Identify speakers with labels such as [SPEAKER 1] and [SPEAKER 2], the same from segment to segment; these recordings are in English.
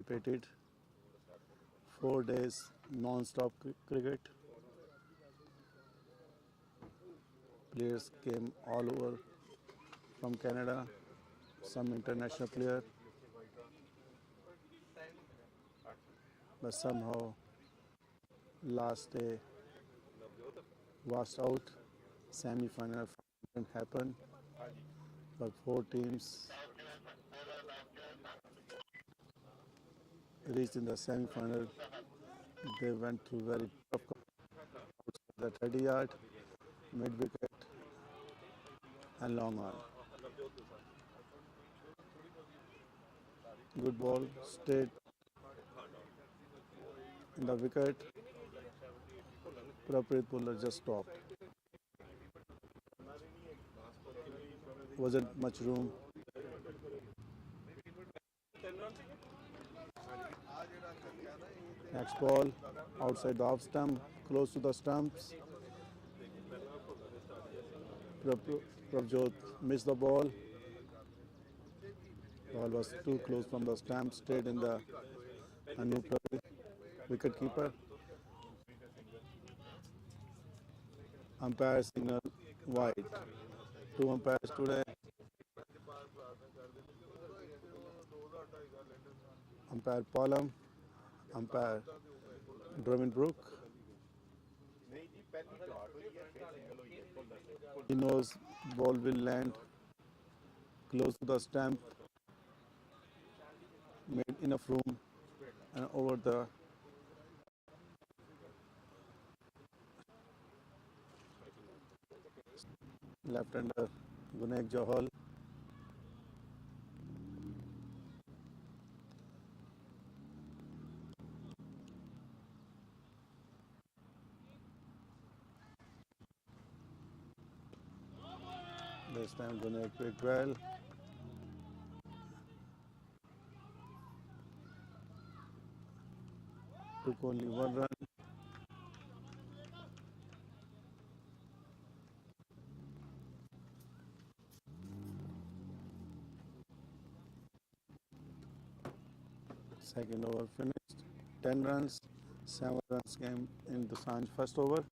[SPEAKER 1] competed 4 days non-stop cricket. Players came all over from Canada, some international player, but somehow last day washed out. Semi-final didn't happen, but 4 teams reached in the semi-final. They went through very tough the 30 yard, mid wicket, and long on. Good ball, stayed in the wicket. Prabhpreet Bowler just stopped. Wasn't much room. Next ball, outside the off stump, close to the stumps. Prabjot missed the ball. Ball was too close from the stump, stayed in the Anup Ravi, wicket keeper. Umpire signal wide. Two umpires today. Umpire Palam, umpire Draven Brook. He knows ball will land close to the stump, made enough room and over the left-hander Gunek Johal. This time Gunek picked well. Took only 1 run. Second over finished. 10 runs. 7 runs came in the Sanj first over.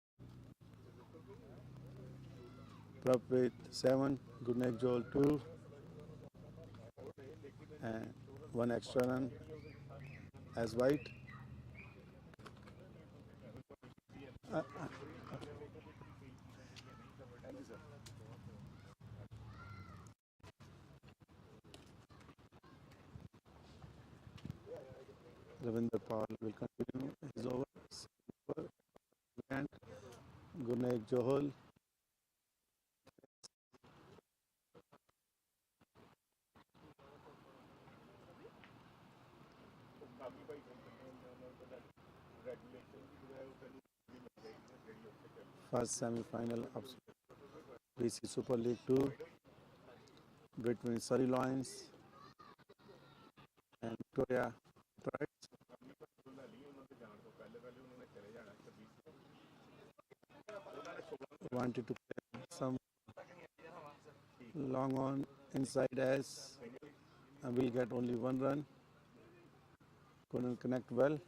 [SPEAKER 1] Prabhpreet 7, Gunek Johal 2, and 1 extra run as white. Ravinder Pal will continue his over. And Gunek Johal. First semi-final of BC Super League 2 between Surrey Lions and Victoria Patriots. Wanted to play some long on inside as and will get only 1 run. Couldn't connect well.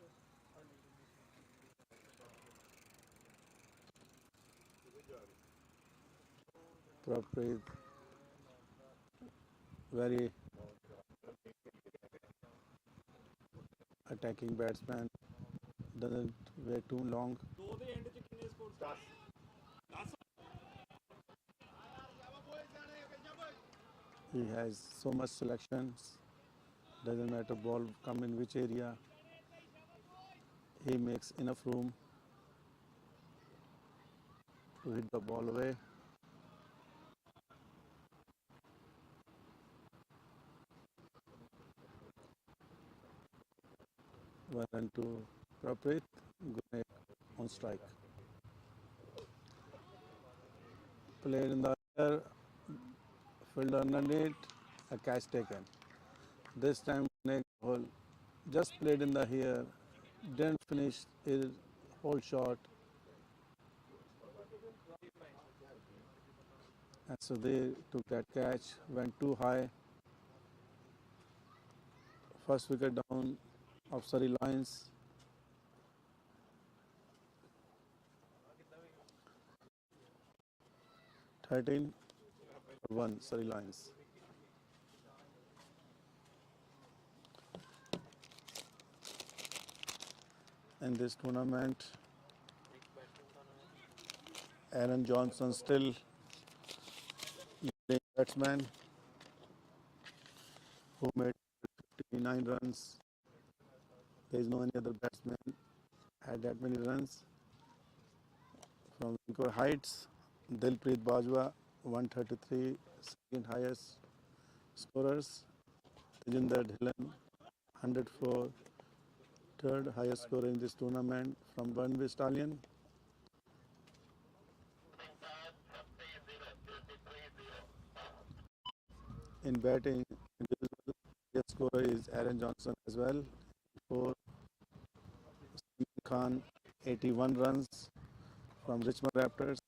[SPEAKER 1] Prabhpreet very attacking batsman, doesn't wait too long. He has so much selections, doesn't matter ball come in which area, he makes enough room to hit the ball away. One and two, Prabhpreet, Gunek on strike. Played in the air, fielder underneath, a catch taken. This time Gunek just played in the here, didn't finish his whole shot. And so they took that catch, went too high. First wicket down of Surrey Lions. Thirteen for 1 Surrey Lions. In this tournament, Aaron Johnson still leading batsman who made 59 runs. There is no any other batsman had that many runs. From Vancouver Heights, Dilpreet Bajwa, 133, second highest scorers. Tejinder Dhillon, 104, third highest scorer in this tournament from Burnby Stallion. In batting, individual highest scorer is Aaron Johnson as well. For Khan, 81 runs from Richmond Raptors.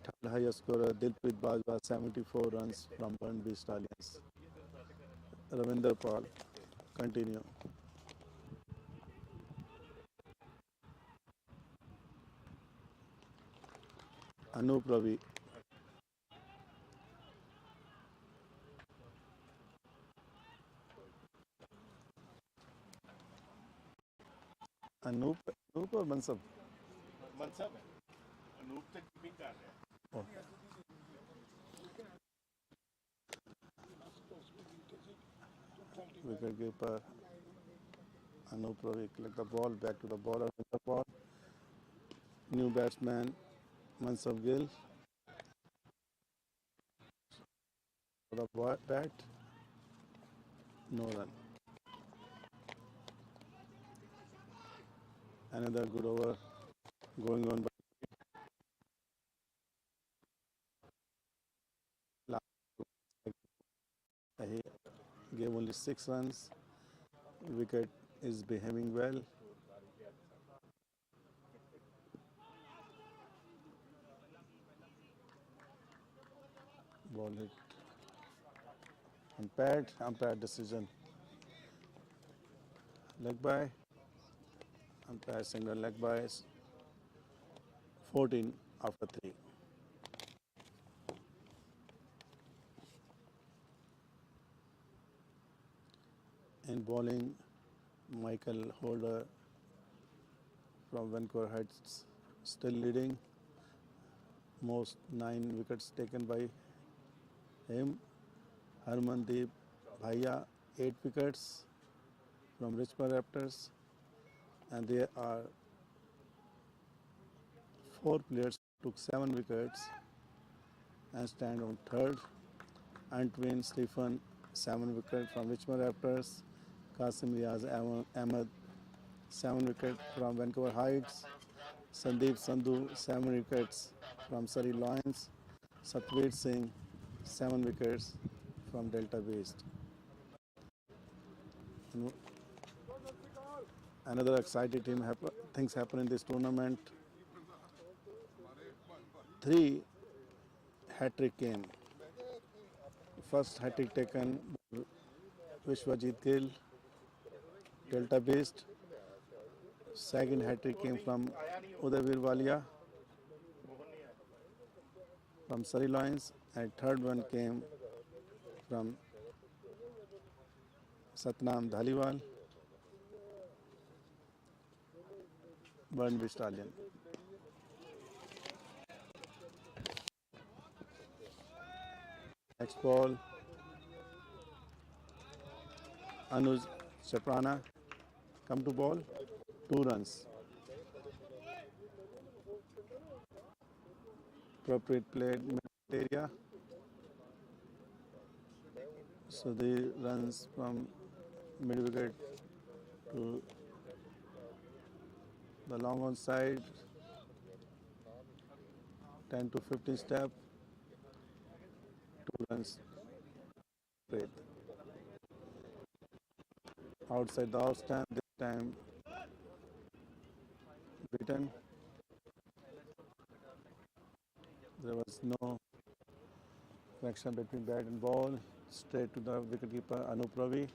[SPEAKER 1] Third highest scorer Dilpreet Bajwa, 74 runs from Burnby Stallions. Ravinder Paul, continue. Anup Ravi, Anup or Mansab?
[SPEAKER 2] मनसब है अनूप तक keeping कर रहे हैं
[SPEAKER 1] Okay. Wicketkeeper Anup Ravi collect the ball back to the bowler with the ball. New batsman Mansab Gill for the bat. No run. Another good over going on. He gave only 6 runs. Wicket is behaving well. Ball hit. Umpire decision. Leg by. Umpire signal leg by. 14 after 3. In bowling, Michael Holder from Vancouver Heights still leading. Most 9 wickets taken by him. Harmandeep Bhaiya, 8 wickets from Richmond Raptors. And there are 4 players who took 7 wickets and stand on third. Antwin Stephen, 7 wickets from Richmond Raptors. Qasim Riaz Ahmed, 7 wickets from Vancouver Heights. Sandeep Sandhu, 7 wickets from Surrey Lions. Satveer Singh, 7 wickets from Delta West. Another exciting things happen in this tournament. 3 hat-trick came. First hat-trick taken by Vishwajit Gill, Delta based. Second hat-trick came from Udaivir Walia from Surrey Lions, and third one came from Satnam Dhaliwal, Burnby Stallion. Next ball, Anuj Chaprana come to ball, 2 runs. Appropriate played mid area. So the runs from mid wicket to the long on side, 10 to 15 step, 2 runs. Great. Outside the off stamp, this time beaten. There was no connection between bat and ball. Straight to the wicketkeeper Anup Ravi.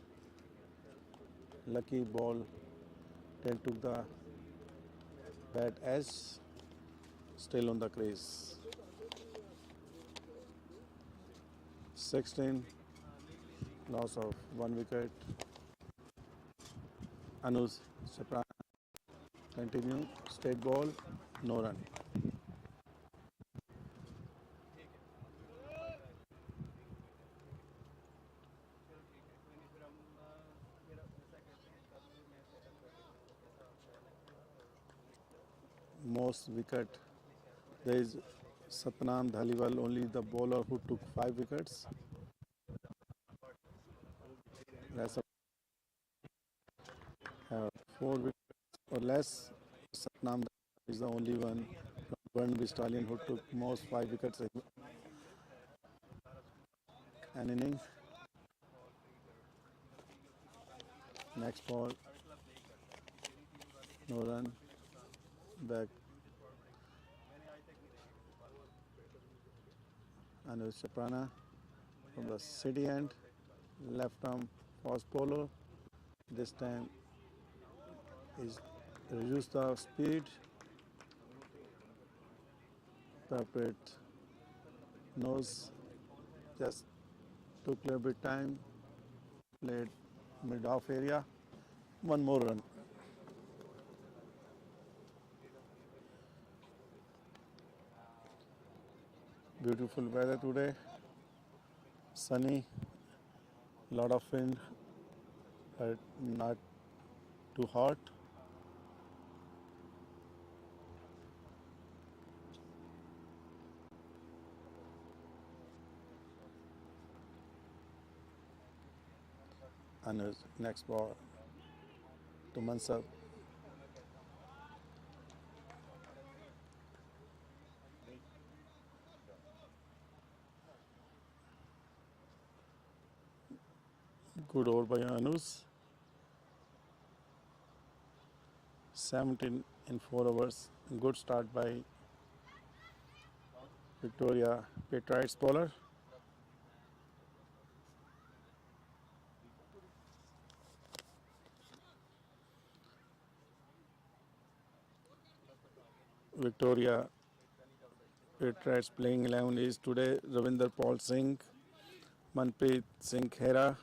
[SPEAKER 1] Lucky ball. Tail took the bat edge. Still on the crease. 16. Loss of 1 wicket. Anuj Soprano continue. Straight ball. No run. Most wicket. There is Satnam Dhaliwal, only the bowler who took 5 wickets. Rest of have 4 wickets or less. Satnam is the only one from Burnaby Stallion who took most 5 wickets an inning. Next ball, no run. Back Anuj Chaprana from the city end. Left arm fast bowler. This time is reduce the speed. Separate nose. Just took a little bit time. Played mid-off area. One more run. Beautiful weather today. Sunny. Lot of wind, but not too hot. And his next ball to Mansab. Good over by Anus. 17 in 4 overs. Good start by Victoria Patriots bowler. Victoria Patriots playing 11 is today Ravinder Paul Singh, Manpreet Singh Khera,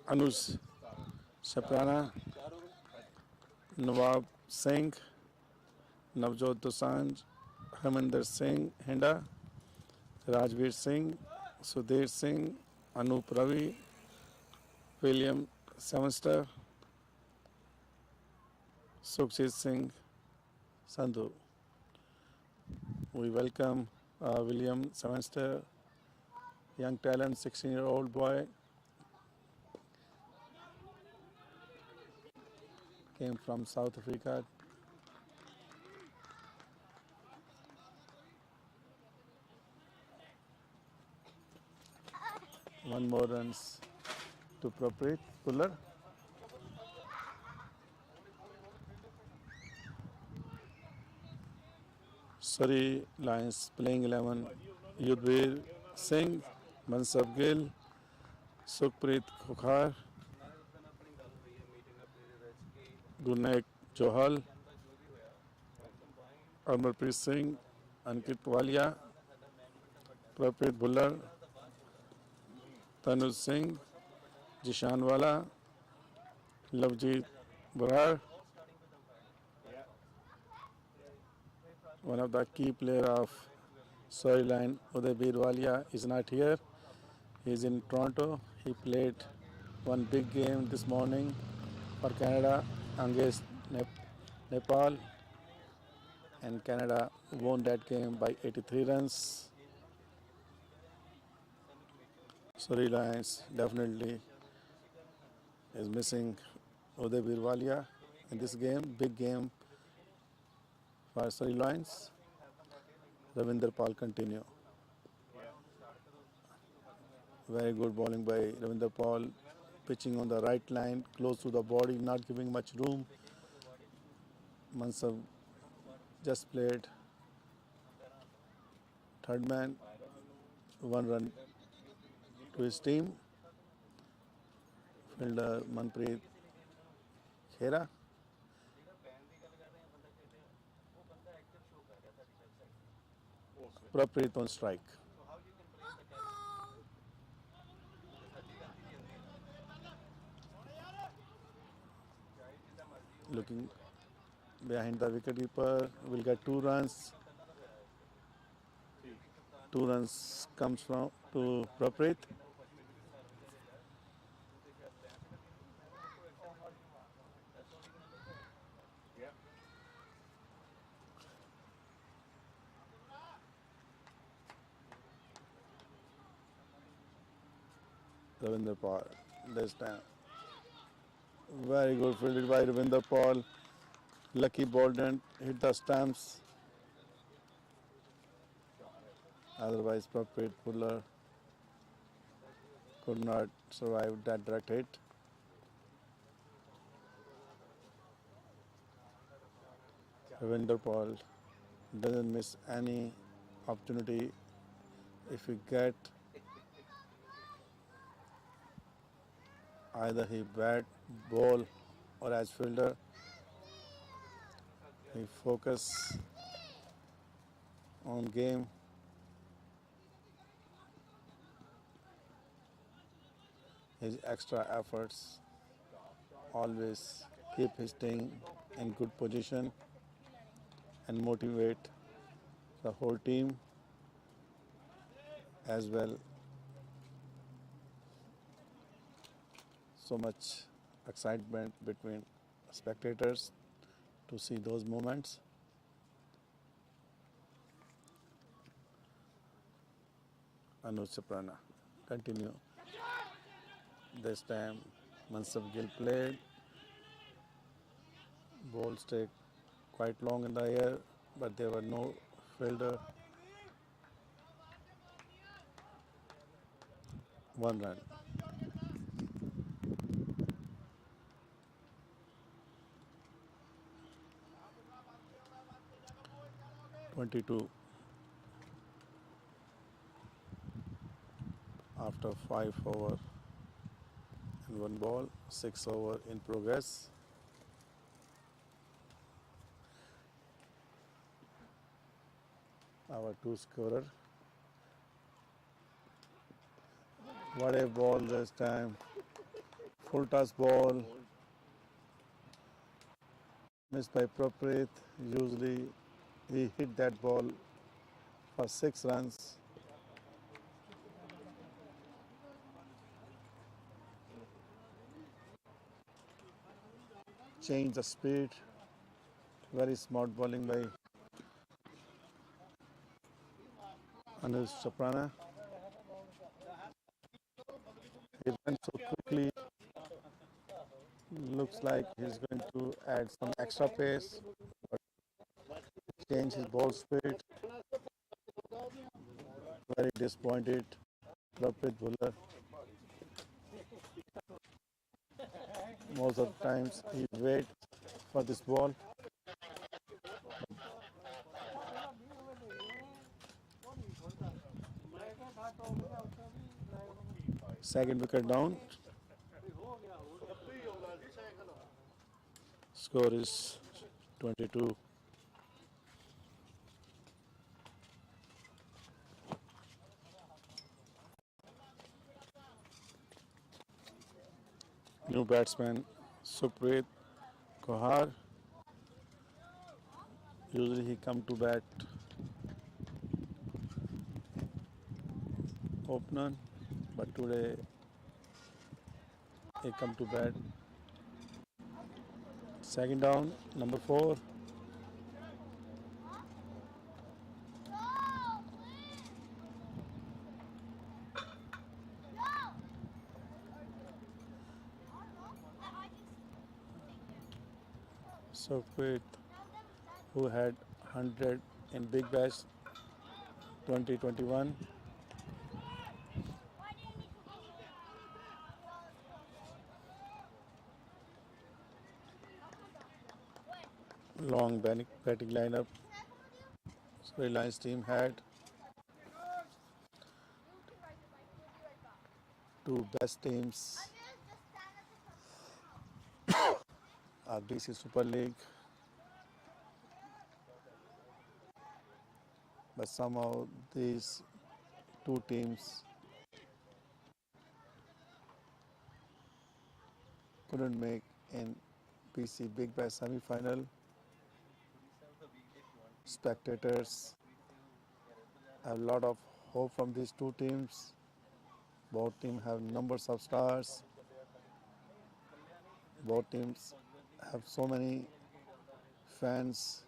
[SPEAKER 1] Anuj Chaprana, Nawab Singh, Navjot Dosanjh, Harminder Singh Henda, Rajveer Singh, Sudhir Singh, Anup Ravi, William Sevenster, Sukhjit Singh Sandhu. We welcome William Sevenster, young talent, 16-year-old boy. Came from South Africa. One more runs to Prapreet Puller. Surrey Lions playing 11. Yudhvir Singh, Mansab Gill, Sukhpreet Khokhar, Gurnaik Johal, Amarpreet Singh, Ankit Walia, Prapreet Bhullar, Tanuj Singh, Jishan Wala, Lavjeet Brar. One of the key player of Surrey Lions, Uday Birwalia, is not here. He is in Toronto. He played one big game this morning for Canada against Nepal, and Canada won that game by 83 runs. Surrey Lions definitely is missing Uday Birwalia in this game. Big game for Surrey Lions. Ravinder Paul continue. Very good bowling by Ravinder Paul. Pitching on the right line, close to the body, not giving much room. Mansab just played third man, 1 run to his team. Fielder Manpreet Khera. Prapreet on strike. Looking behind the wicketkeeper, will get 2 runs. 2 runs comes from to Prapreet.
[SPEAKER 2] Yeah.
[SPEAKER 1] Ravinder Paul this time. Very good fielded by Ravinder Paul. Lucky ball didn't hit the stumps. Otherwise, Prapreet Puller could not survive that direct hit. Ravinder Paul doesn't miss any opportunity. If he get either he bat, ball, or as fielder, he focus on game. His extra efforts always keep his team in good position and motivate the whole team as well. So much excitement between spectators to see those moments. Anuj Soprana continue. This time Mansab Gill played. Ball stayed quite long in the air, but there were no fielder. 1 run. 22 after 5 over and 1 ball, 6 over in progress. Our two scorer. What a ball this time. Full toss ball. Missed by Prapreet. Usually he hit that ball for 6 runs. Change the speed. Very smart bowling by Anuj Soprana. He went so quickly. Looks like he's going to add some extra pace, but change his ball speed. Very disappointed. Prapreet Bhuller. Most of the times he wait for this ball. Second wicket down. Score is 22. New batsman Supreet Kohar. Usually he come to bat opener, but today he come to bat second down, number 4. Supreet, who had 100 in Big Bash 2021. Long batting lineup. Surrey Lions team had two best teams BC Super League, but somehow these two teams couldn't make in BC Big Bash semi-final. Spectators have a lot of hope from these two teams. Both teams have numbers of stars. Both teams have so many fans.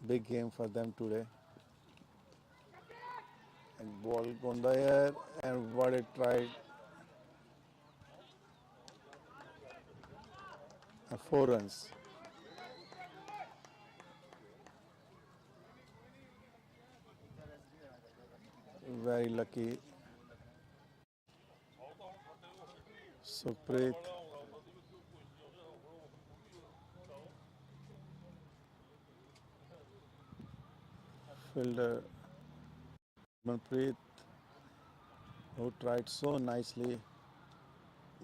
[SPEAKER 1] Big game for them today. And ball gone the air, and what it tried. And 4 runs. Very lucky. Supreet fielder Manpreet, who tried so nicely,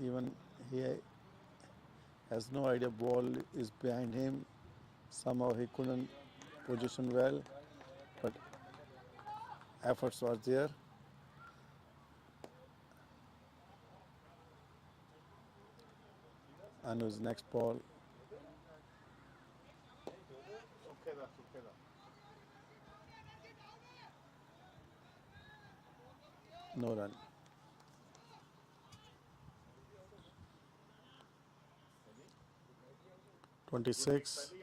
[SPEAKER 1] even he has no idea ball is behind him. Somehow he couldn't position well, but efforts were there. Anu's next ball, no run. 26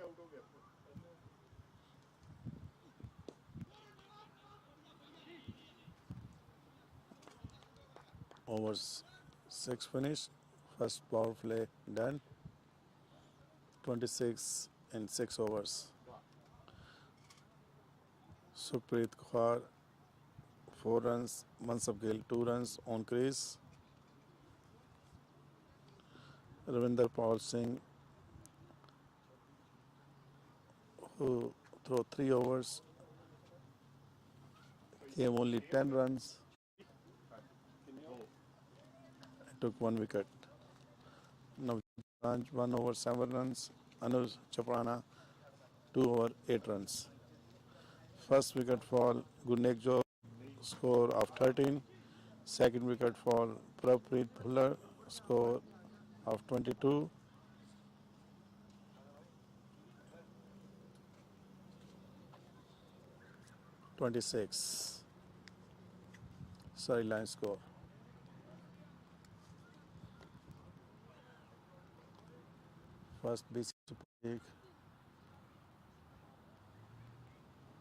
[SPEAKER 1] overs, 6 finished. First power play done. 26 in 6 overs. Supreet Kaur 4 runs, Mansab Gill 2 runs on crease. Ravinder Paul Singh, who threw 3 overs, gave only 10 runs, and took 1 wicket. Now 1 over 7 runs, Anuj Chaprana 2 over 8 runs. First wicket fall, Gurneek Joe, score of 13. Second wicket fall, Prabpreet Bhullar, score of 22. (26) Surrey Lions score. First BC Super League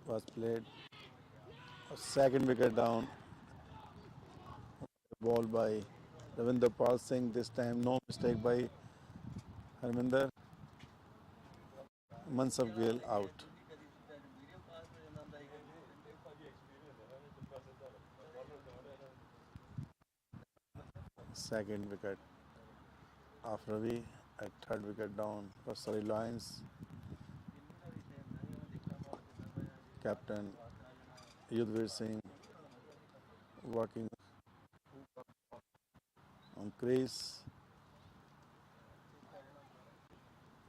[SPEAKER 1] was played. Second wicket down, ball by Ravinder Pal Singh. This time no mistake by Harminder. Mansab Gill out. Second wicket of Ravi at third wicket down for Surrey Lions. Captain Yudhvir Singh working on crease.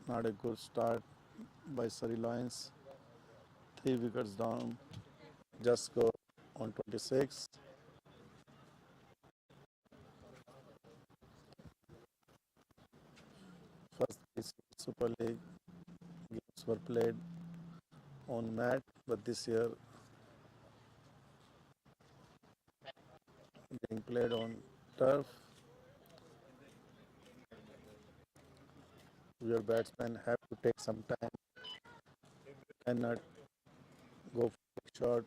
[SPEAKER 1] Not a good start by Surrey Lions. 3 wickets down. Just score on 26. First BC Super League games were played on mat, but this year being played on turf. Your batsmen have to take some time, cannot go for a shot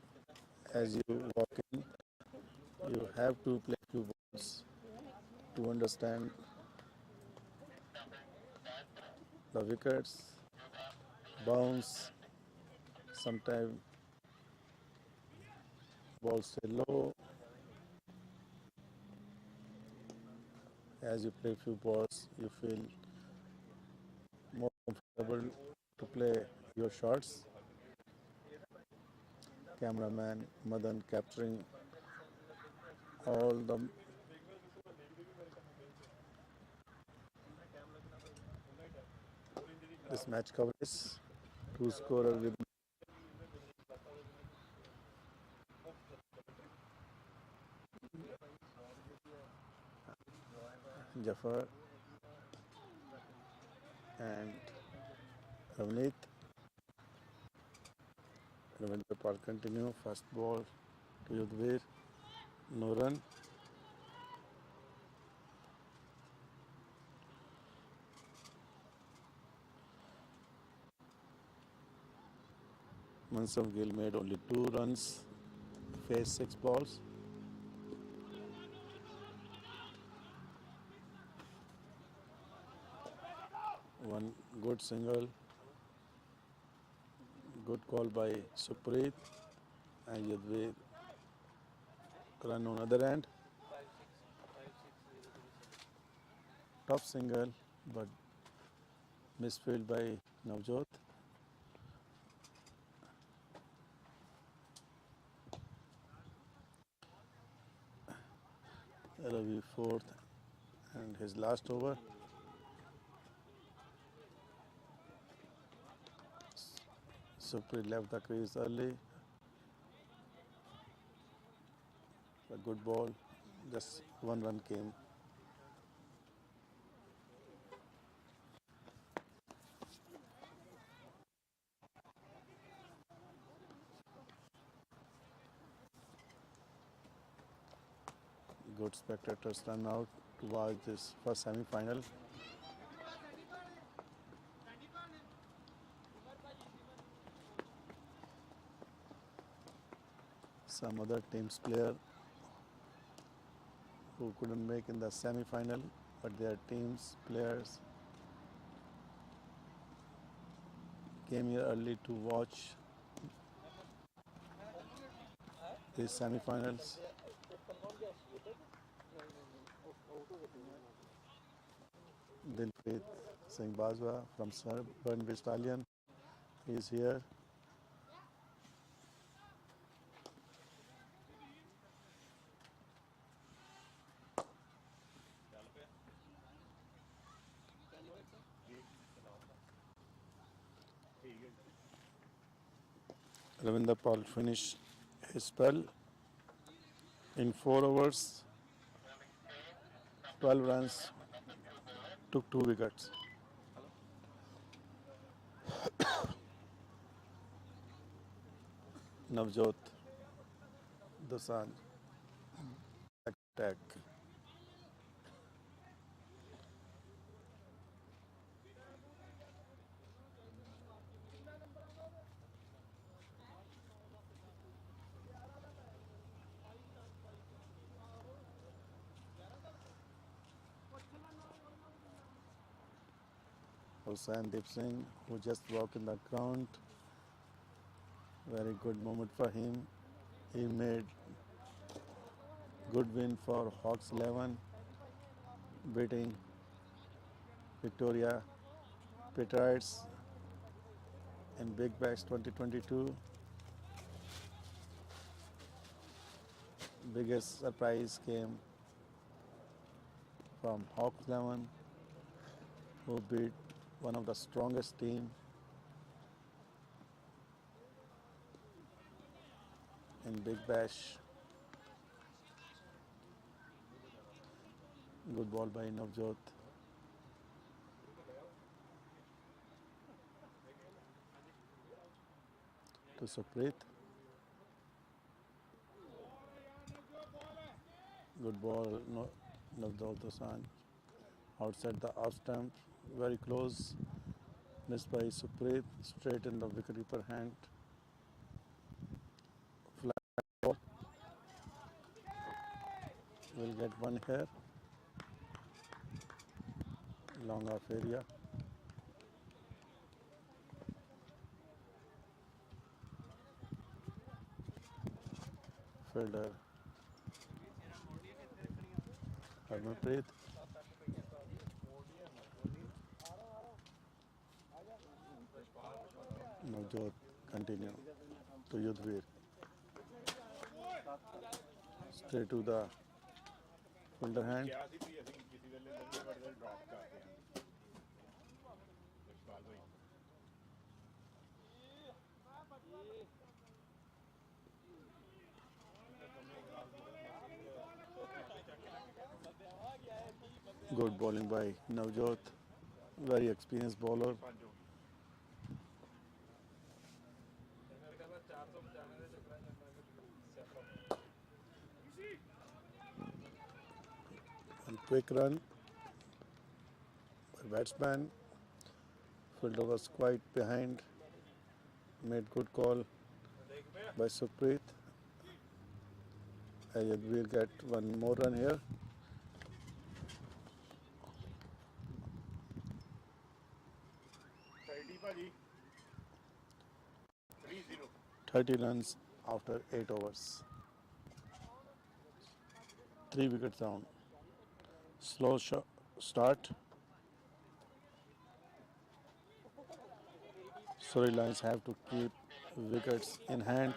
[SPEAKER 1] as you walk in. You have to play few balls to understand the wickets, bounce, sometimes balls stay low. As you play few balls, you feel more comfortable to play your shots. Cameraman Madan capturing all the this match coverage. Two scorer with Jafar and Ravneet. Ravindra Pal continue. First ball to Yudhvir. No run. Mansur Gill made only 2 runs. Faced 6 balls. One good single. Good call by Supreet and Yudhvir run on other end. Tough single, but misfield by Navjot. Ravi fourth and his last over. Supreet left the crease early. A good ball. Just 1 run came. Good spectators turn out to watch this first semi-final. Some other teams player who couldn't make in the semi-final, but their teams players came here early to watch these semi-finals. Dilpreet Singh Bajwa from Suburban Battalion is here. Ravinder Paul finished his spell in 4 overs, 12 runs, took 2 wickets. Navjot Dosanjh attack. Sandeep Singh, who just walked in the ground. Very good moment for him. He made good win for Hawks 11, beating Victoria Patriots in Big Bash 2022. Biggest surprise came from Hawks 11, who beat one of the strongest team in Big Bash. Good ball by Navjot. To Supreet. Good ball, Navjot Dosanjh. Outside the off stump, very close. Missed by Supreet, straight in the wicketkeeper hand. Flat ball. We'll get one here. Long off area. Fielder Harmanpreet. Navjot continue to Yudhvir. Straight to the fielder hand. Good bowling by Navjot, very experienced bowler. And quick run by batsman. Fielder was quite behind. Made good call by Sukhpreet. We'll get one more run here. 30 runs after 8 overs. 3 wickets down. Slow start. Surrey Lions have to keep wickets in hand.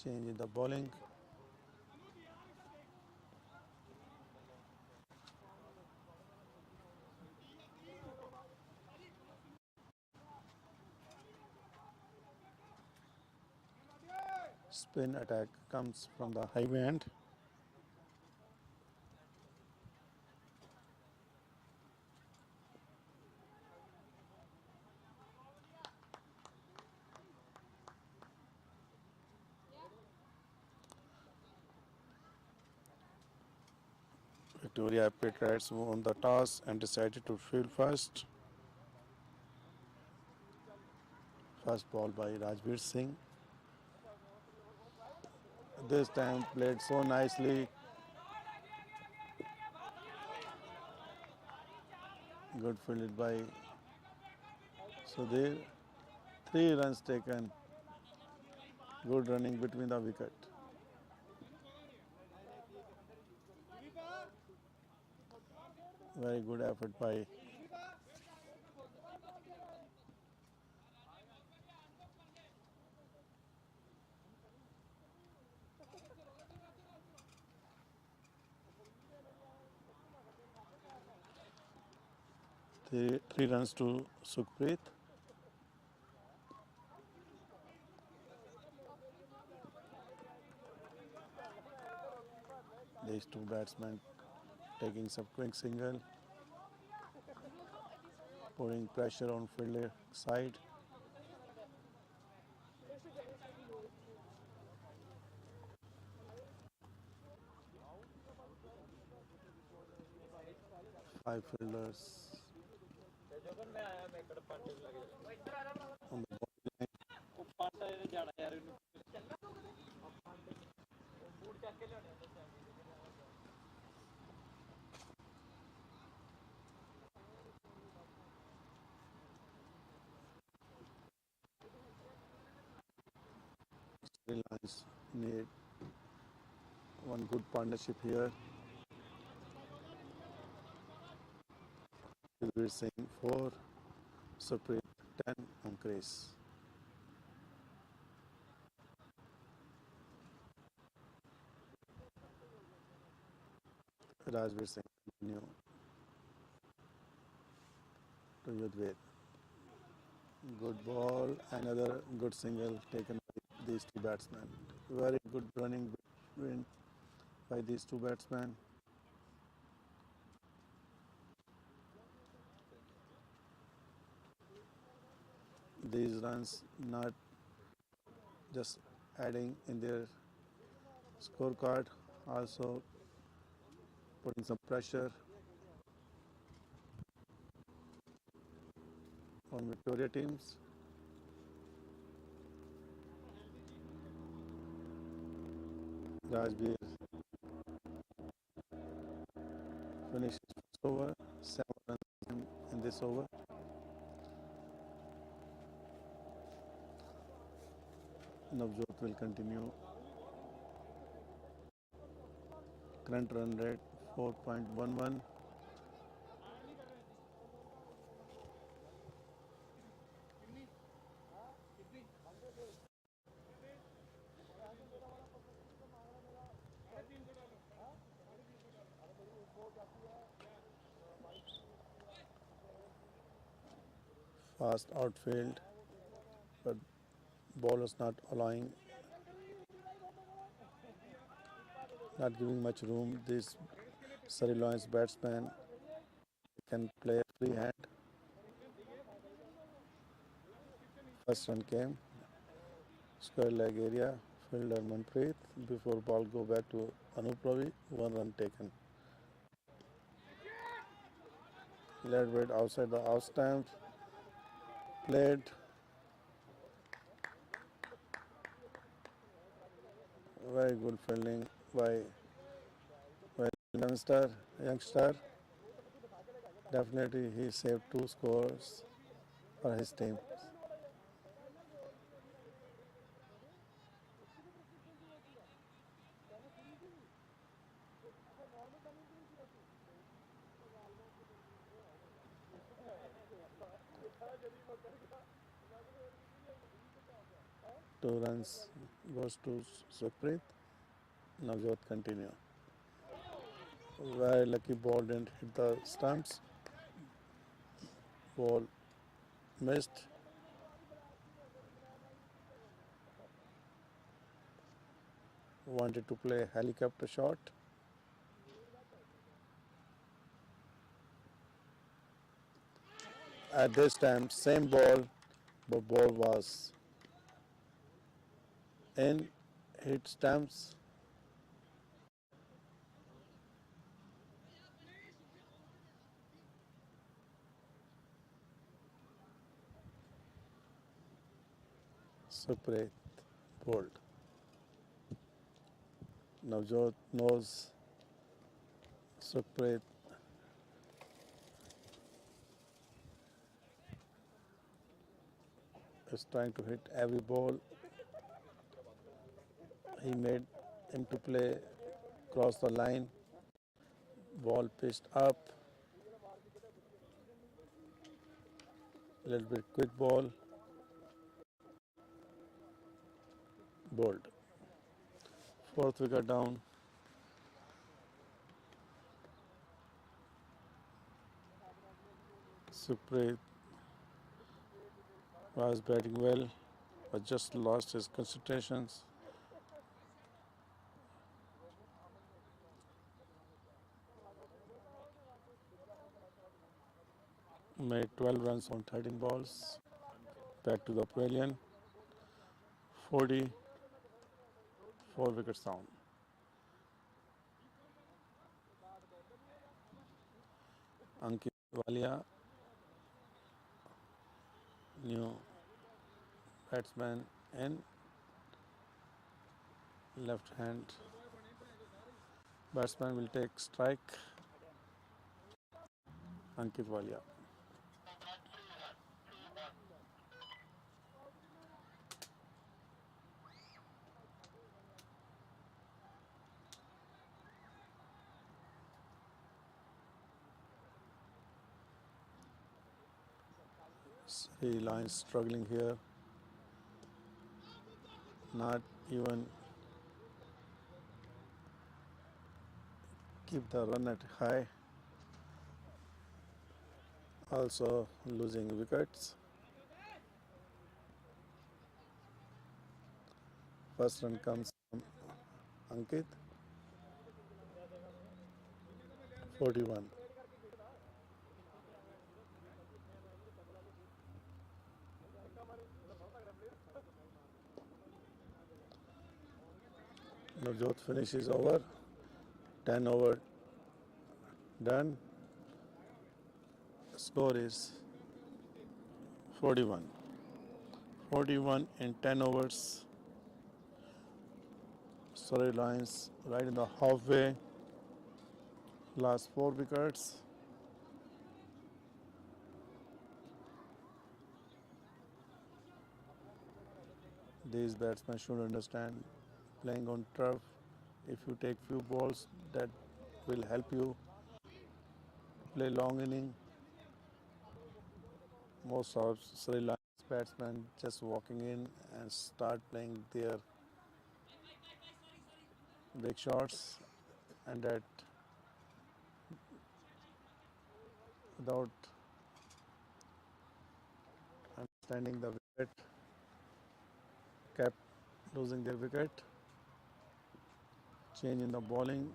[SPEAKER 1] Change in the bowling. Spin attack comes from the high end. Victoria Patriots won the toss and decided to field first. First ball by Rajbir Singh. This time played so nicely. Good fielded by Sudhir. 3 runs taken. Good running between the wicket. Very good effort by 3 runs to Sukhpreet. These two batsmen taking some quick single, putting pressure on fielder side. Five fielders on the Surrey Lions need one good partnership here. We're saying 4, Sukhpreet 10 on Chris. Rajbir Singh continue to Yudhved. Good ball, another good single taken by these two batsmen. Very good running between by these two batsmen. These runs not just adding in their scorecard, also putting some pressure on Victoria teams. Rajbir finishes first over, 7 runs in this over. Navjot will continue. Current run rate 4.11. Fast outfield, but bowlers not allowing, not giving much room. This Surrey Lions batsman can play a free hand. First run came, square leg area, fielder Manpreet. Before ball go back to Anup Ravi, 1 run taken. Led weight outside the out stamp, played. Very good fielding by youngster. Definitely he saved 2 scores for his team. Two runs goes to Supreet. Navjot continue. Very lucky ball didn't hit the stumps. Ball missed. Wanted to play helicopter shot. At this time, same ball, but ball was in, hit stumps. Supreet bowled. Navjot knows Supreet is trying to hit every ball. He made him to play cross the line. Ball pitched up. Little bit quick ball. Bowled. Fourth wicket down. Supreet was batting well, but just lost his concentrations. Made 12 runs on 13 balls. Back to the pavilion. 40, 4 wickets down. Ankit Walia, new batsman and left hand batsman will take strike. Ankit Walia. Surrey Lions struggling here. Not even keep the run at high. Also losing wickets. First run comes from Ankit. 41. Navjot finishes over. 10 over done. Score is 41. 41 in 10 overs. Surrey Lions right in the halfway. Last 4 wickets. These batsmen should understand playing on turf. If you take few balls, that will help you play long inning. Most of Surrey Lions batsmen just walking in and start playing their big shots, and that without Standing the wicket, kept losing their wicket. Change in the bowling.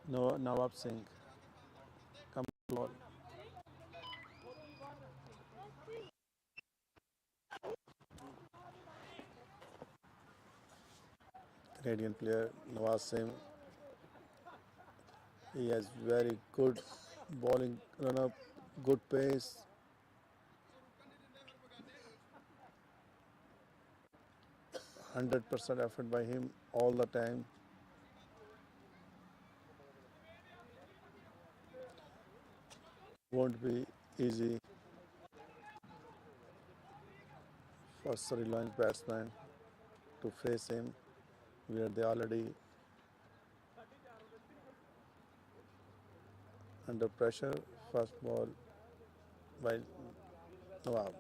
[SPEAKER 1] No, Nawab Singh. Come ball. Canadian player Nawaz Singh. He has very good bowling run up, good pace. 100% effort by him all the time. Won't be easy for Surrey Lions batsman to face him where they already under pressure. First ball by Nawab.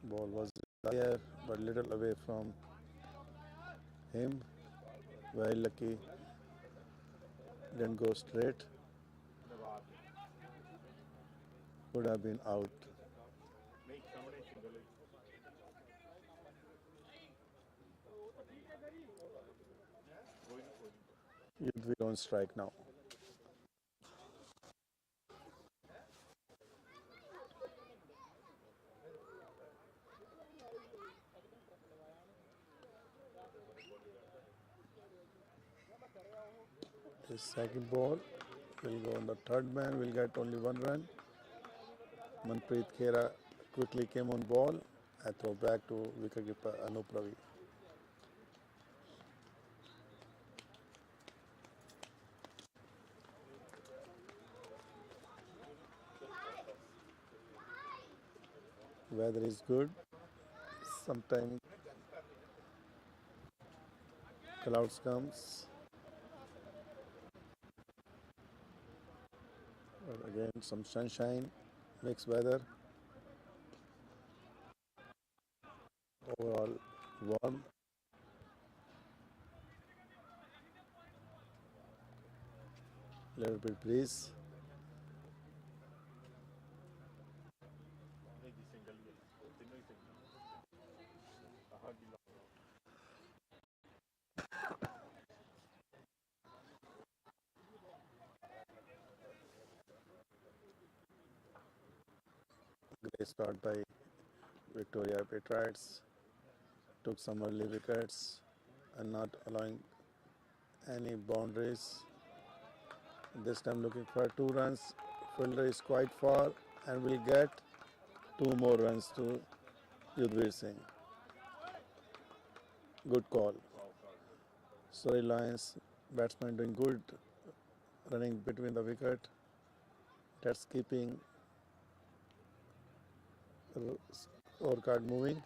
[SPEAKER 1] Ball was there but little away from him. Very lucky. Didn't go straight. Could have been out. We don't strike now. His second ball will go on the third man, will get only one run. Manpreet Khera quickly came on ball and throw back to wicketkeeper Anup Ravi. Weather is good. Sometimes clouds comes. But again some sunshine, mixed weather. Overall warm. Little bit breeze. Great start by Victoria Patriots. Took some early wickets and not allowing any boundaries. This time looking for 2 runs. Fielder is quite far and will get 2 more runs to Yudhvir Singh. Good call. Surrey Lions batsman doing good, running between the wicket. That's keeping the scorecard moving.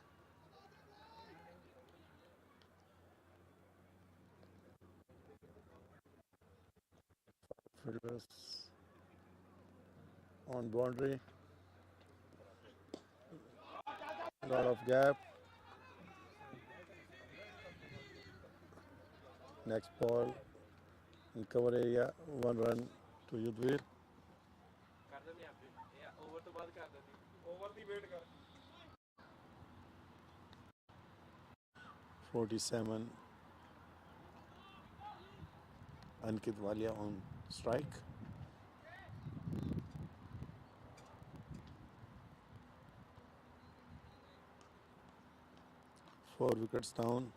[SPEAKER 1] Fielders on boundary. Lot of gap. Next ball in cover area. 1 run to Yudhvir. 47. Ankit Walia on strike. 4 wickets down.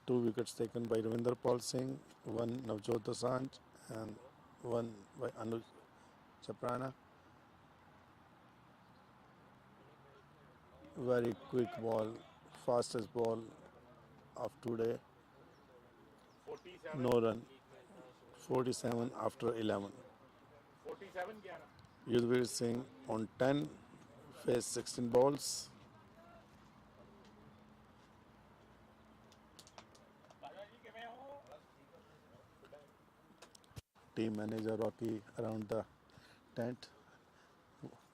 [SPEAKER 1] 2 wickets taken by Ravinder Paul Singh, one Navjot Dosanjh and one by Anuj Chaprana. Very quick ball, fastest ball of today. No run. 47 after 11. Yudhvir Singh on 10, faced 16 balls. Team manager Rocky around the tent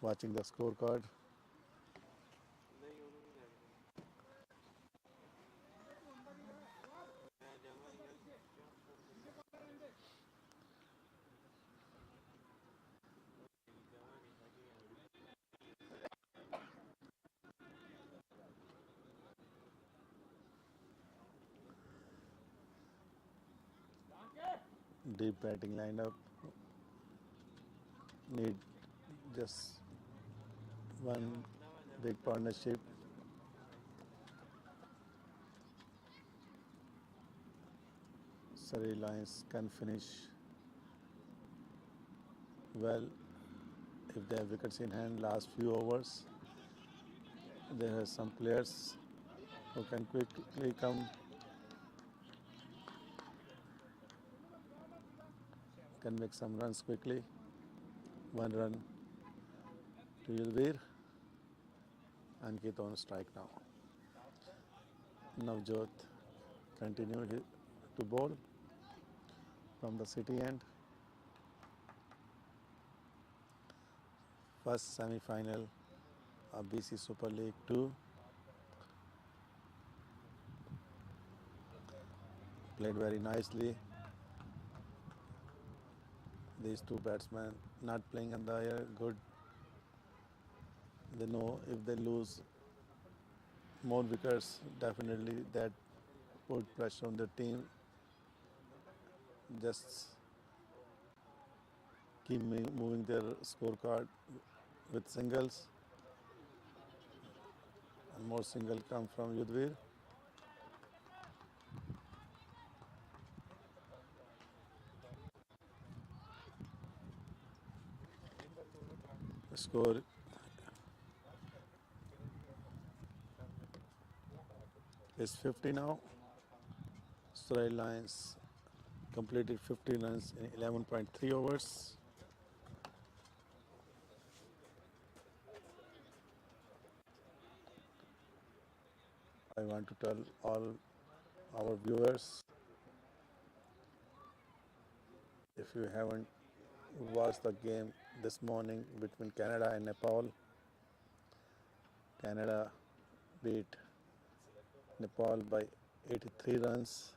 [SPEAKER 1] watching the scorecard. Deep batting lineup. Need just one big partnership. Surrey Lions can finish well if they have wickets in hand last few overs. There are some players who can quickly come, can make some runs quickly. One run to Yudhvir. Ankit on strike now. Navjot continue to bowl from the city end. First semi-final of BC Super League 2. Played very nicely. These two batsmen not playing on the air good. They know if they lose more wickets, definitely that put pressure on the team. Just keep moving their scorecard with singles. And more single come from Yudhvir. The score is 50 now. Surrey Lions completed 50 runs in 11.3 overs. I want to tell all our viewers, if you haven't watched the game this morning between Canada and Nepal, Canada beat Nepal by 83 runs.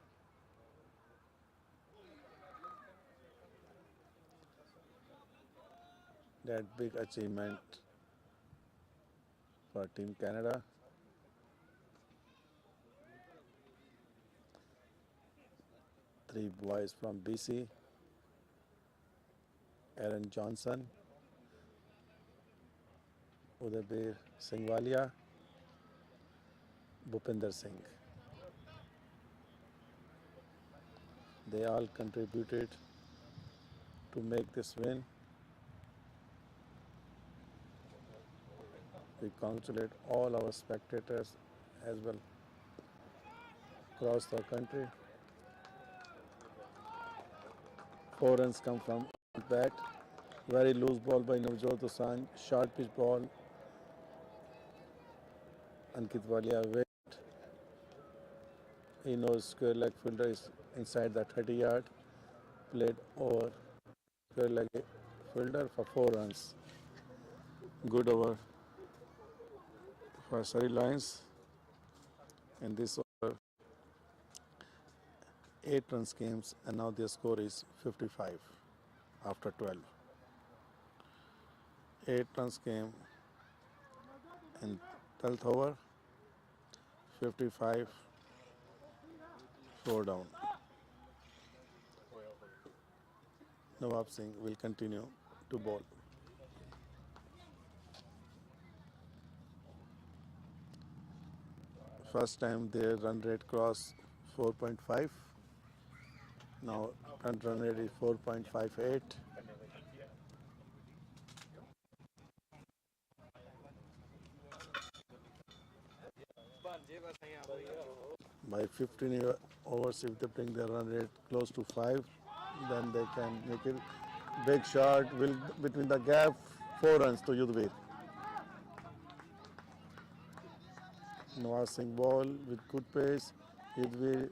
[SPEAKER 1] That big achievement for Team Canada. Three boys from BC, Aaron Johnson, Udaybir Singhwalia, Bhupinder Singh. They all contributed to make this win. We congratulate all our spectators as well across the country. 4 runs come from bat. Very loose ball by Navjot Hussain. Short pitch ball. Ankit Walia wait. He knows square leg fielder is inside the 30-yard. Played over square leg fielder for 4 runs. Good over for Surrey Lions. And this over 8 runs came, and now their score is 55 after 12. 8 runs came in 12th over, 55, 4 down. Nawab Singh will continue to bowl. First time their run rate crossed 4.5. Now run rate is 4.58. By 15 overs, if they bring their run rate close to 5, then they can make it. Big shot will between the gap, 4 runs to Yudhvir. Nawaz Singh ball with good pace. Yudhvir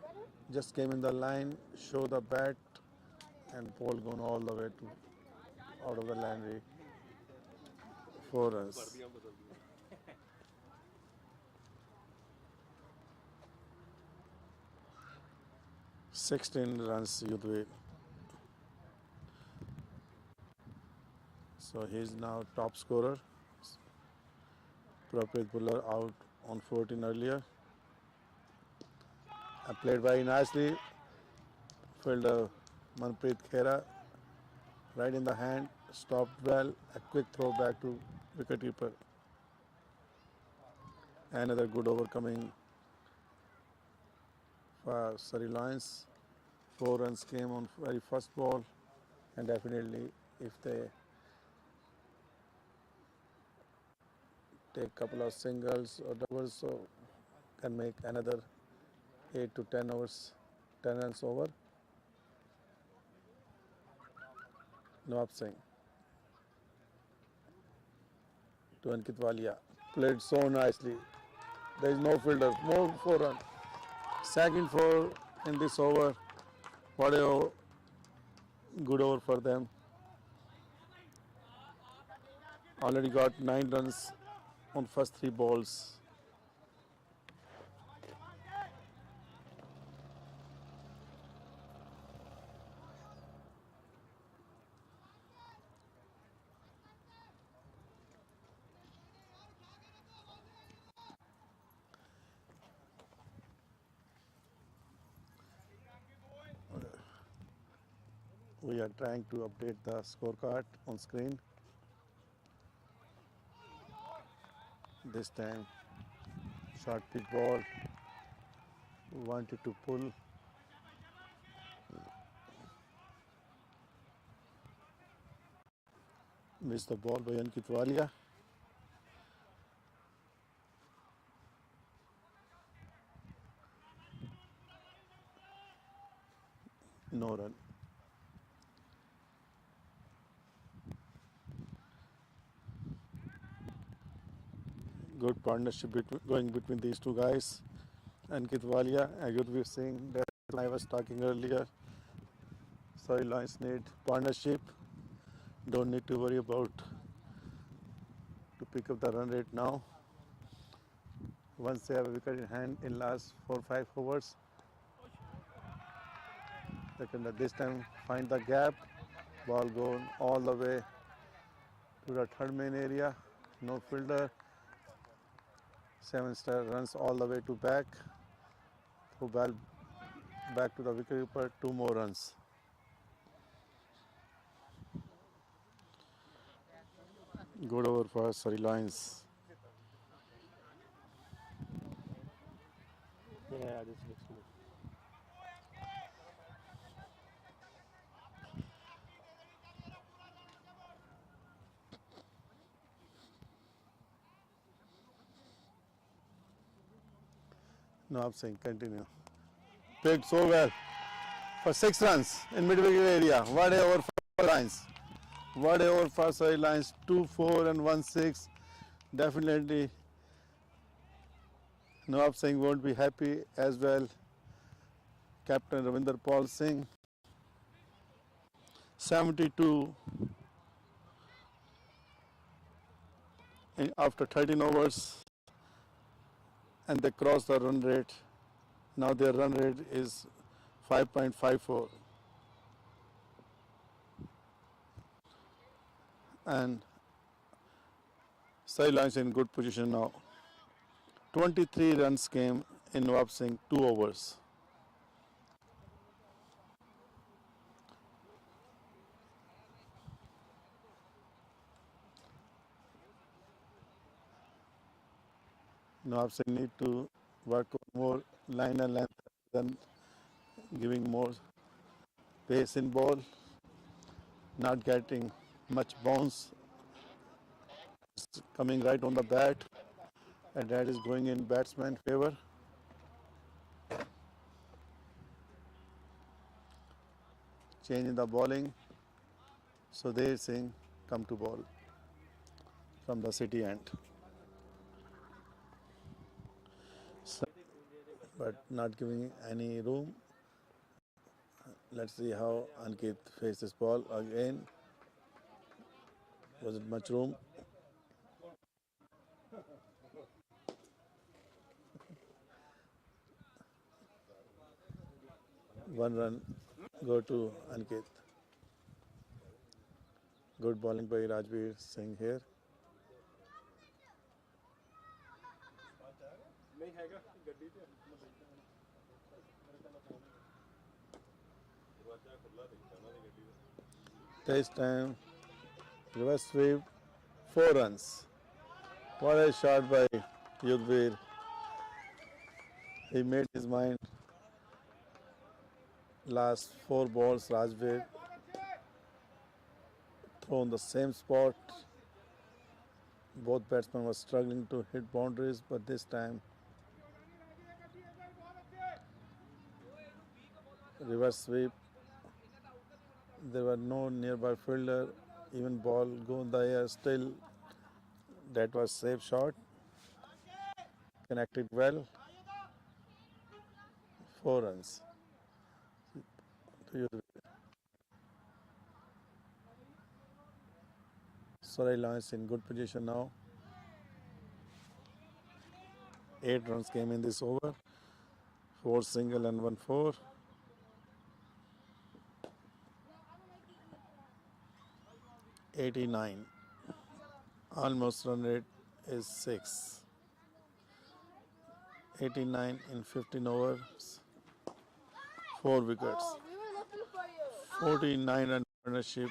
[SPEAKER 1] just came in the line, show the bat, and ball gone all the way to out of the landry. 4 runs. 16 runs Yudhvir. So he is now top scorer. Prapreet Bhullar out on 14 earlier. And played very nicely. Fielder Manpreet Khera, right in the hand, stopped well. A quick throw back to wicketkeeper. Another good over coming for Surrey Lions. 4 runs came on very first ball, and definitely if they take couple of singles or doubles, so can make another 8 to 10 overs, 10 runs over. Nawab Singh to Ankit Walia, played so nicely. There is no fielder, more 4 runs. Second 4 in this over. What a good over for them. Already got 9 runs on first 3 balls. We are trying to update the scorecard on screen. This time, short pitch ball, wanted to pull. Missed the ball by Ankit Walia. No run. Good partnership going between these two guys. Ankit Walia, Agurveer Singh, that I was talking earlier. Surrey Lions need partnership. Don't need to worry about to pick up the run rate now. Once they have a wicket in hand in last 4-5 overs, they can this time find the gap. Ball going all the way to the third main area. No fielder. 7-star runs all the way to back. Throw ball back to the wicketkeeper. 2 more runs. Good over for Surrey Lions.
[SPEAKER 3] Yeah, this looks good.
[SPEAKER 1] No, I'm saying continue. Played so well for 6 runs in mid-wicket area. What a over for Lions. What a over for Surrey Lions. 2-4 and 1-6. Definitely Nawab Singh won't be happy as well. Captain Ravinder Paul Singh. 72 after 13 overs, and they cross the run rate. Now their run rate is 5.54, and Surrey Lions in good position now. 23 runs came in Nawab Singh 2 overs. Nawab Singh need to work on more line and length than giving more pace in ball, not getting much bounce. It's coming right on the bat, and that is going in batsman favor. Change in the bowling. So they Singh come to ball from the city end. So, but not giving any room. Let's see how Ankit faces this ball again. Was it much room? One run go to Ankit. Good bowling by Rajveer Singh here. This time, reverse sweep, 4 runs. What a shot by Yudhvir. He made his mind. Last 4 balls, Rajveer thrown the same spot. Both batsmen were struggling to hit boundaries, but this time, reverse sweep. There were no nearby fielder. Even ball go in the air. Still, that was safe shot. Connected well. 4 runs to Yudhvir. Surrey Lions in good position now. 8 runs came in this over. 4 single and 1 4. 89. Almost run rate is 6. 89 in 15 overs. 4 wickets. 49 run partnership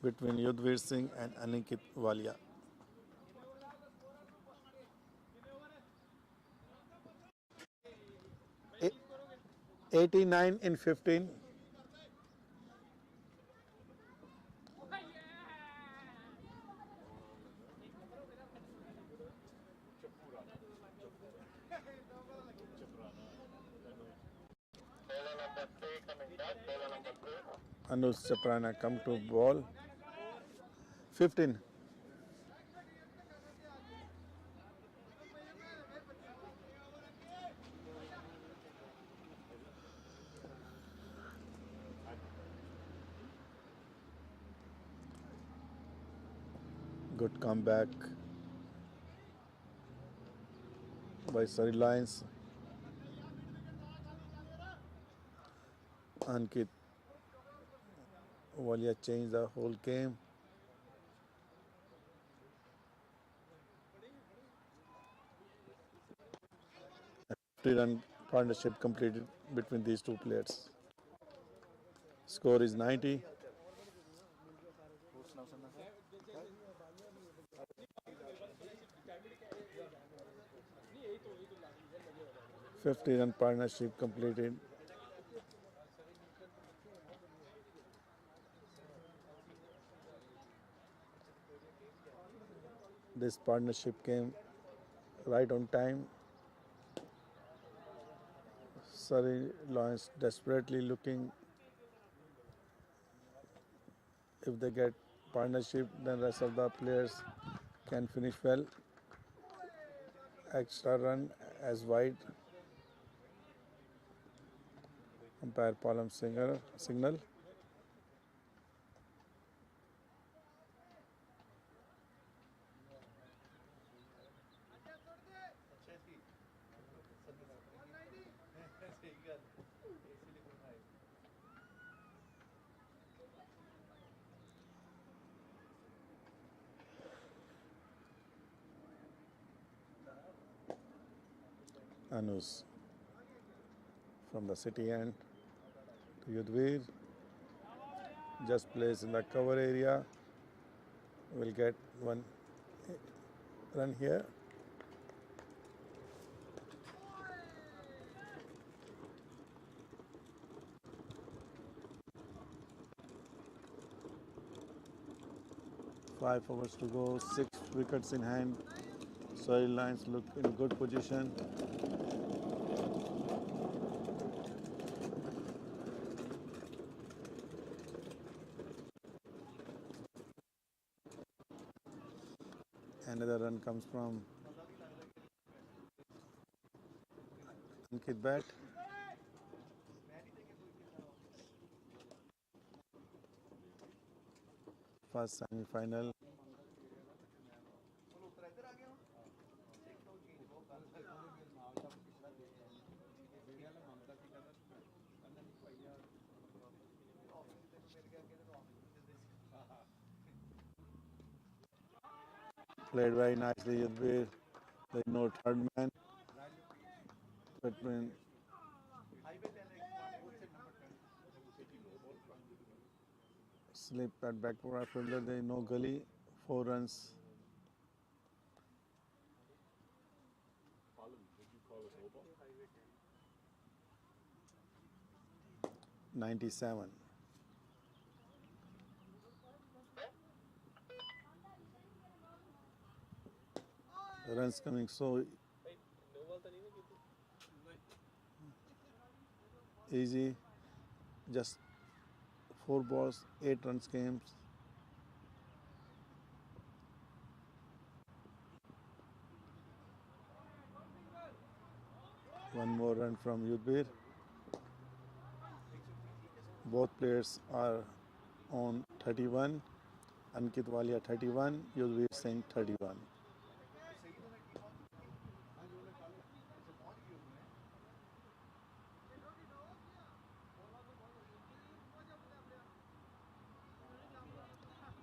[SPEAKER 1] between Yudhvir Singh and Aniket Walia. 89 in 15. Anuj Chaprana come to ball. 15. Good comeback by Surrey Lions. Ankit Walia changed the whole game. A 50-run partnership completed between these two players. Score is 90. Fifty-run partnership completed. This partnership came right on time. Surrey Lions desperately looking. If they get partnership, then rest of the players can finish well. Extra run as wide. Umpire Palam signal. Anus from the city end to Yudhvir. Just plays in the cover area. Will get 1 run here. Five overs to go. 6 wickets in hand. Surrey Lions look in good position. Another run comes from Ankit bat. First semi-final. Played very nicely. Yudhvir. There is no third man between slip at back for right fielder. There is no gully. 4 runs.
[SPEAKER 2] Colin, did you call it no ball?
[SPEAKER 1] 97. Runs coming so easy. Just 4 balls, 8 runs games. One more run from Yudbir. Both players are on 31. Ankit Walia 31, Yudbir Singh 31.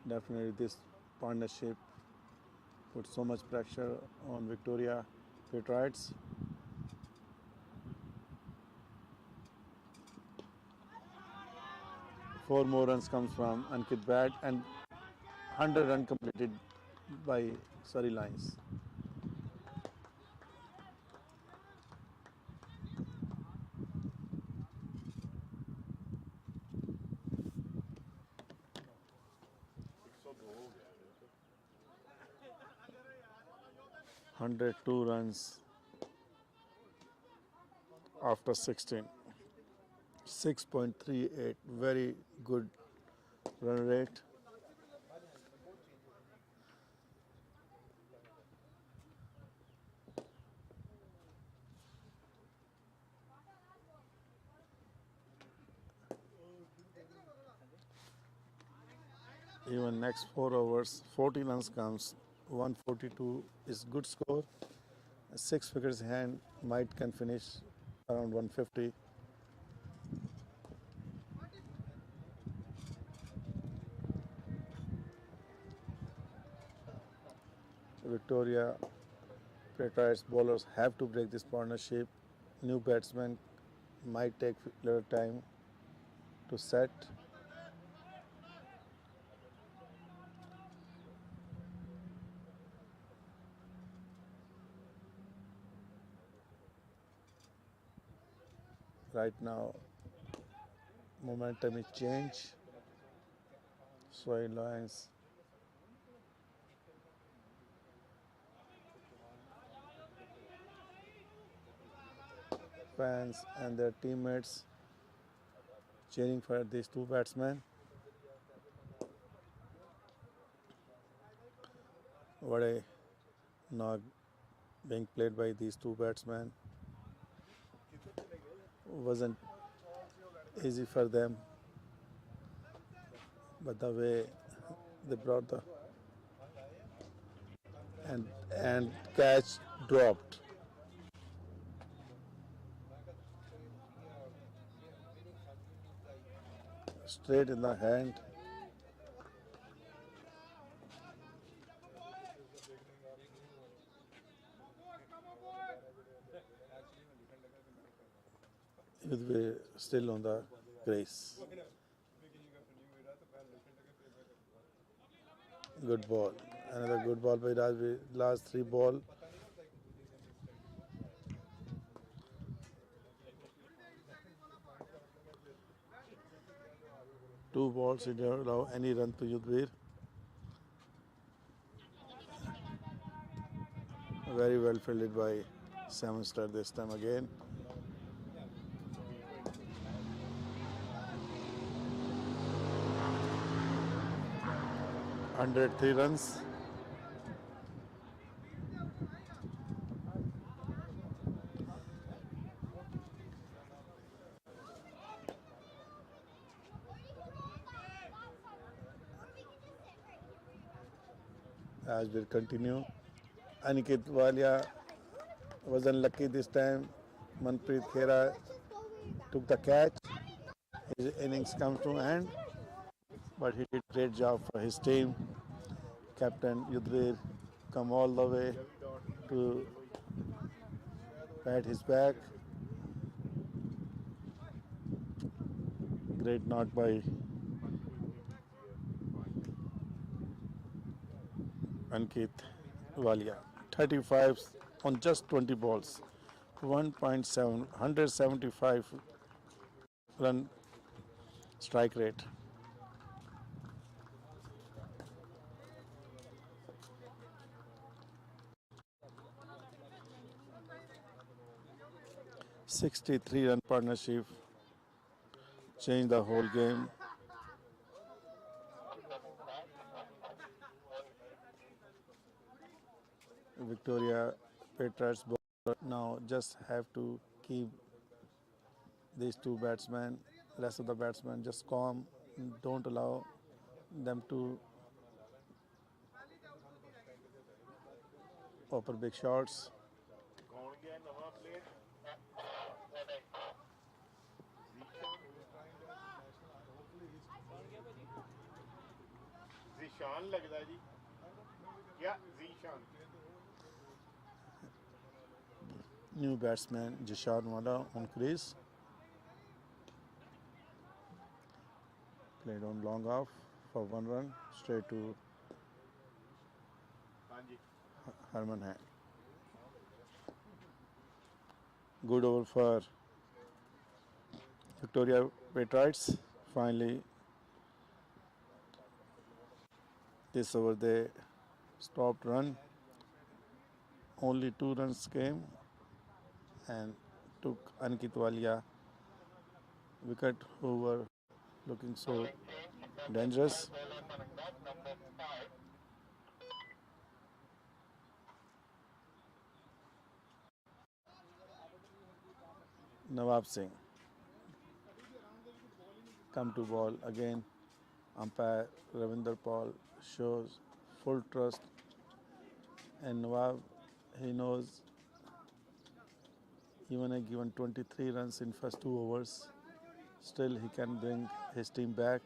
[SPEAKER 1] Definitely this partnership put so much pressure on Victoria Patriots. Four more runs comes from Ankit bat and 100 run completed by Surrey Lions.
[SPEAKER 2] So go हो गया है तो
[SPEAKER 1] 102 runs after 16. 6.38, very good run rate. Even next 4 overs, 40 runs comes, 142 is good score. 6 wickets hand might can finish around 150. Victoria Patriots bowlers have to break this partnership. New batsmen might take little time to set. Right now, momentum is changed. Surrey Lions fans and their teammates cheering for these two batsmen. What a knock being played by these two batsmen. Wasn't easy for them, but the way they brought the and catch dropped straight in the hand. With still on the crease. Good ball. Another good ball by Rajvi. Last 3 ball. Two balls, he didn't allow any run to Yudhvir. Very well fielded by Seven Star this time again. 103 runs. As will continue. Aniket Walia was unlucky this time. Manpreet Khera took the catch. His innings come to end, but he did great job for his team. Captain Yudhvir come all the way to pat his back. Great knock by Ankit Walia. 35 on just 20 balls. 1.7, 175 run strike rate. 63-run partnership changed the whole game. Victoria Patriots bowler now just have to keep these two batsmen, rest of the batsmen just calm, don't allow them to offer big shots.
[SPEAKER 2] कौन गया नवा player Zeeshan लगदा जी क्या Zeeshan
[SPEAKER 1] New batsman Jishan Wala on crease. Played on long off for 1 run straight to
[SPEAKER 2] हाँ जी
[SPEAKER 1] Herman Hand. Good over for Victoria Patriots. Finally, this over they stopped run. Only 2 runs came and took Ankit Walia wicket, who were looking so dangerous. Nawab Singh come to ball again. Umpire Ravinder Paul shows full trust, and Nawab, he knows even a given 23 runs in first 2 overs, still he can bring his team back.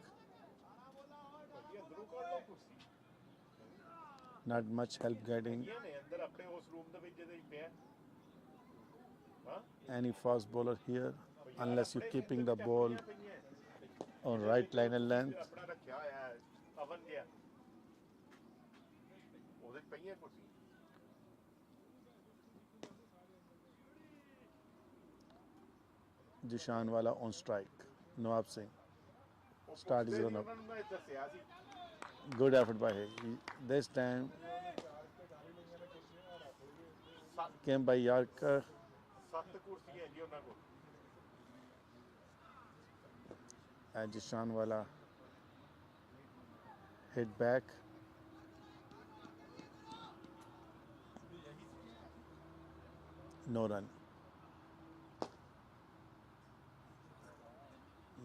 [SPEAKER 2] ये अंदरों कर लो कुर्सी
[SPEAKER 1] Not much help getting
[SPEAKER 2] ये ने अंदर अपने उस room दे विच जेदे पिया हां
[SPEAKER 1] any fast bowler here unless you're
[SPEAKER 2] अपने
[SPEAKER 1] keeping
[SPEAKER 2] रूम
[SPEAKER 1] the
[SPEAKER 2] दे
[SPEAKER 1] ball
[SPEAKER 2] विच पईयां
[SPEAKER 1] on right line and length.
[SPEAKER 2] अपना रखया होया है अवन दिया ओदे पईयां कुर्सी
[SPEAKER 1] Jishan Wala on strike. Nawab Singh. Start is run up.
[SPEAKER 2] ਉਹਨਾਂ ਨੂੰ ਮੈਂ ਦੱਸਿਆ ਸੀ
[SPEAKER 1] Good effort by him. This time came by Yarker
[SPEAKER 2] 7 ਕੁਰਸੀਆਂ ਜੀ ਉਹਨਾਂ ਕੋਲ
[SPEAKER 1] and Jishan Wala hit back. No run.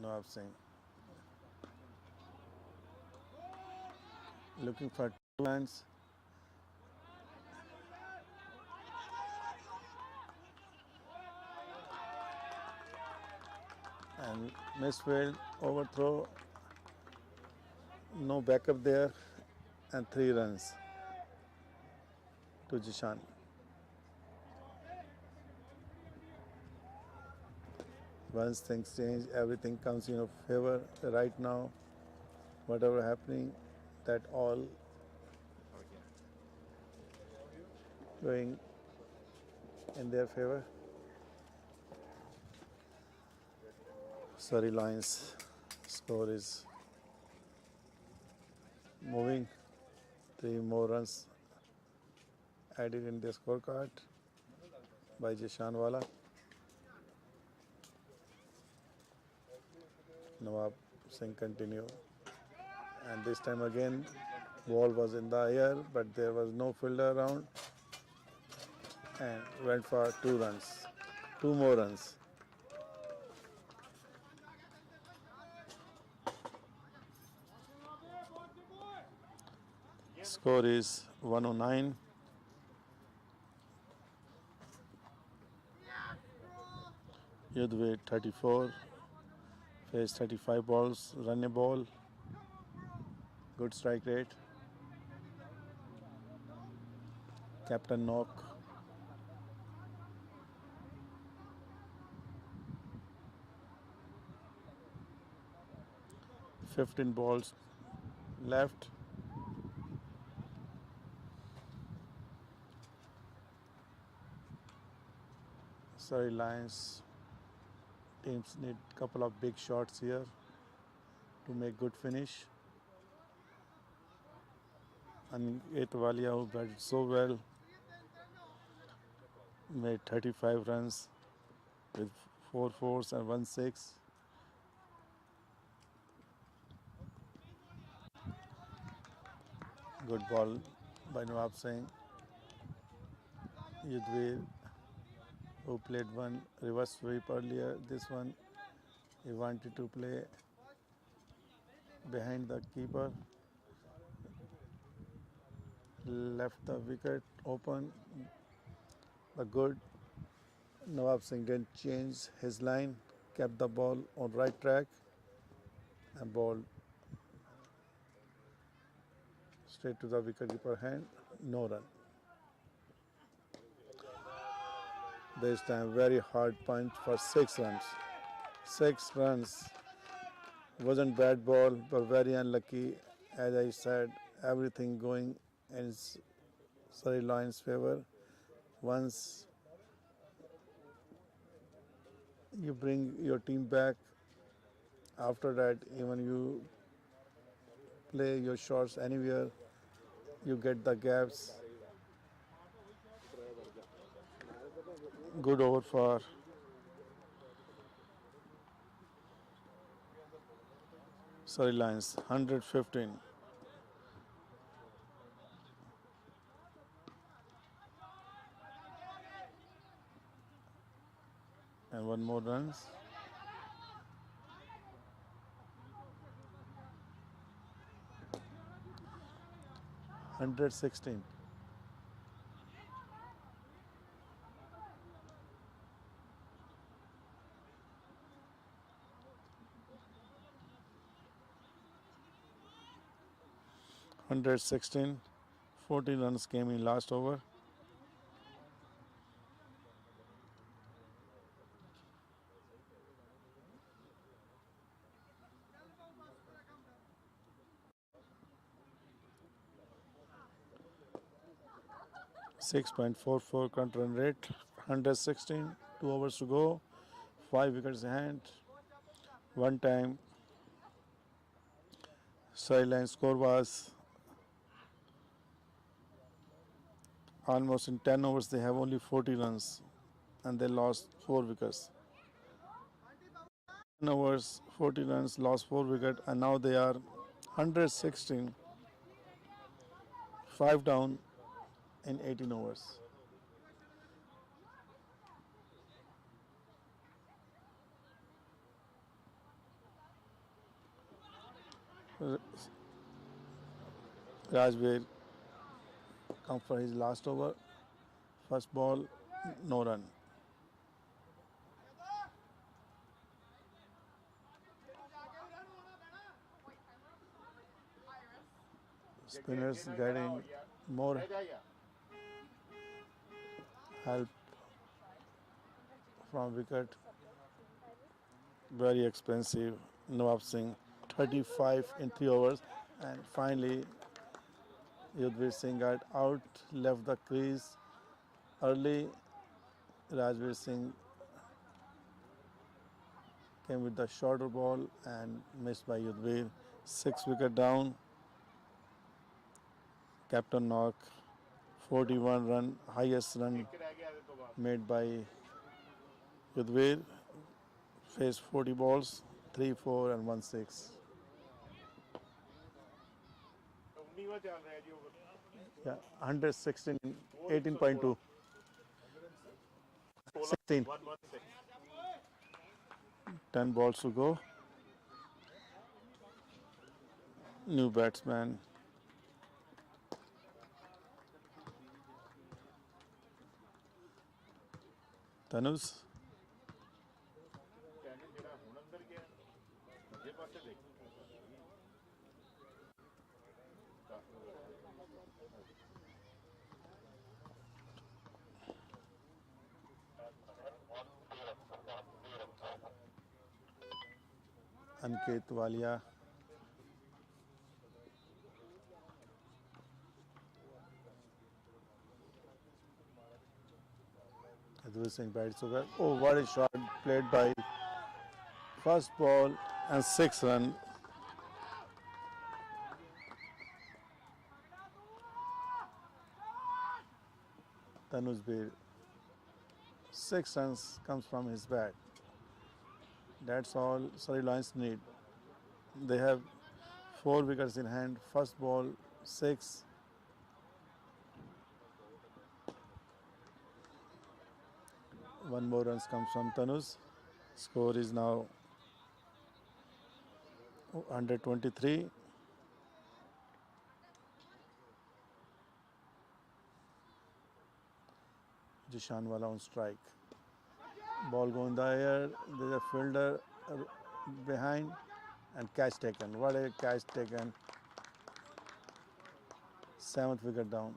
[SPEAKER 1] Nawab Singh looking for 2 runs. And misfield, overthrow, no backup there, and 3 runs to Jishan. Once things change, everything comes in your favor. Right now, whatever happening, that all going in their favor. Surrey Lions score is moving. 3 more runs added in the scorecard by Jishan Wala. Nawab Singh continue, and this time again ball was in the air, but there was no fielder around, and went for 2 runs, 2 more runs. Score is 109. Yudhve 34, faced 35 balls, run a ball, good strike rate. Captain knock. $15 balls left. Surrey Lions teams need a couple of big shots here to make good finish. And Walia, who batted so well, made 35 runs with 4 fours and 1 6. Good ball by Nawab Singh. Yudhvir, who played one reverse sweep earlier, this one he wanted to play behind the keeper, left the wicket open, but good. Nawab Singh didn't change his line, kept the ball on right track and bowled straight to the wicketkeeper hand, no run. This time very hard punch for 6 runs. 6 runs. Wasn't bad ball, but very unlucky. As I said, everything going in Surrey Lions' favor. Once you bring your team back, after that, even you play your shots anywhere, you get the gaps. Good over for Surrey Lions, 115. And one more runs. 116. Hundred 16, 14 runs came in last over. .44 current run rate. 116, 2 overs to go, 5 wickets in hand. One time, Surrey Lions score was almost in 10 overs. They have only 40 runs, and they lost 4 wickets. 10 overs, 40 runs, lost 4 wickets, and now they are 116, 5 down in 18 overs. Rajveer come for his last over. First ball, no run. Spinners getting more help from wicket. Very expensive. Nawab Singh, 35 in 3 overs. And finally, Yudhvir Singh got out, left the crease early. Rajveer Singh came with the shorter ball and missed by Yudhvir. 6 wicket down. Captain knock, 41 run, highest run made by Yudhvir. Faced 40 balls, 3 4 and 1 6. Yeah, 116, 18.2. 16. 10 balls to go. New batsman. Tanus. Aniket Walia. Yudhvir Singh batted so well. Oh, what a shot played by first ball and 6 runs. Tanuj Bir, 6 runs comes from his bat. That's all Surrey Lions need. They have 4 wickets in hand. First ball, 6. One more runs comes from Tanuj. Score is now 123. Jishanwala on strike. Ball go in the air. There's a fielder behind and catch taken. What a catch taken. 7th wicket down.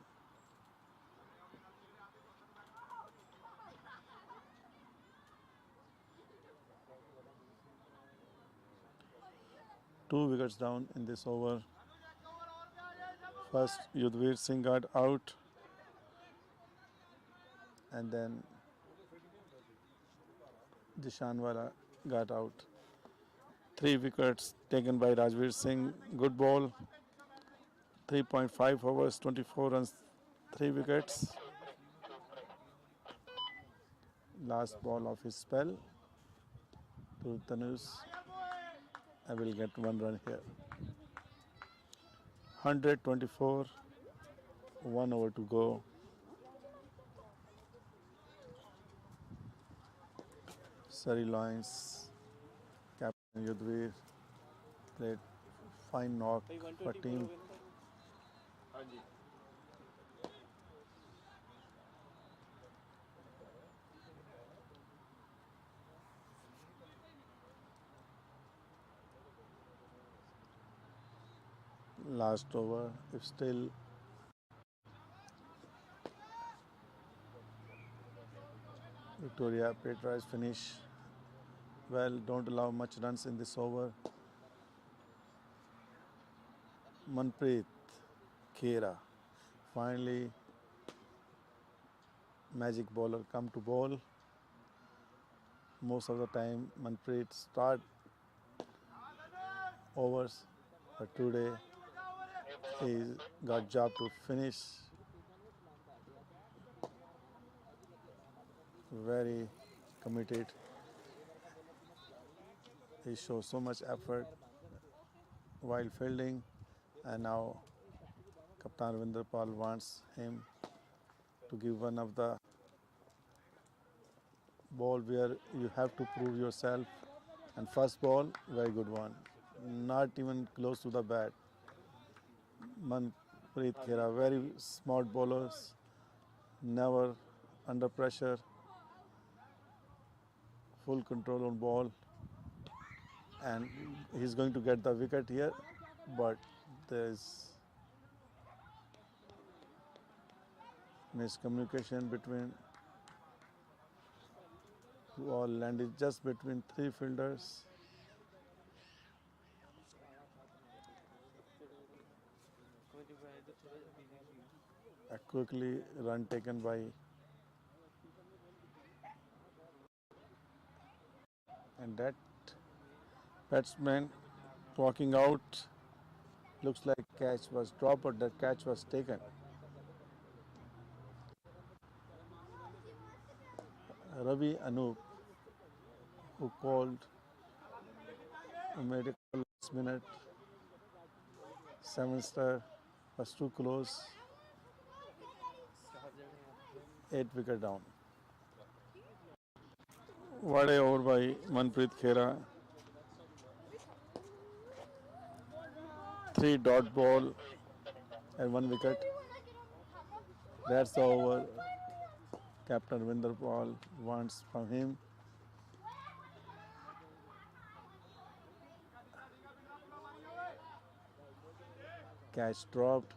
[SPEAKER 1] Two wickets down in this over. First, Yudhvir Singh got out, and then Jishanwala got out. 3 wickets taken by Rajveer Singh. Good ball. 3.5 overs, 24 runs, 3 wickets. Last ball of his spell to Tanuj. I will get 1 run here. 124, 1 over to go. Surrey Lions, captain Yudhvir played fine knock for team.
[SPEAKER 2] ਹਾਂਜੀ
[SPEAKER 1] Last over, if still Victoria Patriots finish well, don't allow much runs in this over. Manpreet Khera, finally magic bowler come to bowl. Most of the time Manpreet start overs, but today he got job to finish. Very committed. He shows so much effort while fielding, and now Captain Ravinder Paul wants him to give one of the ball where you have to prove yourself. And first ball, very good one. Not even close to the bat. Manpreet Khera, very smart bowlers, never under pressure, full control on ball, and he's going to get the wicket here, but there's miscommunication between ball landed just between 3 fielders. A quickly run taken by and that batsman walking out. Looks like catch was dropped, but that catch was taken. Ravi Anup, who called, who made a call last minute. 7 star was too close. 8 wicket down. What a over by Manpreet Khera. 3 dot ball and 1 wicket. That's the over Captain Ravinder Paul wants from him. Catch dropped.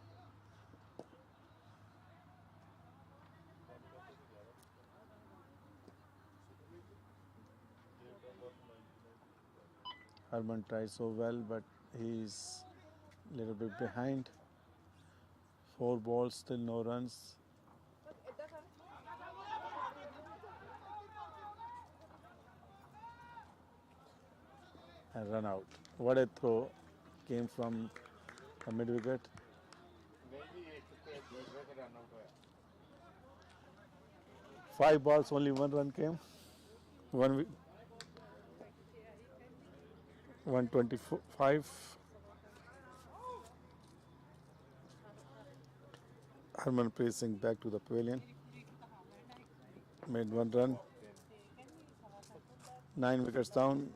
[SPEAKER 1] Harman tried so well, but he's a little bit behind. 4 balls, still no runs. and run out. What a throw came from the mid wicket.
[SPEAKER 2] नहीं जी ये चुके दूसरे से run out होया
[SPEAKER 1] 5 balls, only 1 run came. 125. Harmanpreet Singh back to the pavilion. Made 1 run. 9 wickets down.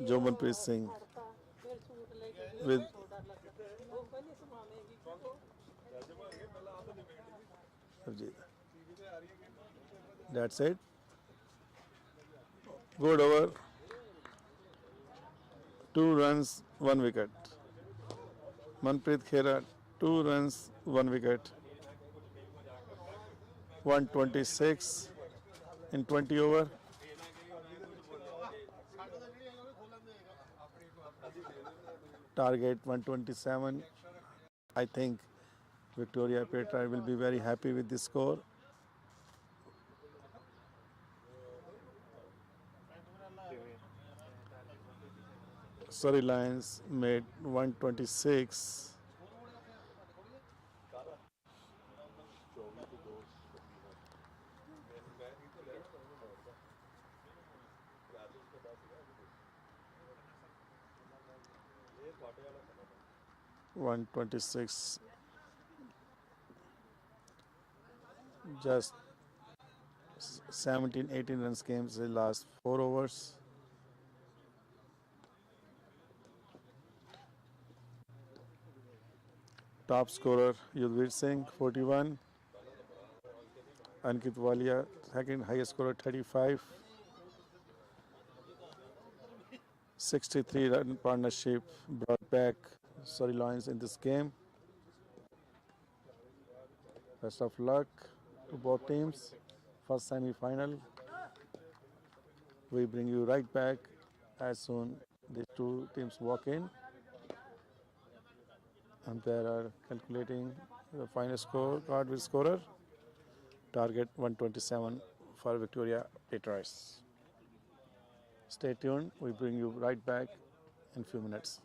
[SPEAKER 1] Jomanpreet Singh with that's it. Good over. 2 runs, 1 wicket. Manpreet Khera, 2 runs, 1 wicket. 126 in 20 over. Target 127. I think Victoria Petra will be very happy with this score. Surrey Lions made 126. 126. Just 17-18 runs came in the last 4 overs. Top scorer Yudhvir Singh 41. Ankit Walia second highest scorer 35. 63 run partnership brought back Surrey Lions in this game. Best of luck to both teams. First semi-final. We bring you right back as soon these two teams walk in. Umpire are calculating the final score card with scorer. Target 127 for Victoria Patriots. Stay tuned. We bring you right back in few minutes.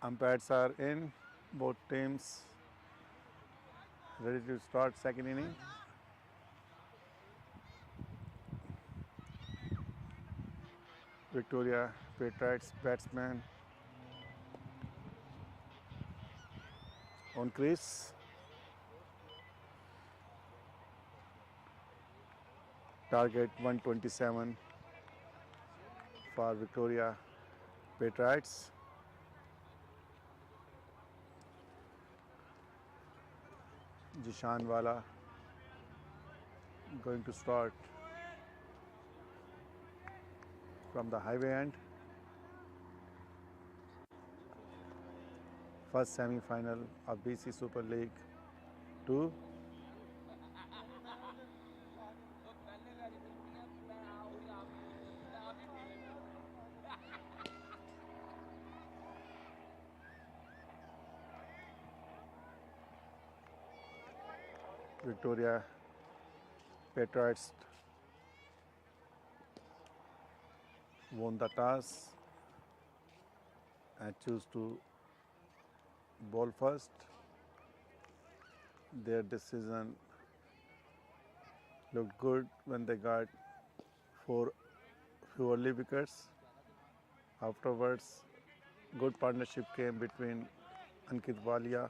[SPEAKER 1] Umpires are in. Both teams ready to start second inning. Victoria Patriots batsman on crease. Target 127 for Victoria Patriots. Jishan Wala going to start from the highway end. First semi-final of BC Super League 2. Victoria Patriots won the toss and choose to bowl first. Their decision looked good when they got 4 few early wickets. Afterwards, good partnership came between Ankit Walia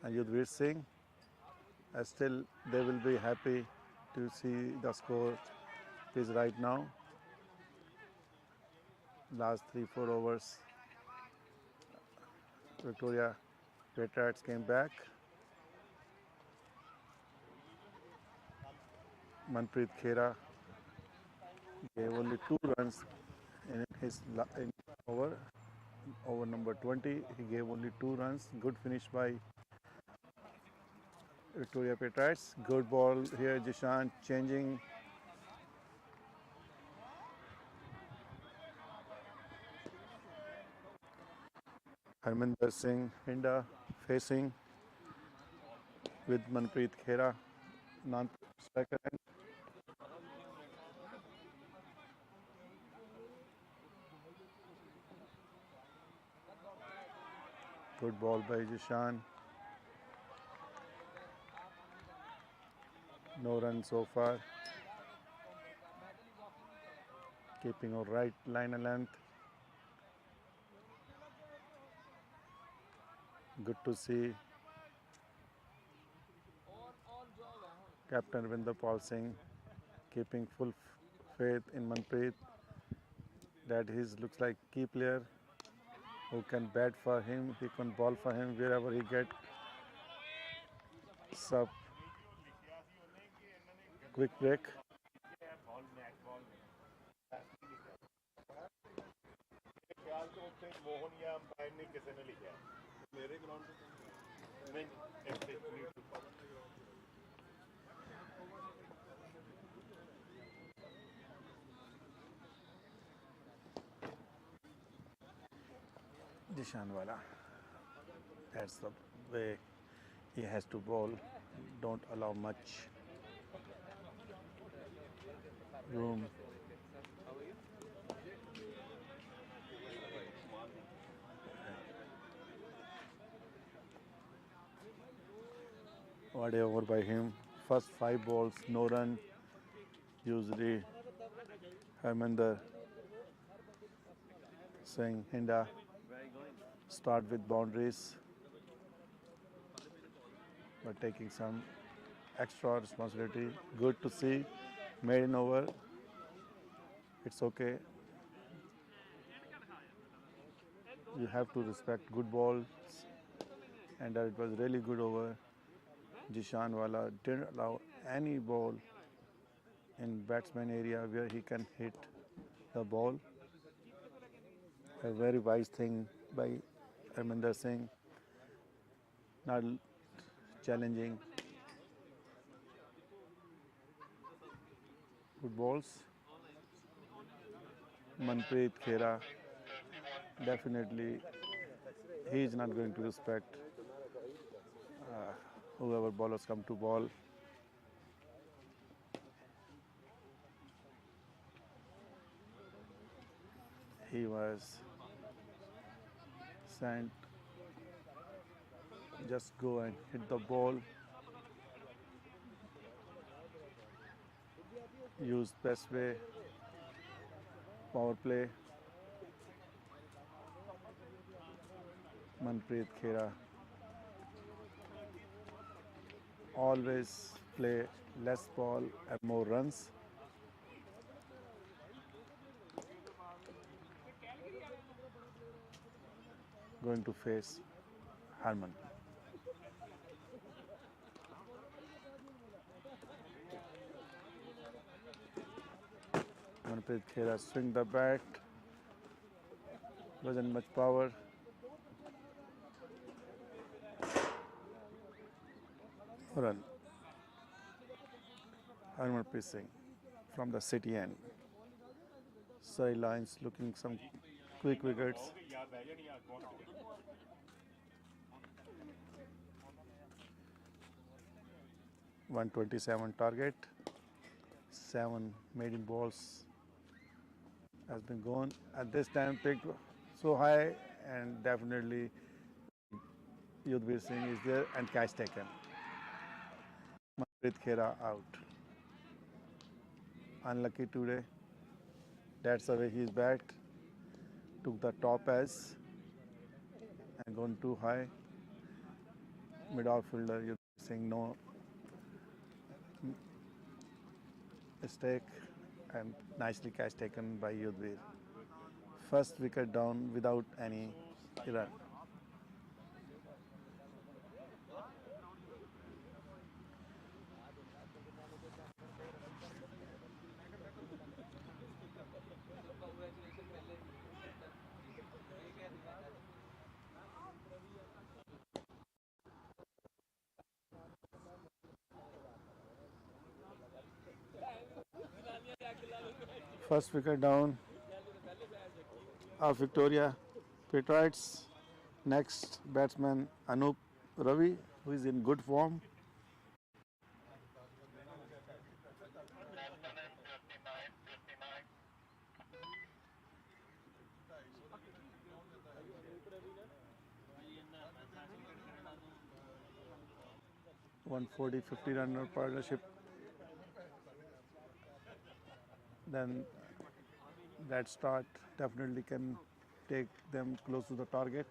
[SPEAKER 1] and Yudhvir Singh. Still, they will be happy to see the score is right now. Last 3-4 overs, Victoria Patriots came back. Manpreet Khera gave only 2 runs in his over number 20. He gave only 2 runs. Good finish by Victoria Patriots. Good ball here, Jishan changing. Harminder Singh Hinda facing with Manpreet Khera, non-striker end. Good ball by Jishan. No run so far. Keeping a right line and length. Good to see Captain Ravinder Paul Singh keeping full faith in Manpreet that he looks like key player who can bat for him, he can ball for him wherever he gets sub quick break.
[SPEAKER 2] ਖਿਆਲ ਤੋਂ ਉੱਥੇ ਮੋਹਨ ਜਾਂ umpire ਨੇ ਕਿਸੇ ਨੇ ਲਿਖਿਆ ਮੇਰੇ ground ਤੇ ਨਹੀਂ ਇੱਥੇ
[SPEAKER 1] Jishan Wala, that's the way he has to bowl. Don't allow much room. What a over by him. First 5 balls, no run. Usually Harminder Singh Hinda start with boundaries, but taking some extra responsibility. Good to see. Maiden over. It's okay. You have to respect good balls, and it was really good over. Jishan Wala didn't allow any ball in batsman area where he can hit the ball. A very wise thing by Harminder Singh, not challenging. Good balls. Manpreet Khera, definitely he is not going to respect whoever bowlers come to ball. He was and just go and hit the ball. Use best way, power play. Manpreet Khera always play less ball and more runs. Going to face Harman. Manpreet Khera swing the bat. Wasn't much power. Run. Harmanpreet Singh from the city end. Surrey Lions looking some quick wickets. 127 target. 7 maiden balls has been gone. At this time picked so high, and definitely Yudhvir Singh is there and catch taken. Manpreet Khera out. Unlucky today. That's the way he's backed. Took the top edge and gone too high. Mid outfielder Yudhvir Singh no mistake and nicely catch taken by Yudhvir. First wicket down without any run. First wicket down of Victoria Patriots. Next batsman Anup Ravi, who is in good form. One 40-50 runner partnership. Then that start definitely can take them close to the target.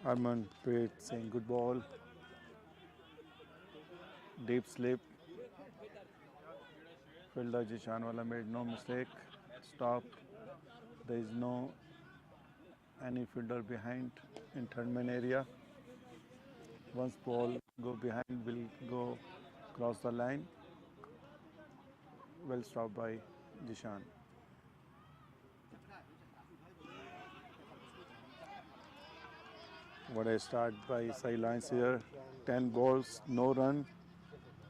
[SPEAKER 1] Harmanpreet Singh, good ball. Deep slip. Fielder Jishanwala made no mistake. Stop. There is no any fielder behind in third man area. Once ball go behind, will go cross the line. Well stopped by Jishan. What a start by Surrey Lions here. 10 balls, no run,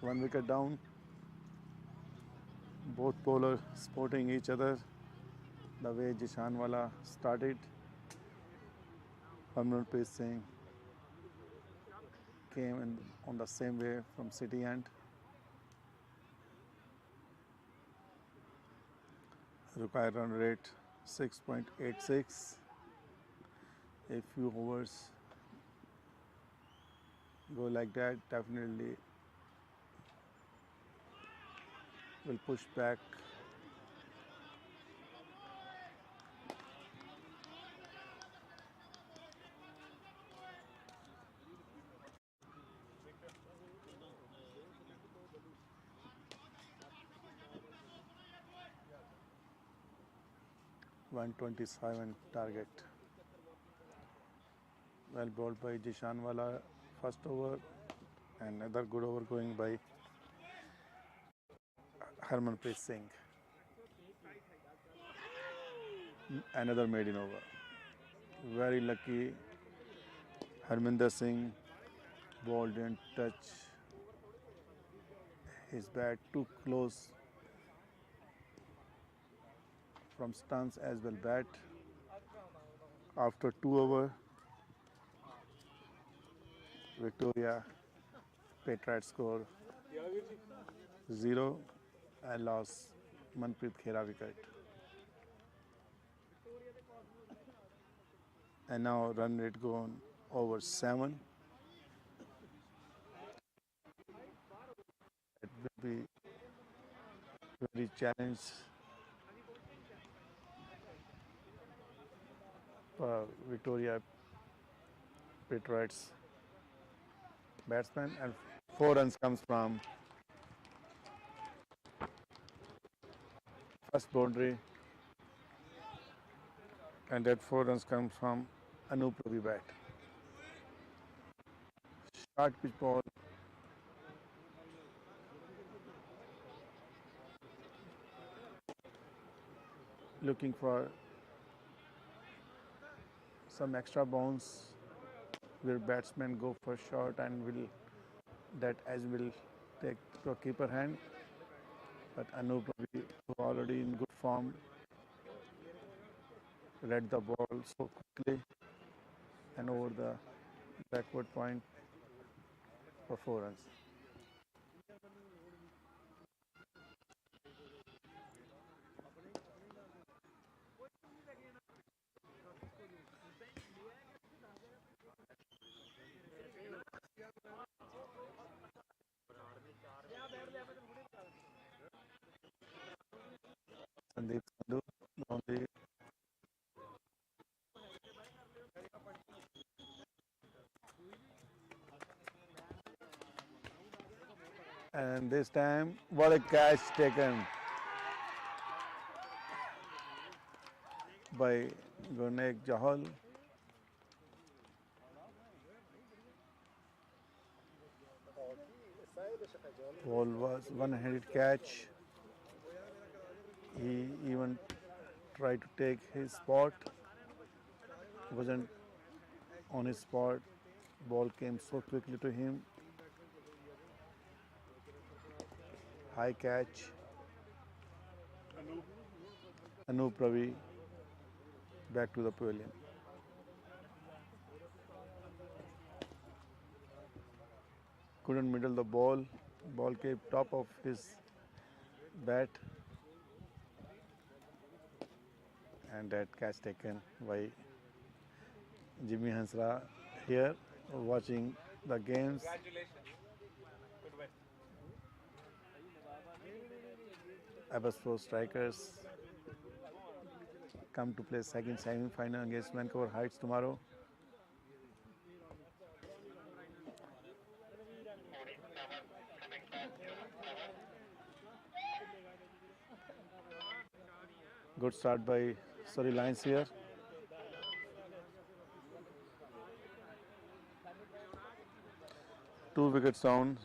[SPEAKER 1] 1 wicket down. Both bowlers supporting each other. The way Jishanwala started, Harmanpreet Singh came in on the same way from city end. Required run rate 6.86. A few overs go like that, definitely will push back. .127 target. Well bowled by Jishanwala first over, and another good over going by Harmanpreet Singh. Another maiden over. Very lucky. Harminder Singh ball didn't touch His bat too close from stance as well. Bat after 2 overs, Victoria Patriots score 0 and lost Manpreet Khera wicket. And now run rate gone over 7. It will be very challenge for Victoria Patriots batsman, and 4 runs comes from first boundary, and that 4 runs come from Anup Ravi bat. Short pitch ball, looking for some extra bounce where batsmen go for short and will that as will take to a keeper hand. But Anup Ravi, who already in good form, read the ball so quickly and over the backward point for 4 runs. Sandeep Sandhu, only, and this time what a catch taken by Gurneek Jahal. Ball was one-handed catch. He even tried to take his spot, wasn't on his spot. Ball came so quickly to him. High catch. Anup Ravi back to the pavilion. Couldn't middle the ball. Ball came top of his bat, and that catch taken by Jimmy Hansra here watching the games. Abbotsford Strikers come to play second semi-final against Vancouver Heights tomorrow. Good start by Surrey Lions here. Two wickets down.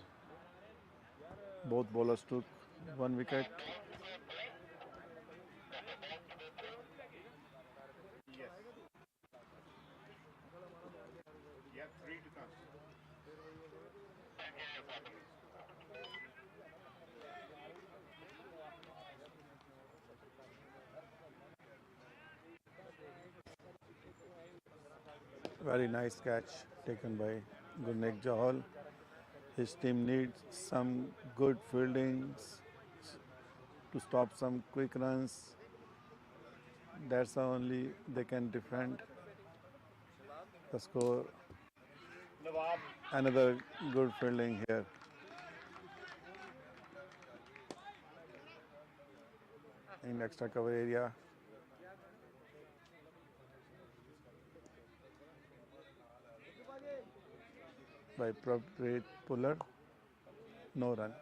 [SPEAKER 1] Both bowlers took 1 wicket.
[SPEAKER 2] Yes. Yeah, 3 to come.
[SPEAKER 1] Very nice catch taken by Gurneek Jahal. His team needs some good fieldings to stop some quick runs. That's how only they can defend the score.
[SPEAKER 2] Nawab.
[SPEAKER 1] Another good fielding here. In extra cover area. By Prabhat Puller. No run.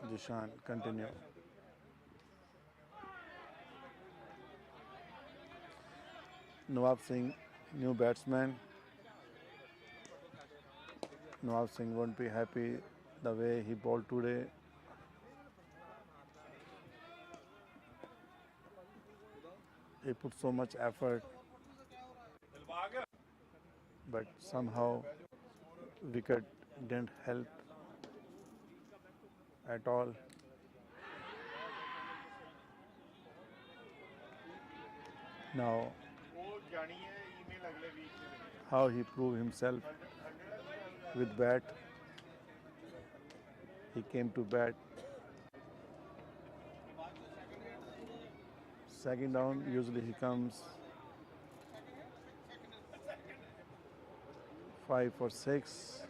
[SPEAKER 1] Jishan continue. Nawab Singh, new batsman. Nawab Singh won't be happy the way he bowled today. He put so much effort, but somehow Wicket didn't help at all. Now,
[SPEAKER 2] वो जानी है email अगले week से देंगे
[SPEAKER 1] how he proved himself
[SPEAKER 2] 100
[SPEAKER 1] with bat. He came to bat. Second down, usually he comes 5 for 6.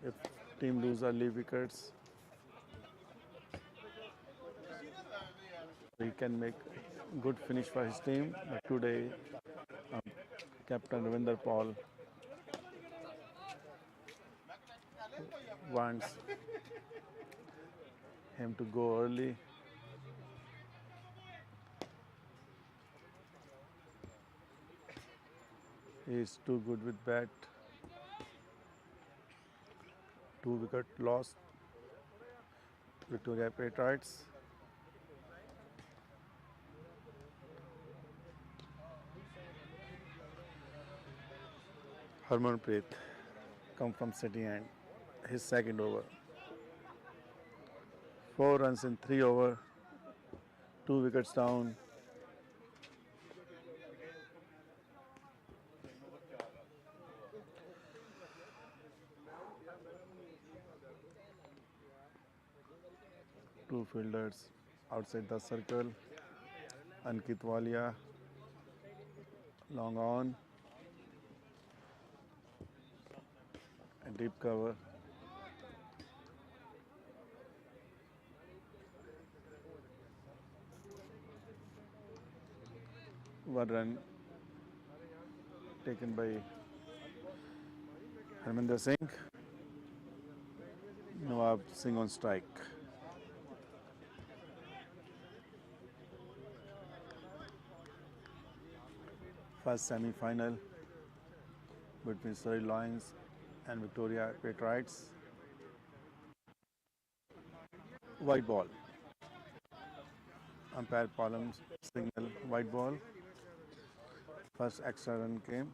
[SPEAKER 1] If team lose early wickets, he can make good finish for his team. But today, Captain Ravinder Paul wants him to go early. He is too good with bat. 2 wicket lost. Victoria Patriots. Harmanpreet come from City and his second over. 4 runs in 3 over. 2 wickets down. Two fielders outside the circle. Ankit Walia, long on, a deep cover. One run taken by Harminder Singh. Nawab Singh on strike. First semi-final between Surrey Lions and Victoria Patriots. White ball. Umpire Palm signal white ball. First extra run came.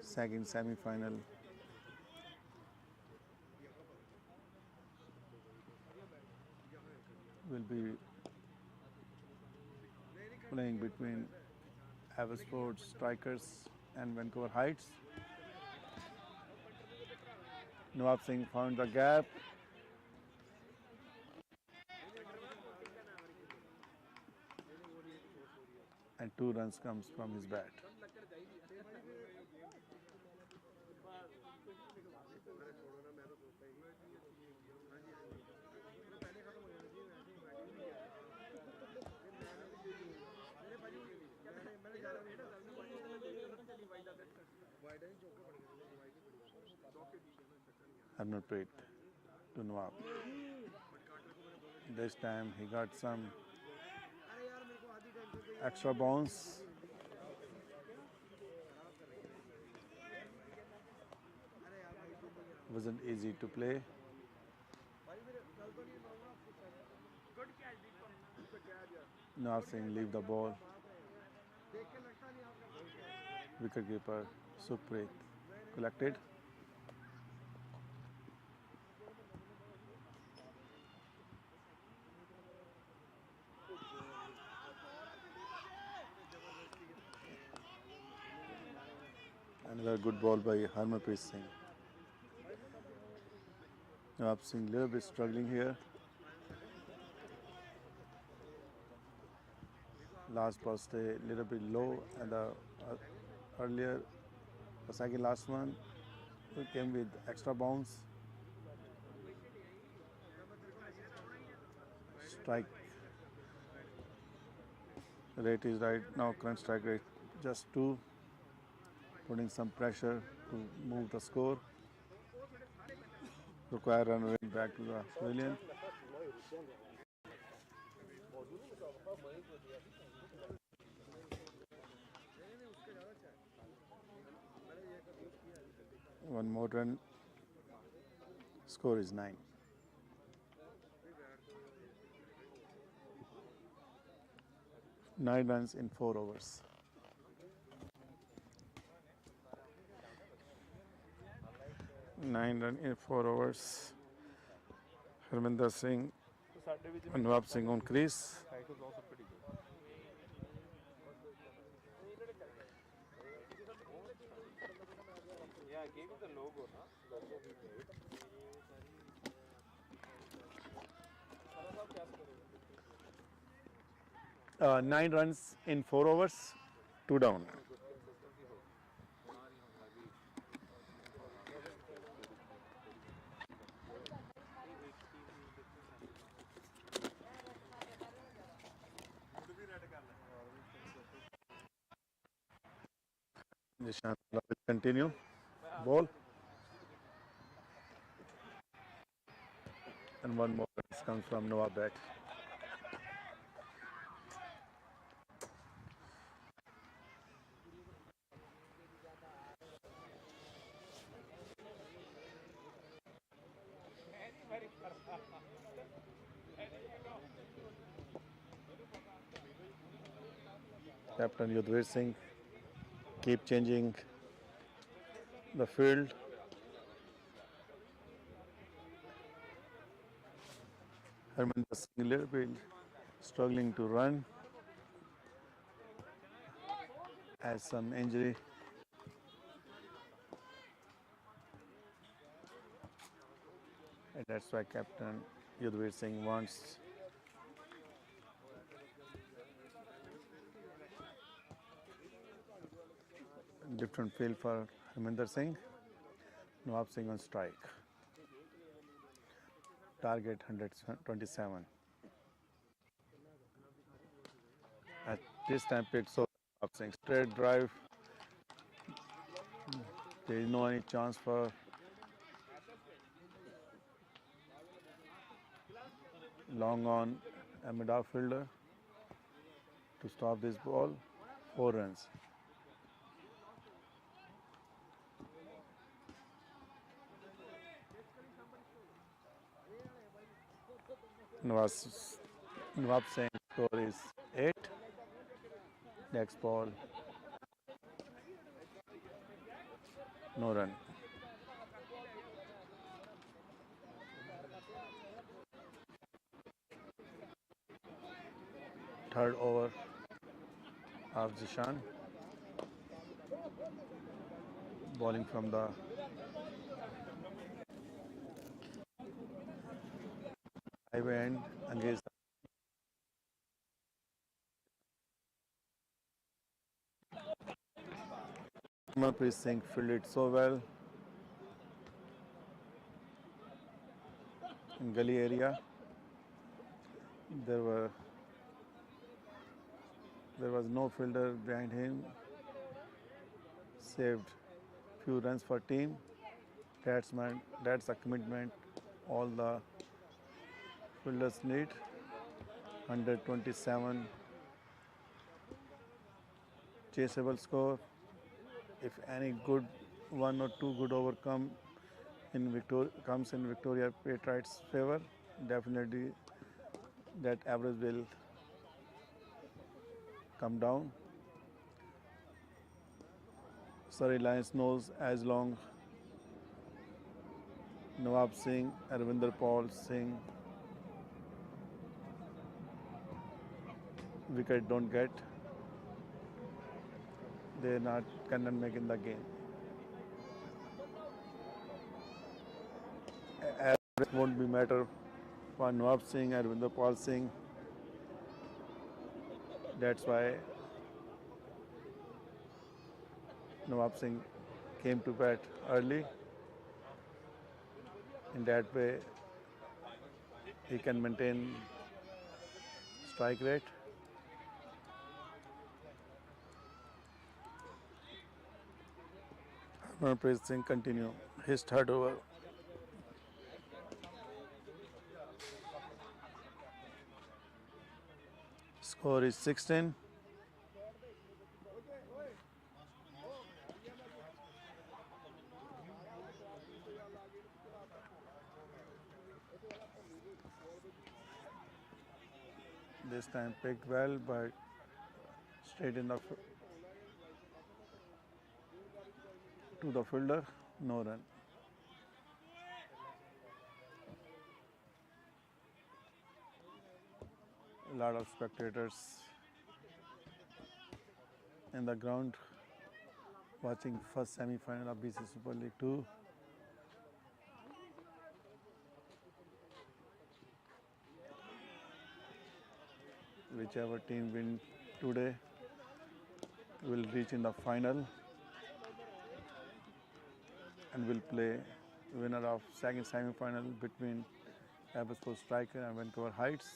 [SPEAKER 1] Second semi-final. Will be playing between Eversport Strikers and Vancouver Heights. Nawab Singh found the gap. And 2 runs comes from his bat. Harmanpreet to Nawab. This time he got some extra bounce. Wasn't easy to play. Nawab Singh leave the ball. Wicketkeeper Sukhpreet collected. Another good ball by Harmanpreet Singh. Nawab Singh little bit struggling here. Last ball stay a little bit low, and the earlier, the second last one, we came with extra bounce. Strike rate is right now, current strike rate just 2, putting some pressure to move the score. Require run rate back to the pavilion. One more run. Score is 9. Nine runs in 4 overs. 9 runs in 4 overs. Harminder Singh and Nawab Singh on crease.
[SPEAKER 3] Yeah, gave you the logo, na?
[SPEAKER 1] 9 runs in 4 overs, 2 down. Nishan will continue. Ball. And one more comes from Nawab bat. Captain Yudhvir Singh keep changing the field. Harminder Singh little bit struggling to run. Has some injury. And that's why Captain Yudhvir Singh wants different field for Harminder Singh. Nawab Singh on strike. Target 127. At this time, picks over Nawab Singh. Straight drive. There is no any chance for long on a mid outfielder to stop this ball. 4 runs. Nawab Singh score is 8. Next ball, no run. Third over of Zishan. Bowling from the highway end against Manpreet Singh fielded so well in gully area. There was no fielder behind him. Saved few runs for team. That's a commitment all the fielders need. 127 chaseable score. If any good 1 or 2 good over comes in Victoria Patriots' favor, definitely that average will come down. Surrey Lions knows as long Nawab Singh, Arvinder Paul Singh wicket don't get, they cannot make in the game. Average won't be matter for Nawab Singh, Arvinder Paul Singh. That's why Nawab Singh came to bat early. In that way, he can maintain strike rate. Manpreet Singh continue his third over. Score is 16. This time picked well, but straight in the to the fielder, no run. a lot of spectators in the ground watching first semi-final of BC Super League 2. Whichever team win today will reach in the final and will play winner of second semi-final between Abbotsford Striker and Vancouver Heights.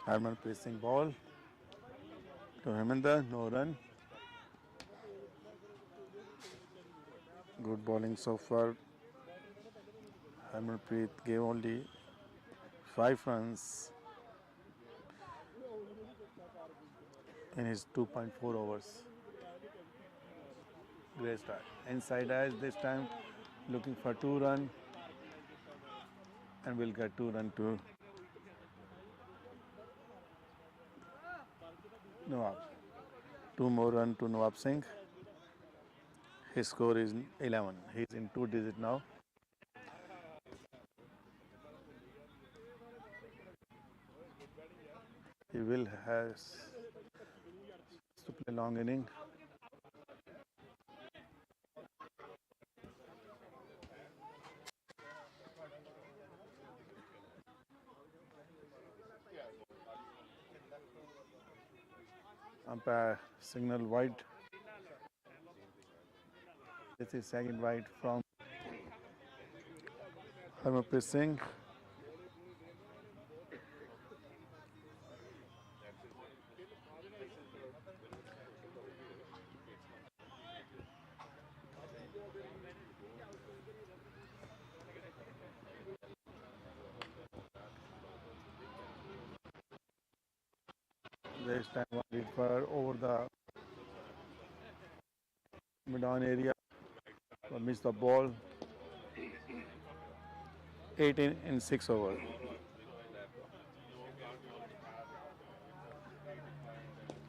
[SPEAKER 1] Harman placing ball to Heminder, no run. Good bowling so far. Harmanpreet gave only 5 runs in his 2.4 overs. Great start. Inside edge this time, looking for 2 runs and will get 2 runs to Nawab. 2 more runs to Nawab Singh. His score is 11. He's in 2 digits now. He will has to play long inning. Umpire signal wide. This is second wide from Harmanpreet Singh. This time one lead for over the mid-on area. Missed the ball. 18 in 6 over.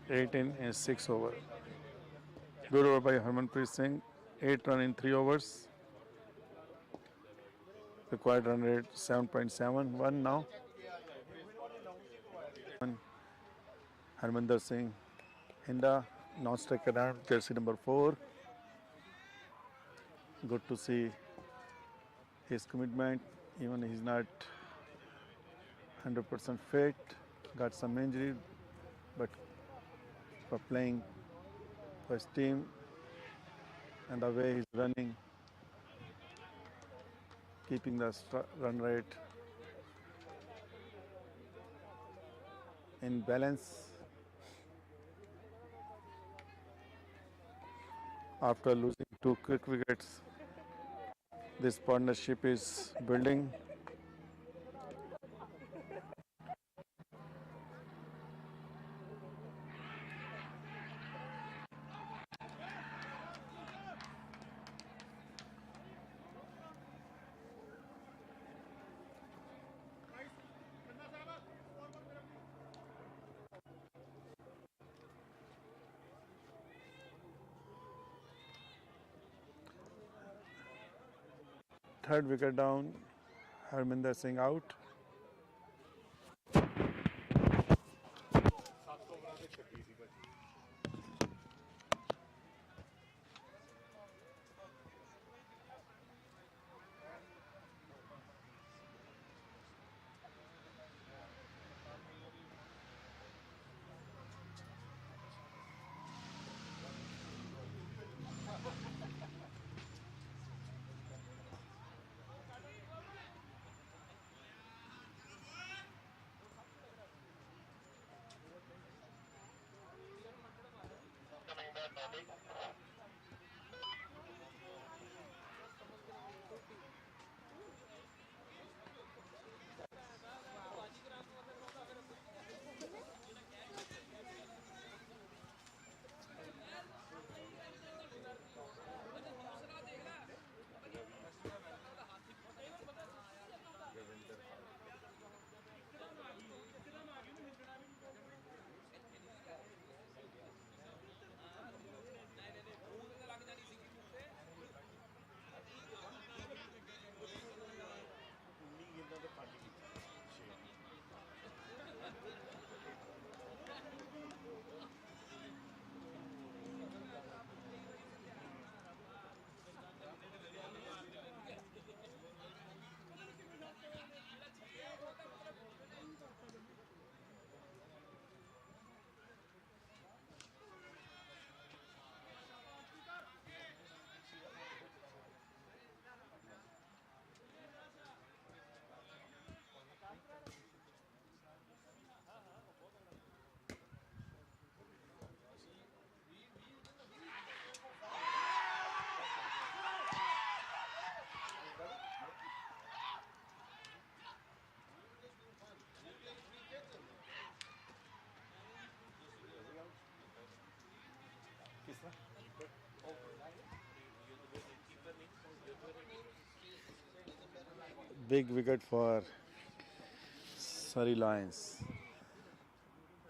[SPEAKER 1] 18 in 6 over. Good over by Harmanpreet Singh. 8 runs in 3 overs. Required run rate 7.71 now. Harminder Singh Hinda, non-striker arm, jersey number 4. Good to see his commitment, even he's not 100% fit, got some injury, but for playing for his team and the way he's running, keeping the run rate in balance. After losing 2 quick wickets, this partnership is building. Third wicket down, Harminder Singh out. Big wicket for Surrey Lions.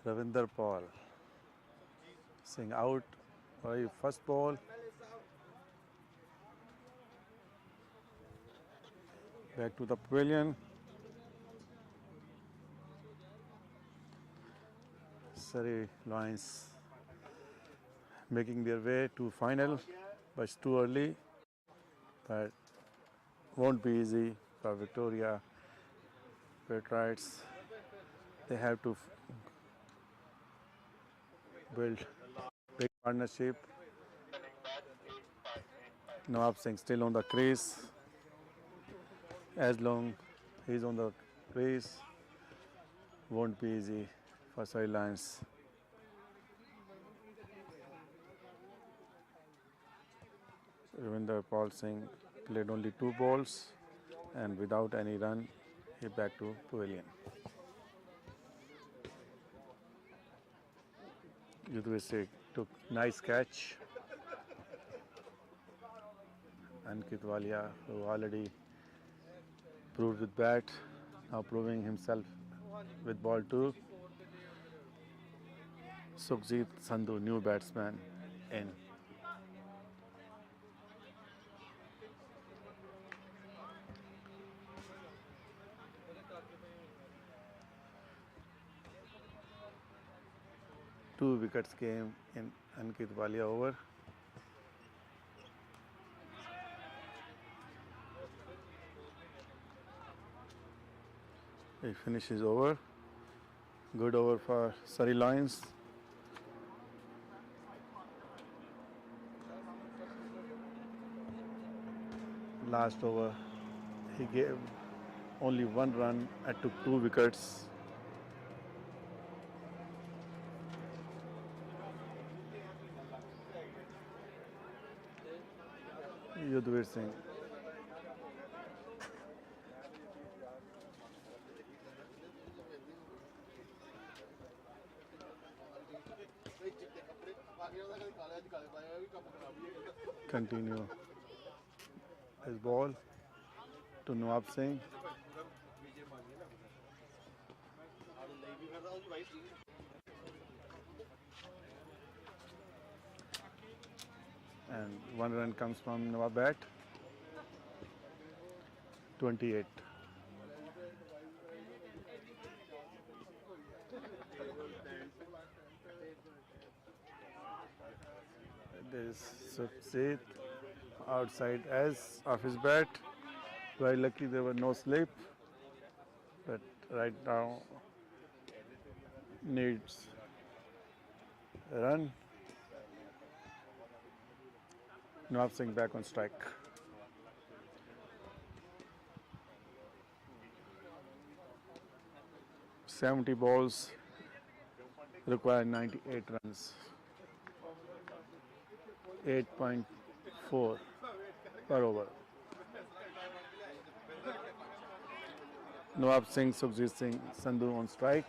[SPEAKER 1] Ravinder Paul saying out by first ball. Back to the pavilion. Surrey Lions making their way to final, but it's too early. But won't be easy for Victoria Patriots. They have to build big partnership. Nawab Singh still on the crease. As long he's on the crease, won't be easy for Surrey Lions. Ravinder Paul Singh played only 2 balls and without any run, he back to pavilion. Yudhvik took nice catch. Ankit Walia, who already proved with bat, now proving himself with ball too. Sukhjit Sandhu, new batsman, in. Two wickets came in Ankit Walia over. He finishes over. Good over for Surrey Lions. Last over, he gave only 1 run and took 2 wickets. Yudhvik Singh. Continue his ball to Nawab Singh. And 1 run comes from Nawab bat. 28. There is Sukhjit outside as of his bat. Very lucky there were no slip, but right now needs a run. Nawab Singh back on strike. "70 balls require 98 runs. 8.4 per over. Nawab Singh, Sukhjit Singh, Sandhu on strike.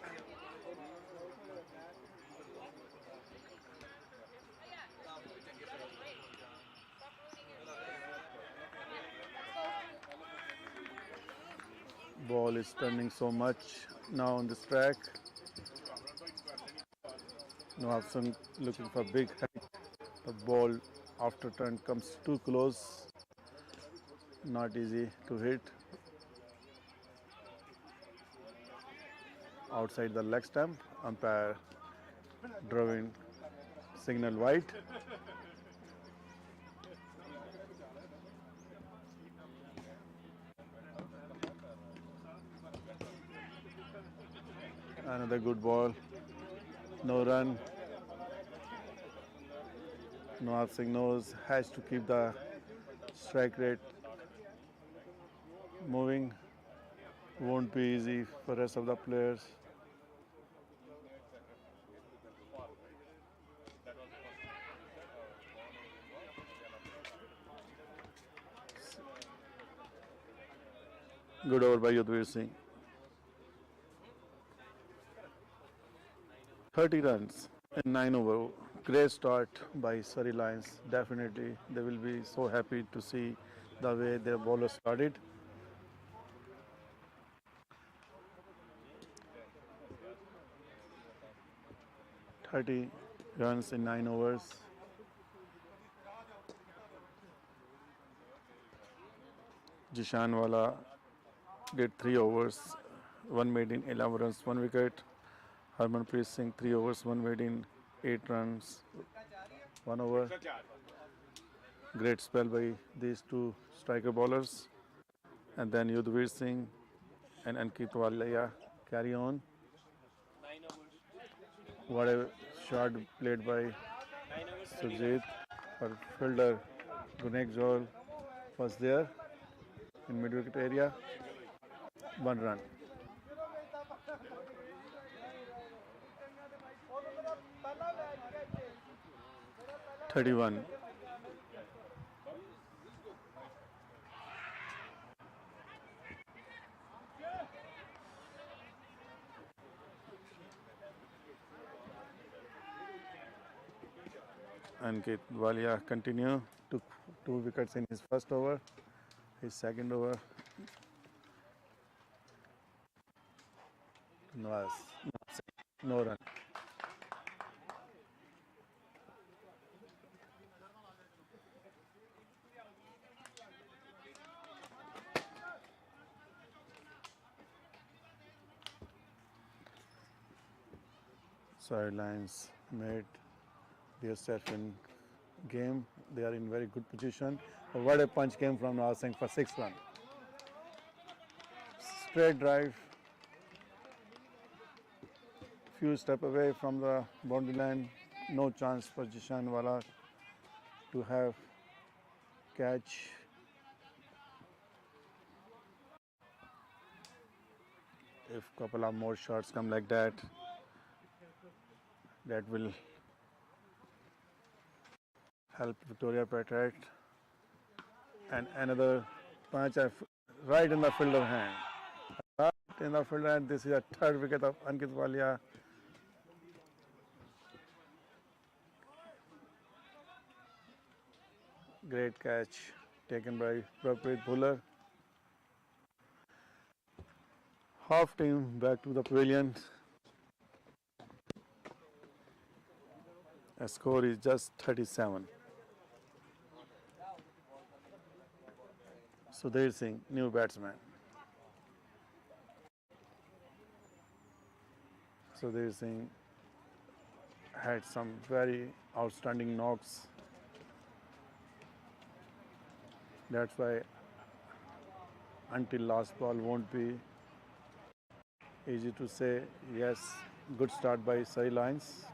[SPEAKER 1] Ball is turning so much now on this track. Nawab Singh looking for big hit. The ball after turn comes too close. Not easy to hit. Outside the leg stump, umpire drawing signal white. Another good ball. No run. Nawab Singh knows has to keep the strike rate moving. Won't be easy for rest of the players. Good over by Yudhvik Singh. 30 runs in 9 over Great start by Surrey Lions. Definitely, they will be so happy to see the way their bowlers started. 30 runs in 9 overs. Jishanwala did 3 overs, 1 made in 11 runs, 1 wicket. Harmanpreet Singh 3 overs, 1 made in 8 runs, 1 over. Great spell by these two striker bowlers. And then Yudhvir Singh and Ankit Walia carry on.
[SPEAKER 3] 9 overs.
[SPEAKER 1] What a shot played by
[SPEAKER 3] 9 overs, 30
[SPEAKER 1] Sujit.
[SPEAKER 3] runs.
[SPEAKER 1] Our fielder Gunek Joel was there in mid-wicket area. 1 run. 31. Ankit Walia continue, took 2 wickets in his first over. His second over was no run. Surrey Lions made themselves in game. They are in very good position. What a punch came from Nawaz Singh for 6 runs. Straight drive, few step away from the boundary line. No chance for Jishanwala to have catch. If couple of more shots come like that, that will help Victoria Patriot. And another punch right in the fielder hand. Right in the fielder hand. This is a third wicket of Ankit Walia. Great catch taken by Prabhpreet Bhullar. Half team back to the pavilion. The score is just 37. Sudhir Singh, new batsman. Sudhir Singh had some very outstanding knocks. That's why until last ball won't be easy to say yes. Good start by Surrey Lions.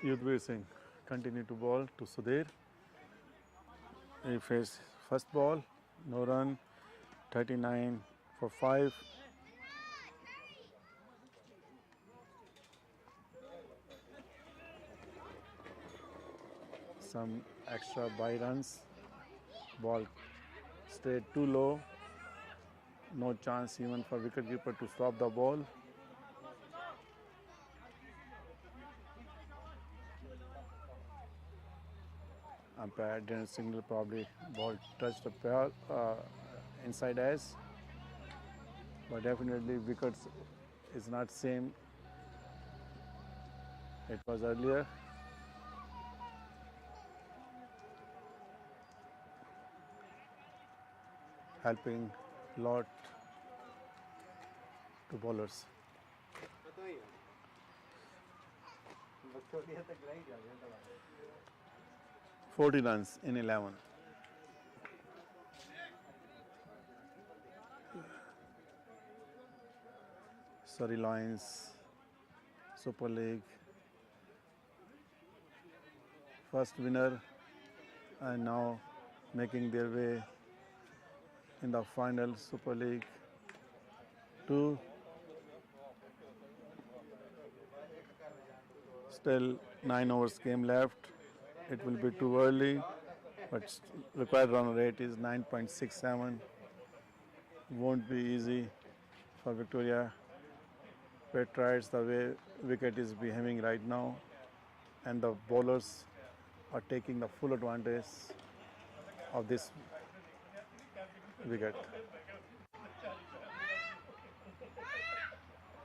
[SPEAKER 1] Yudhvir Singh continue to ball to Sudhir. He faced first ball, no run, 39 for 5. Some extra by runs. Ball stayed too low. No chance even for wicketkeeper to stop the ball. Umpire didn't signal, probably ball touched the pair, inside edge. But definitely wickets is not same it was earlier. Helping lot to bowlers. 40 runs in 11. Surrey Lions, Super League, first winner, and now making their way in the final Super League 2. Still 9 overs game left. It will be too early, but required run rate is 9.67. Won't be easy for Victoria Patriots the way wicket is behaving right now, and the bowlers are taking the full advantage of this wicket.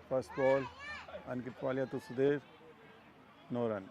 [SPEAKER 1] First ball, Ankit Walia to Sudhir, no run.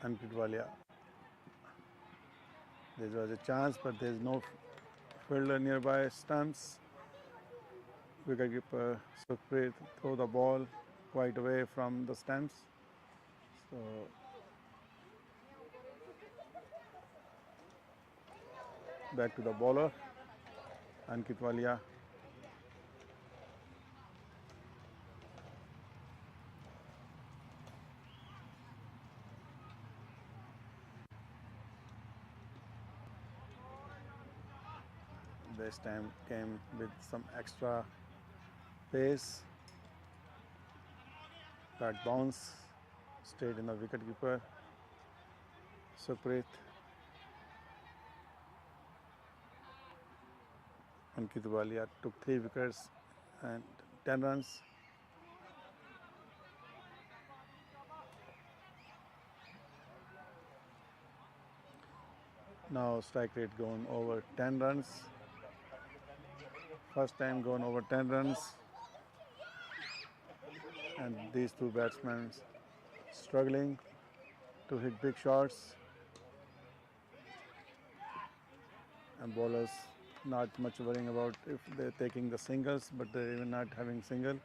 [SPEAKER 1] Ankit Walia. There was a chance, but there is no fielder nearby stumps. Wicketkeeper Sukhpreet throw the ball quite away from the stumps. So back to the bowler, Ankit Walia. This time came with some extra pace. That bounce stayed in the wicketkeeper Sukhpreet. Ankit Walia took 3 wickets and 10 runs. Now strike rate going over 10 runs. First time going over 10 runs. And these two batsmen struggling to hit big shots. And bowlers not much worrying about if they're taking the singles, but they're even not having single.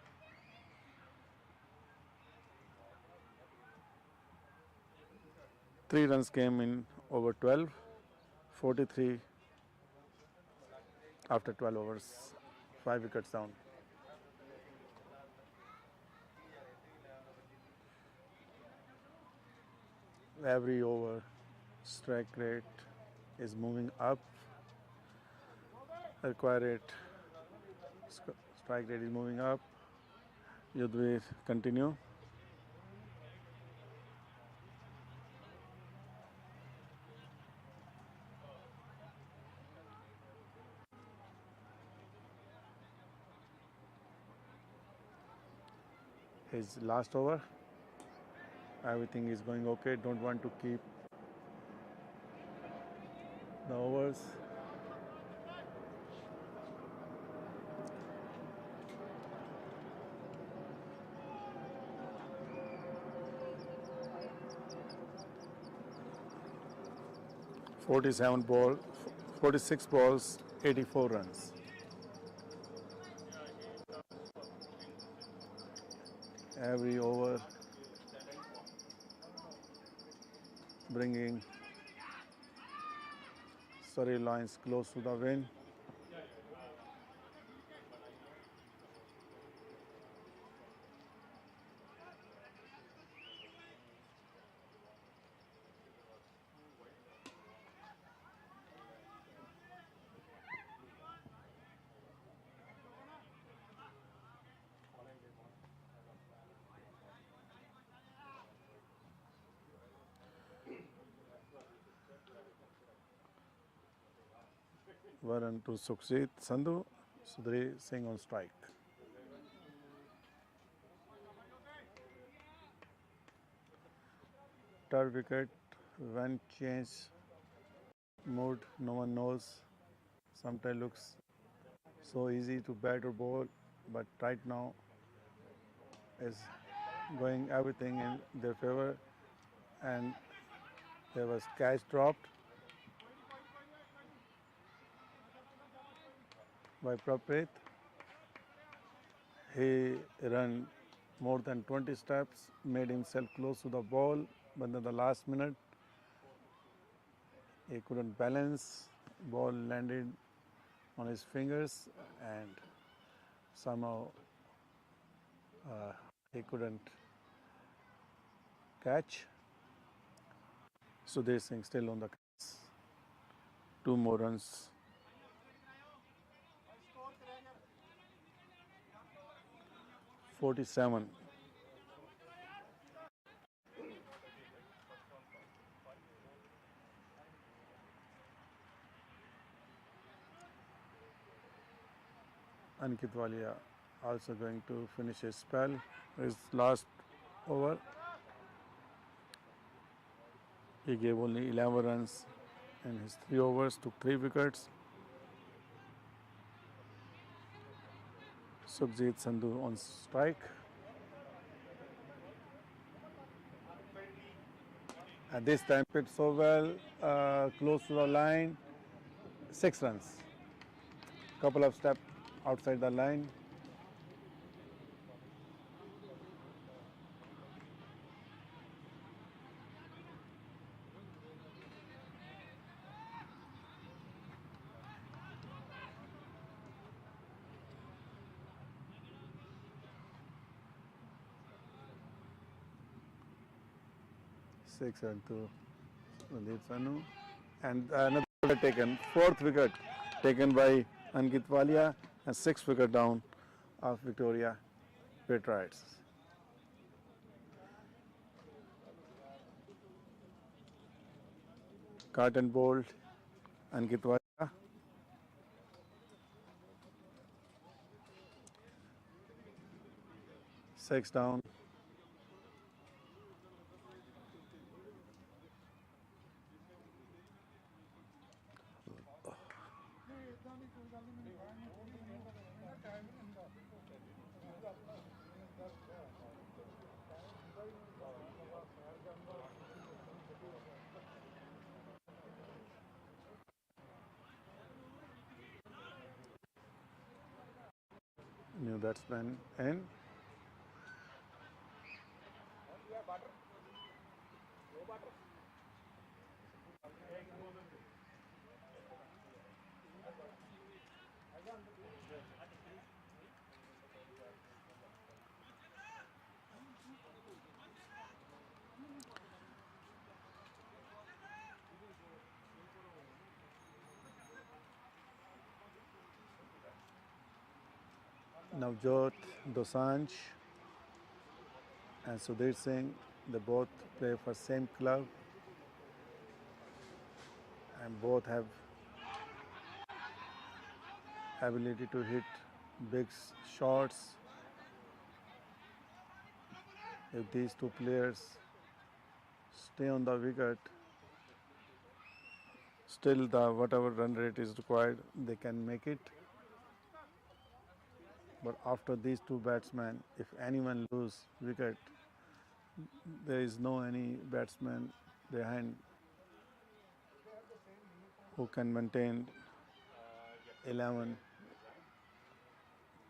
[SPEAKER 1] Three runs came in over 12, 43 after 12 overs, 5 wickets down. Every over strike rate is moving up. Required rate, strike rate is moving up. Yudhvir continue. His last over. Everything is going okay. Don't want to keep the overs. 47 ball, 46 balls, 84 runs. Every over bringing Surrey Lions close to the win. One to Sukhjit Sandhu, Sudhir Singh on strike. Third wicket, when change mood, no one knows. Sometimes looks so easy to bat or bowl, but right now is going everything in their favor, and there was catch dropped by Praprit. He ran more than 20 steps, made himself close to the ball, but in the last minute he couldn't balance. Ball landed on his fingers and somehow he couldn't catch. Sudhir Singh still on the crease. 2 more runs. "47. Ankit Walia also going to finish his spell. His last over, he gave only 11 runs in his 3 overs, took 3 wickets. Sukhjit Sandhu on strike. And this time hit so well, close to the line, 6 runs. Couple of steps outside the line. Six and two, Sandeep Sanu, and another wicket taken. Fourth wicket taken by Ankit Walia, and 6th wicket down of Victoria Patriots. Caught and bowled Ankit Walia. Six down. New batsman in. Navjot Dosanjh and Sudhir Singh, they both play for same club and both have ability to hit big shots. If these two players stay on the wicket, still the whatever run rate is required, they can make it. But after these two batsmen, if anyone lose wicket, there is no any batsman behind who can maintain 11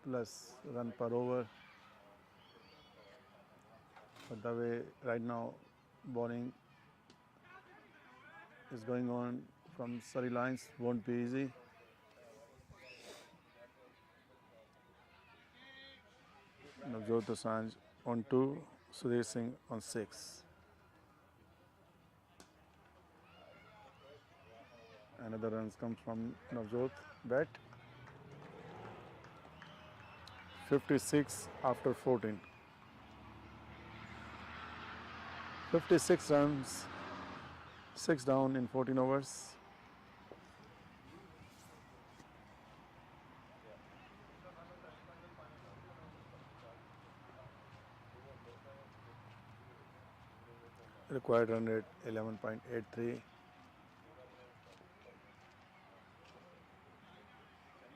[SPEAKER 1] plus run per over. But the way right now bowling is going on from Surrey Lions won't be easy. Navjot Dosanjh on 2, Suresh Singh on 6. Another runs comes from Navjot bat. 56 after 14. 56 runs, 6 down in 14 overs. Required run rate 11.83.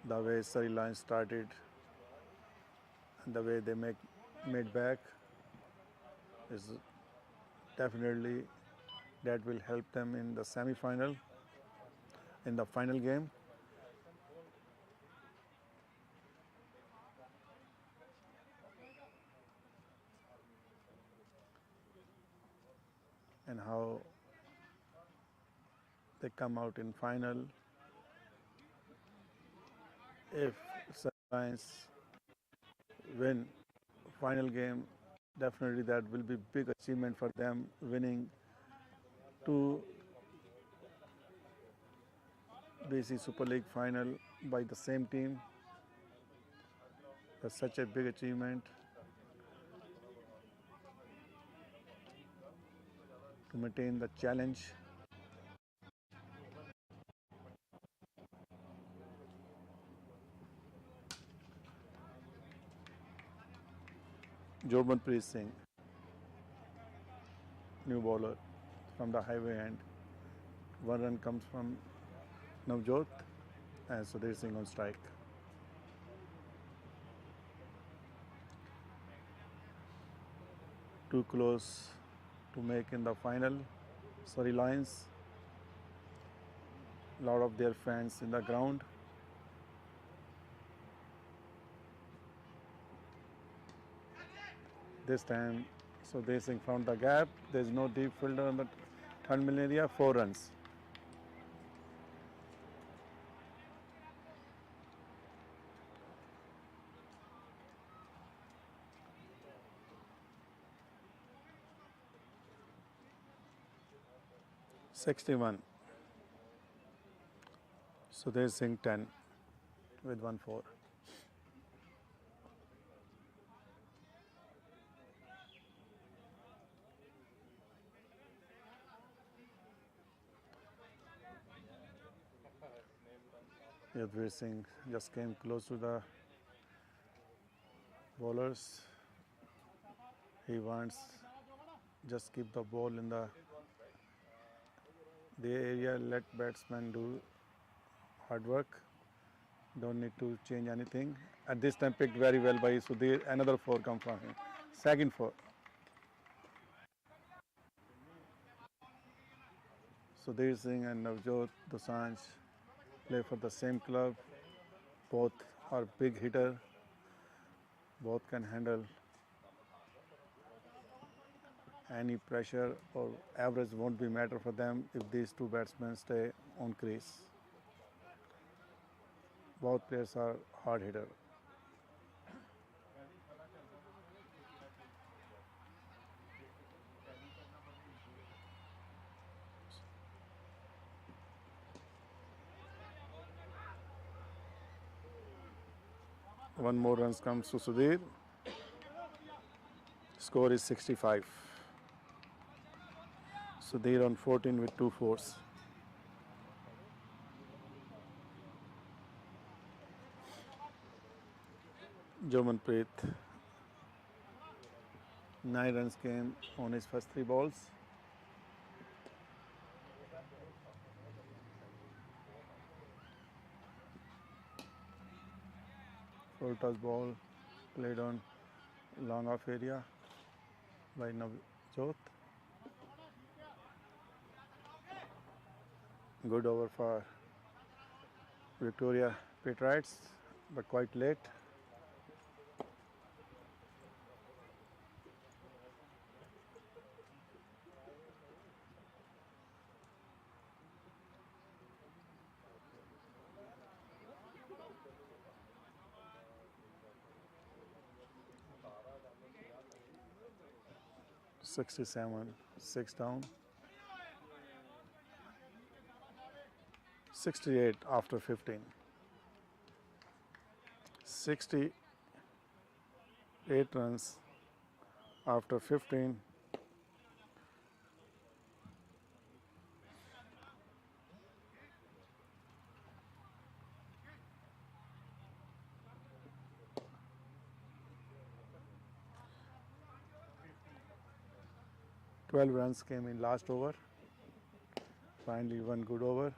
[SPEAKER 1] The way Surrey Lions started and the way they made back is definitely that will help them in the semi-final, in the final game. And how they come out in final. If Surrey Lions win final game, definitely that will be big achievement for them, winning 2 BC Super League final by the same team. That's such a big achievement to maintain the challenge. Jobanpreet Singh, new bowler from the highway end. 1 run comes from Navjot and Sudhir Singh on strike. Too close to make in the final. Surrey Lions, lot of their fans in the ground. This time, Sudhir Singh found the gap. There is no deep fielder on the third middle area. 4 runs. "61. Sudhir Singh 10 with 1-4. Yadvir Singh just came close to the bowlers. He wants just keep the ball in the area, let batsmen do hard work. Don't need to change anything. At this time picked very well by Sudhir. Another 4 come from him. Second 4. Sudhir Singh and Navjot Dosanjh play for the same club. Both are big hitter. Both can handle any pressure or average won't be matter for them if these 2 batsmen stay on crease. Both players are hard hitter. One more runs comes to Sudhir. Score is 65. Sudhir on 14 with 2 fours. Jomanpreet 9 runs came on his first 3 balls. Full toss ball played on long off area by Navjot. Good over for Victoria Patriots, but quite late. $67, 6 down. 68 after 15. 68 runs after 15. 12 runs came in last over. Finally, one good over.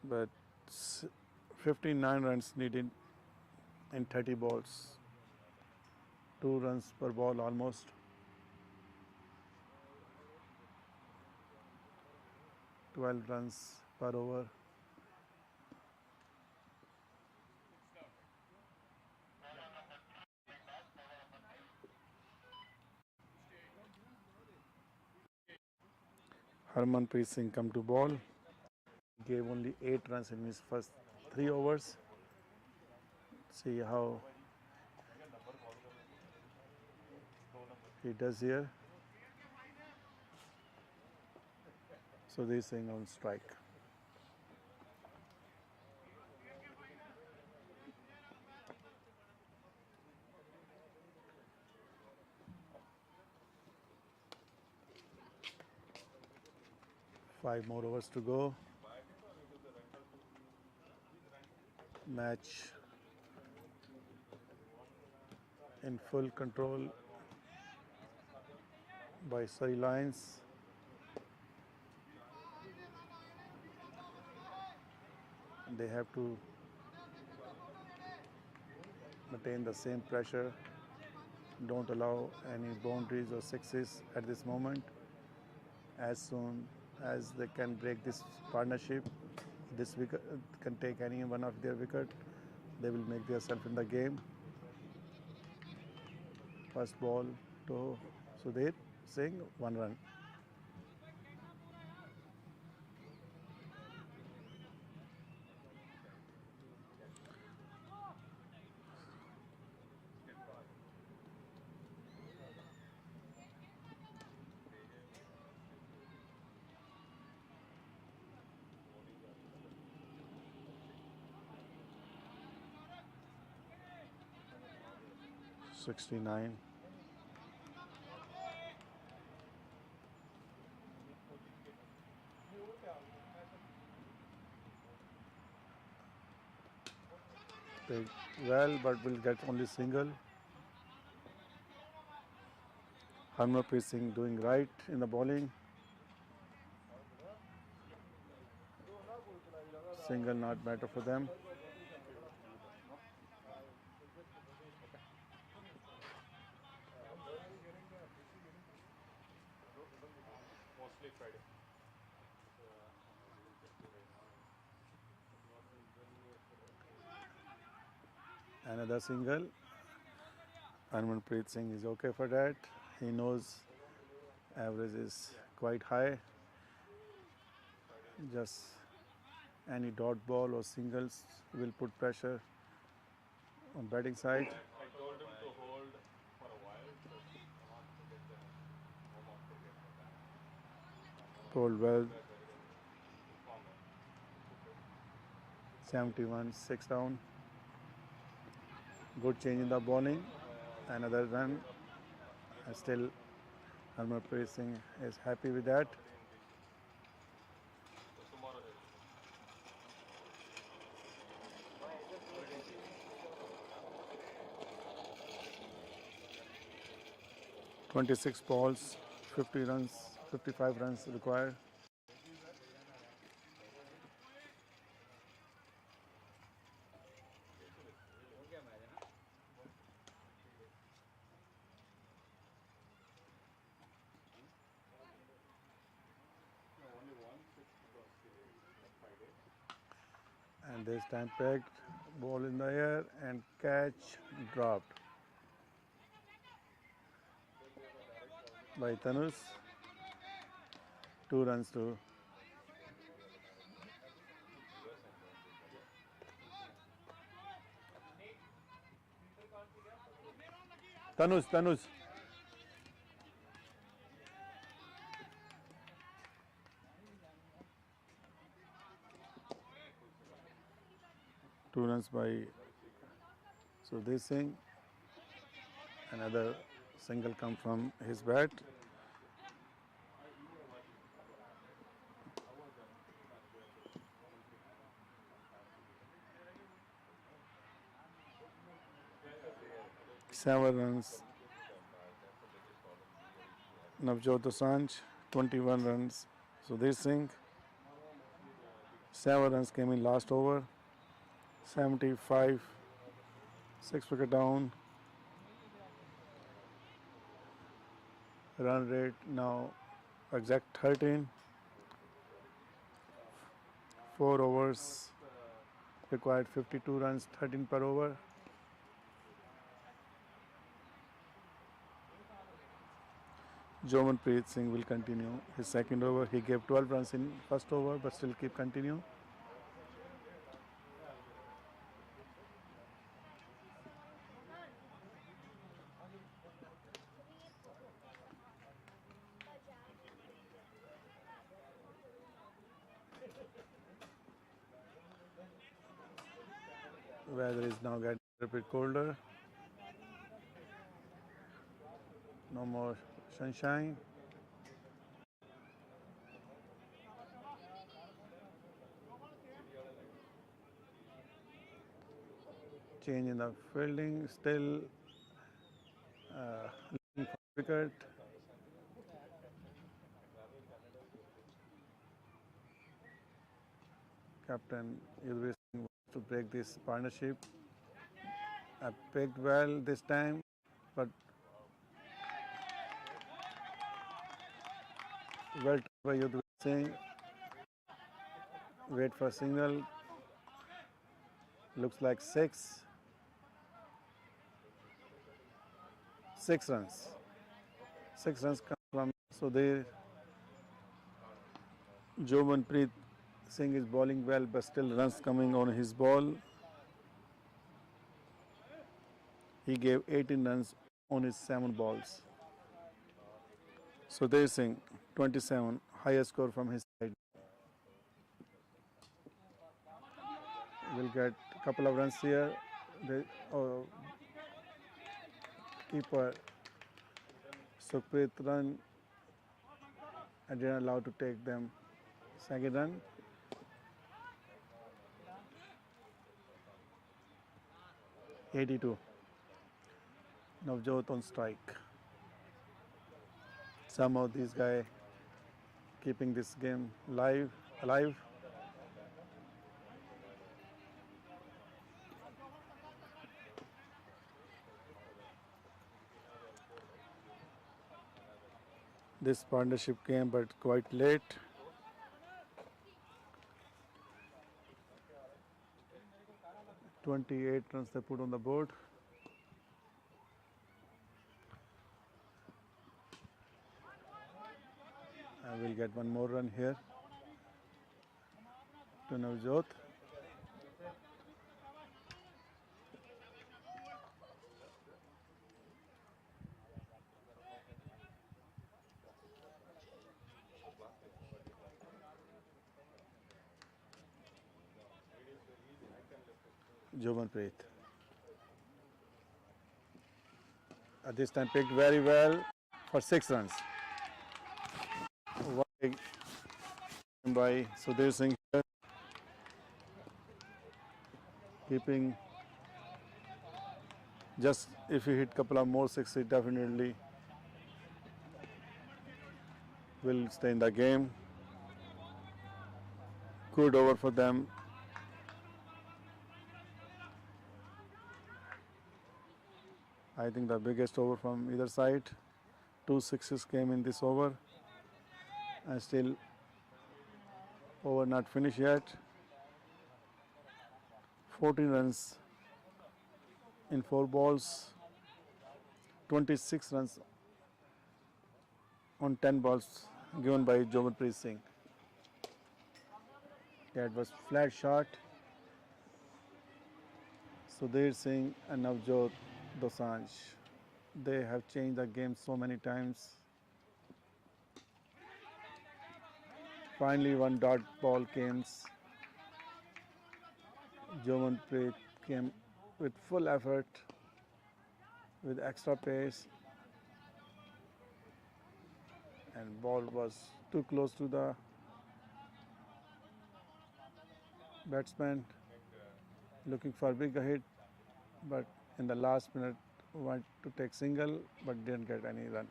[SPEAKER 1] But 59 runs needed in 30 balls. 2 runs per ball almost. $12 runs per over. Harmanpreet Singh come to ball. Gave only 8 runs in his first 3 overs. See how he does here. So this Singh on strike. Five more overs to go. Match in full control by Surrey Lions. They have to maintain the same pressure. Don't allow any boundaries or sixes at this moment. As soon as they can break this partnership, this wicket can take any one of their wicket, they will make themselves in the game. First ball to Sudhir Singh, 1 run. $69. Played well, but will get only single. Harmanpreet Singh doing right in the bowling. Single not better for them.
[SPEAKER 2] Mostly Friday.
[SPEAKER 1] Another single. Harmanpreet Singh is okay for that. He knows average is quite high. Just any dot ball or singles will put pressure on batting side.
[SPEAKER 2] I told him to hold for a while, but I want to get the home off cricket.
[SPEAKER 1] Bowled well. 71, 6 down. Good change in the bowling. Another run. And still Harmanpreet Singh is happy with that.
[SPEAKER 2] Tomorrow
[SPEAKER 1] 26 balls, 50 runs, 55 runs required.
[SPEAKER 2] only one 6 across the
[SPEAKER 1] And this time picked, ball in the air and catch dropped by Tanus. 2 runs to Tanus. 2 runs by Sudhir Singh. Another single come from his bat. Seven runs. Navjot Dosanjh, 21 runs. Sudhir Singh, 7 runs came in last over. 75, 6 wicket down. Run rate now exact 13. 4 overs required 52 runs, 13 per over. Jomanpreet Singh will continue his second over. He gave 12 runs in first over, but still keep continue. Weather is now getting a bit colder. No more sunshine. Change in the fielding, still looking for wicket. Captain Yudhvir Singh wants to break this partnership. I picked well this time, but well by Yudhvir Singh. Wait for signal. Looks like 6. 6 runs. 6 runs come from Sudhir. Jomanpreet Singh is bowling well, but still runs coming on his ball. He gave 18 runs on his 7 balls. Sudhir Singh, 27, highest score from his side. Will get a couple of runs here. The keeper Sukhpreet run. I didn't allow to take them. Second run. '82. Navjot on strike. Somehow this guy keeping this game alive. This partnership came but quite late. "28 runs they put on the board. I will get one more run here to Navjot. Jomanpreet. At this time picked very well for 6 runs. By Sudhir Singh here. Keeping just if he hit couple of more 6, he definitely will stay in the game. Good over for them. I think the biggest over from either side. 2 sixes came in this over, and still over not finished yet. 14 runs in 4 balls, 26 runs on 10 balls given by Jovenpreet Singh. That was flat shot. Sudhir Singh and Navjot Dosanjh. They have changed the game so many times. Finally, one dot ball came. Jovenpreet came with full effort, with extra pace, and ball was too close to the batsman, looking for a big hit, but in the last minute wanted to take single but didn't get any run.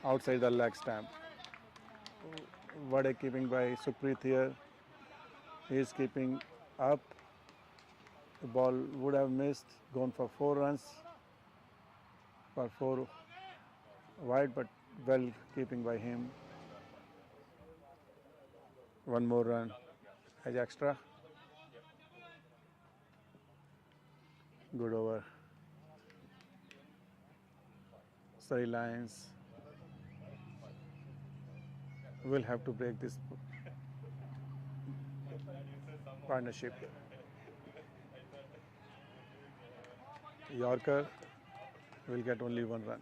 [SPEAKER 1] Outside the leg stamp. What a keeping by Sukhpreet here. He is keeping up. The ball would have missed, gone for 4 runs, for 4 wide, but well keeping by him. One more run as extra. Good over. Surrey Lions will have to break this partnership. Yorker will get only 1 run.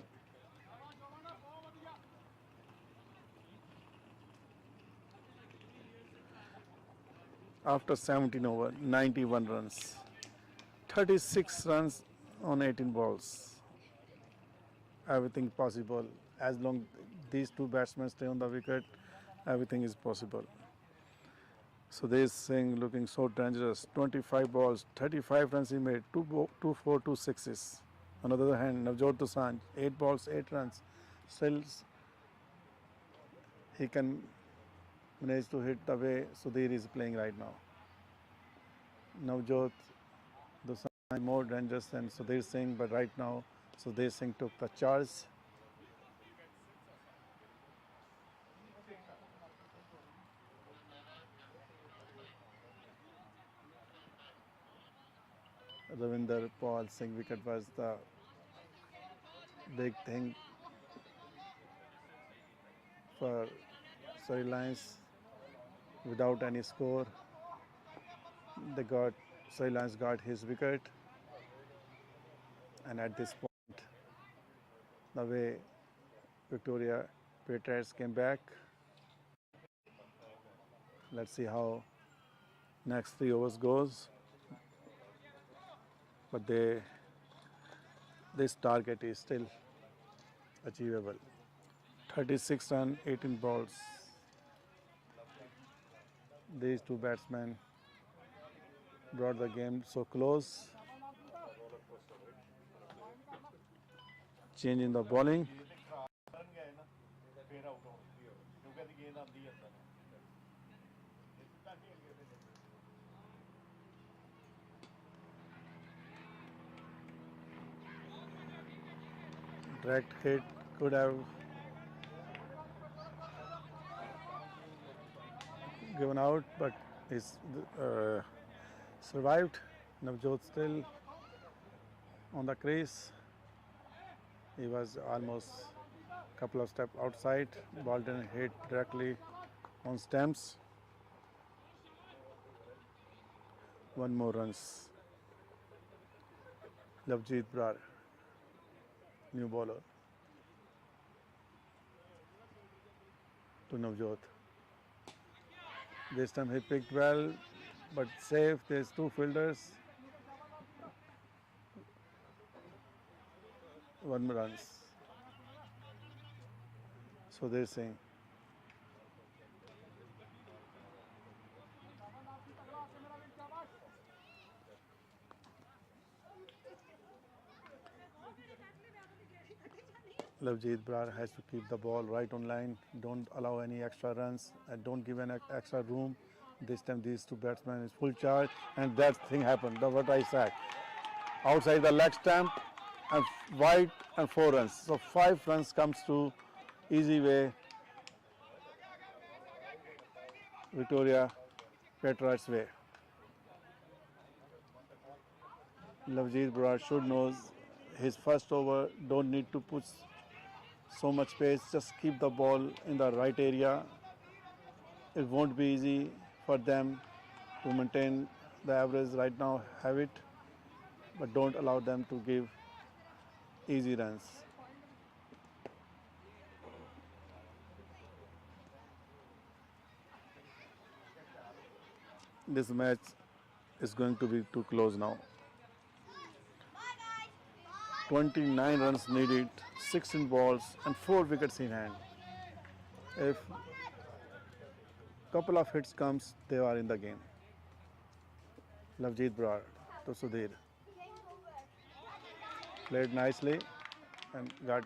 [SPEAKER 1] After 17 over, 91 runs, 36 runs on 18 balls. Everything possible. As long these two batsmen stay on the wicket, everything is possible. So this Singh looking so dangerous. 25 balls, 35 runs he made, 2 4, 2 sixes. On the other hand, Navjot Dosanjh, 8 balls, 8 runs. Still, he can manage to hit the way Sudhir is playing right now. Navjot Dosanjh more dangerous than Sudhir Singh, but right now Sudhir Singh took the charge. Ravinder Paul Singh wicket was the big thing for Surrey Lions. Without any score, Surrey Lions got his wicket, and at this point, the way Victoria Patriots came back, let's see how next 3 overs goes. But this target is still achievable. 36 runs, 18 balls. These two batsmen brought the game so close. Change in the bowling. Direct hit could have given out, but he's survived. Navjot still on the crease. He was almost a couple of steps outside. Ball didn't hit directly on stumps. 1 more runs. Lavjeet Brar, new bowler to Navjot. This time he picked well, but safe. There's 2 fielders. 1 runs. So they're saying. Lavjeet Brar has to keep the ball right on line. Don't allow any extra runs and don't give an extra room. This time these two batsmen is full charge, and that thing happened. That's what I said. Outside the leg stump and wide and 4 runs. So 5 runs comes to easy way. Victoria Patriots way. Lavjeet Brar should knows his first over don't need to put so much pace. Just keep the ball in the right area. It won't be easy for them to maintain the average right now. Have it, but don't allow them to give easy runs. This match is going to be too close now. 29 runs needed, 16 balls and 4 wickets in hand. If couple of hits comes, they are in the game. Lavjeet Brar to Sudhir. Played nicely and got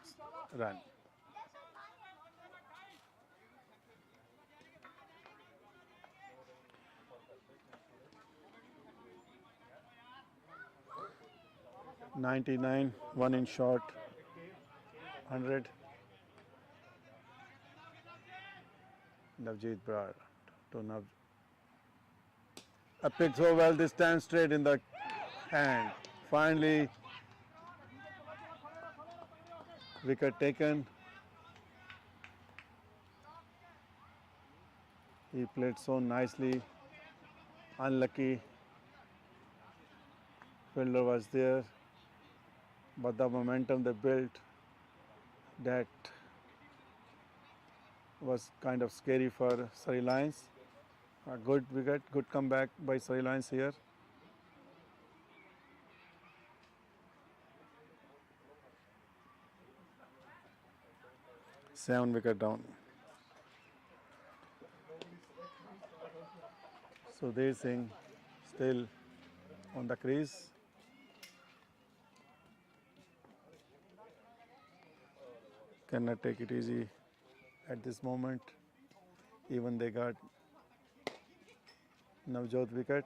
[SPEAKER 1] run. "99", one in short, 100. Lavjeet Brar to Nav. A pick so well this time straight in the hand. Finally, wicket taken. He played so nicely. Unlucky. Fielder was there, but the momentum they built, that was kind of scary for Surrey Lions. A good wicket, good comeback by Surrey Lions here. Seven wicket down. Sudhir Singh still on the crease. Cannot take it easy at this moment. Even they got Navjot wicket.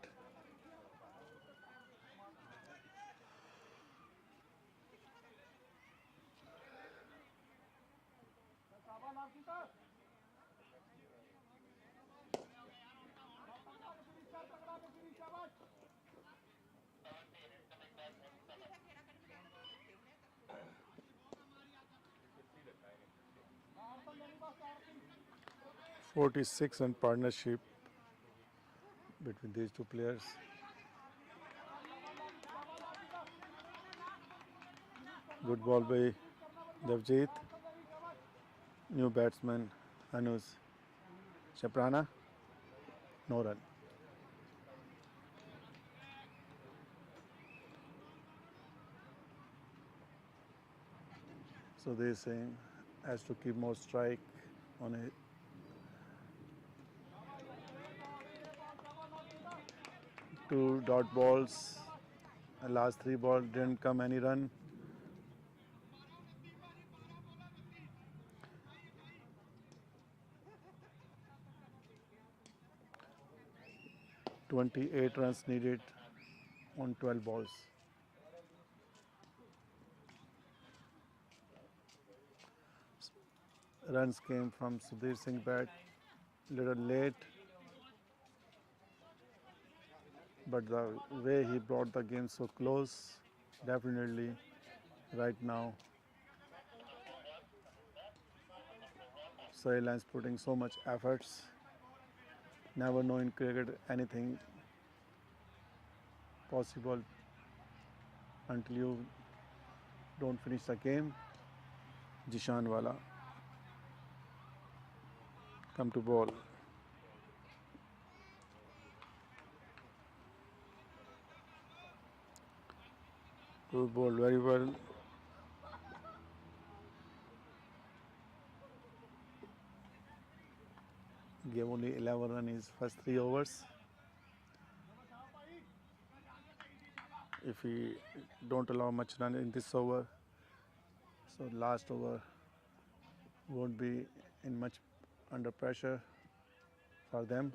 [SPEAKER 1] "46" run partnership between these two players. Good ball by Javjeet. New batsman Anuj Chaprana. No run. So they're saying has to keep more strike on it. Two dot balls. And last three balls didn't come any run. "28" runs needed on 12 balls. Runs came from Sudhir Singh bat, little late, but the way he brought the game so close, definitely right now Surrey Lions putting so much efforts. Never know in cricket anything possible until you don't finish the game. Jishan Wala come to ball. Good ball, very well. Gave only 11 runs in his first 3 overs. If he don't allow much run in this over, so last over won't be in much under pressure for them.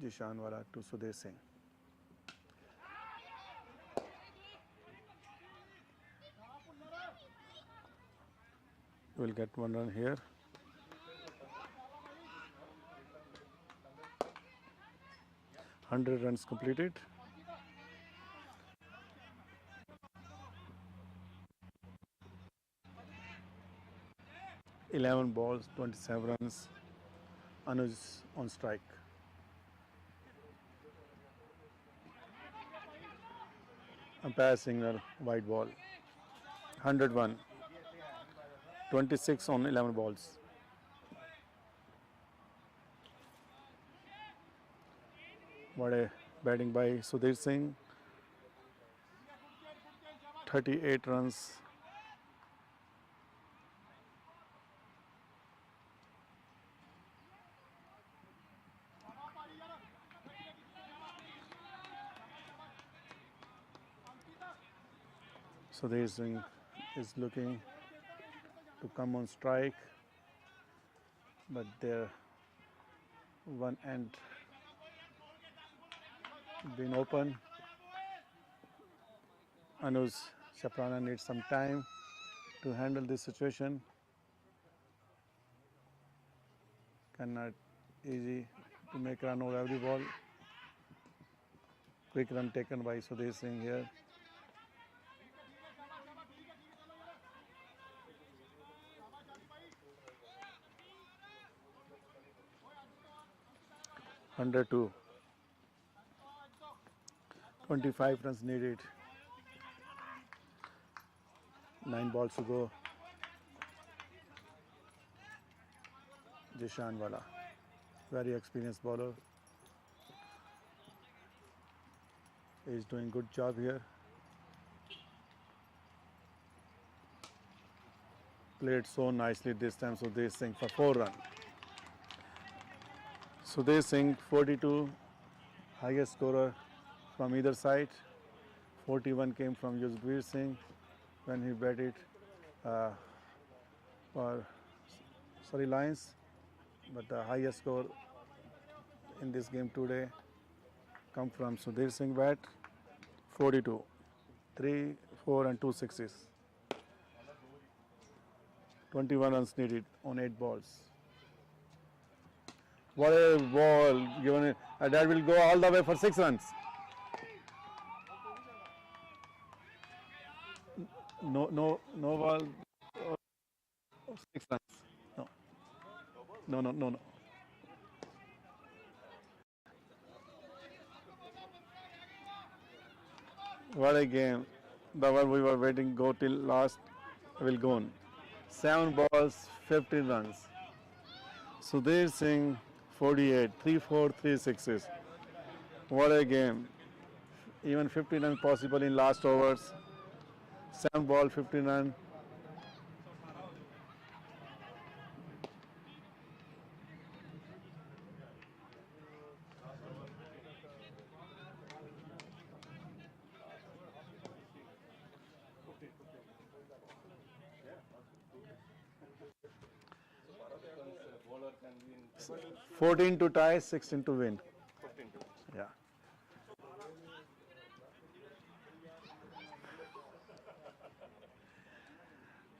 [SPEAKER 1] Jishan Wala to Sudhir Singh. will get 1 run here. Hundred runs completed. $11 balls, 27 runs. Anuj on strike. Umpire signal, white ball. 101. 26 on 11 balls. What a batting by Sudhir Singh. 38 runs. Sudhir Singh is looking to come on strike, but there one end been open. Anuj Chaprana needs some time to handle this situation. Cannot easy to make run over every ball. Quick run taken by Sudhir Singh here. Under 2. 25 runs needed. 9 balls to go. Jishan Wala, very experienced bowler. He is doing good job here. Played so nicely this time, Sudhir Singh for 4 runs. Sudhir Singh 42, highest scorer from either side. 41 came from Yuzveer Singh when he batted for Surrey Lions, but the highest score in this game today come from Sudhir Singh bat, 42, 3, 4 and 2 sixes. 21 runs needed on 8 balls. What a ball given it, that will go all the way for 6 runs. No ball, 6 runs. No. What a game. The one we were waiting go till last will go on. 7 balls, 15 runs. Sudhir Singh 48, 3, 4, 3 sixes. What a game. Even 15 runs possible in last overs. 7 ball, 15 runs.
[SPEAKER 3] Bowler can win.
[SPEAKER 1] 14 to tie, 16 to win.
[SPEAKER 2] 15 to.
[SPEAKER 1] Yeah.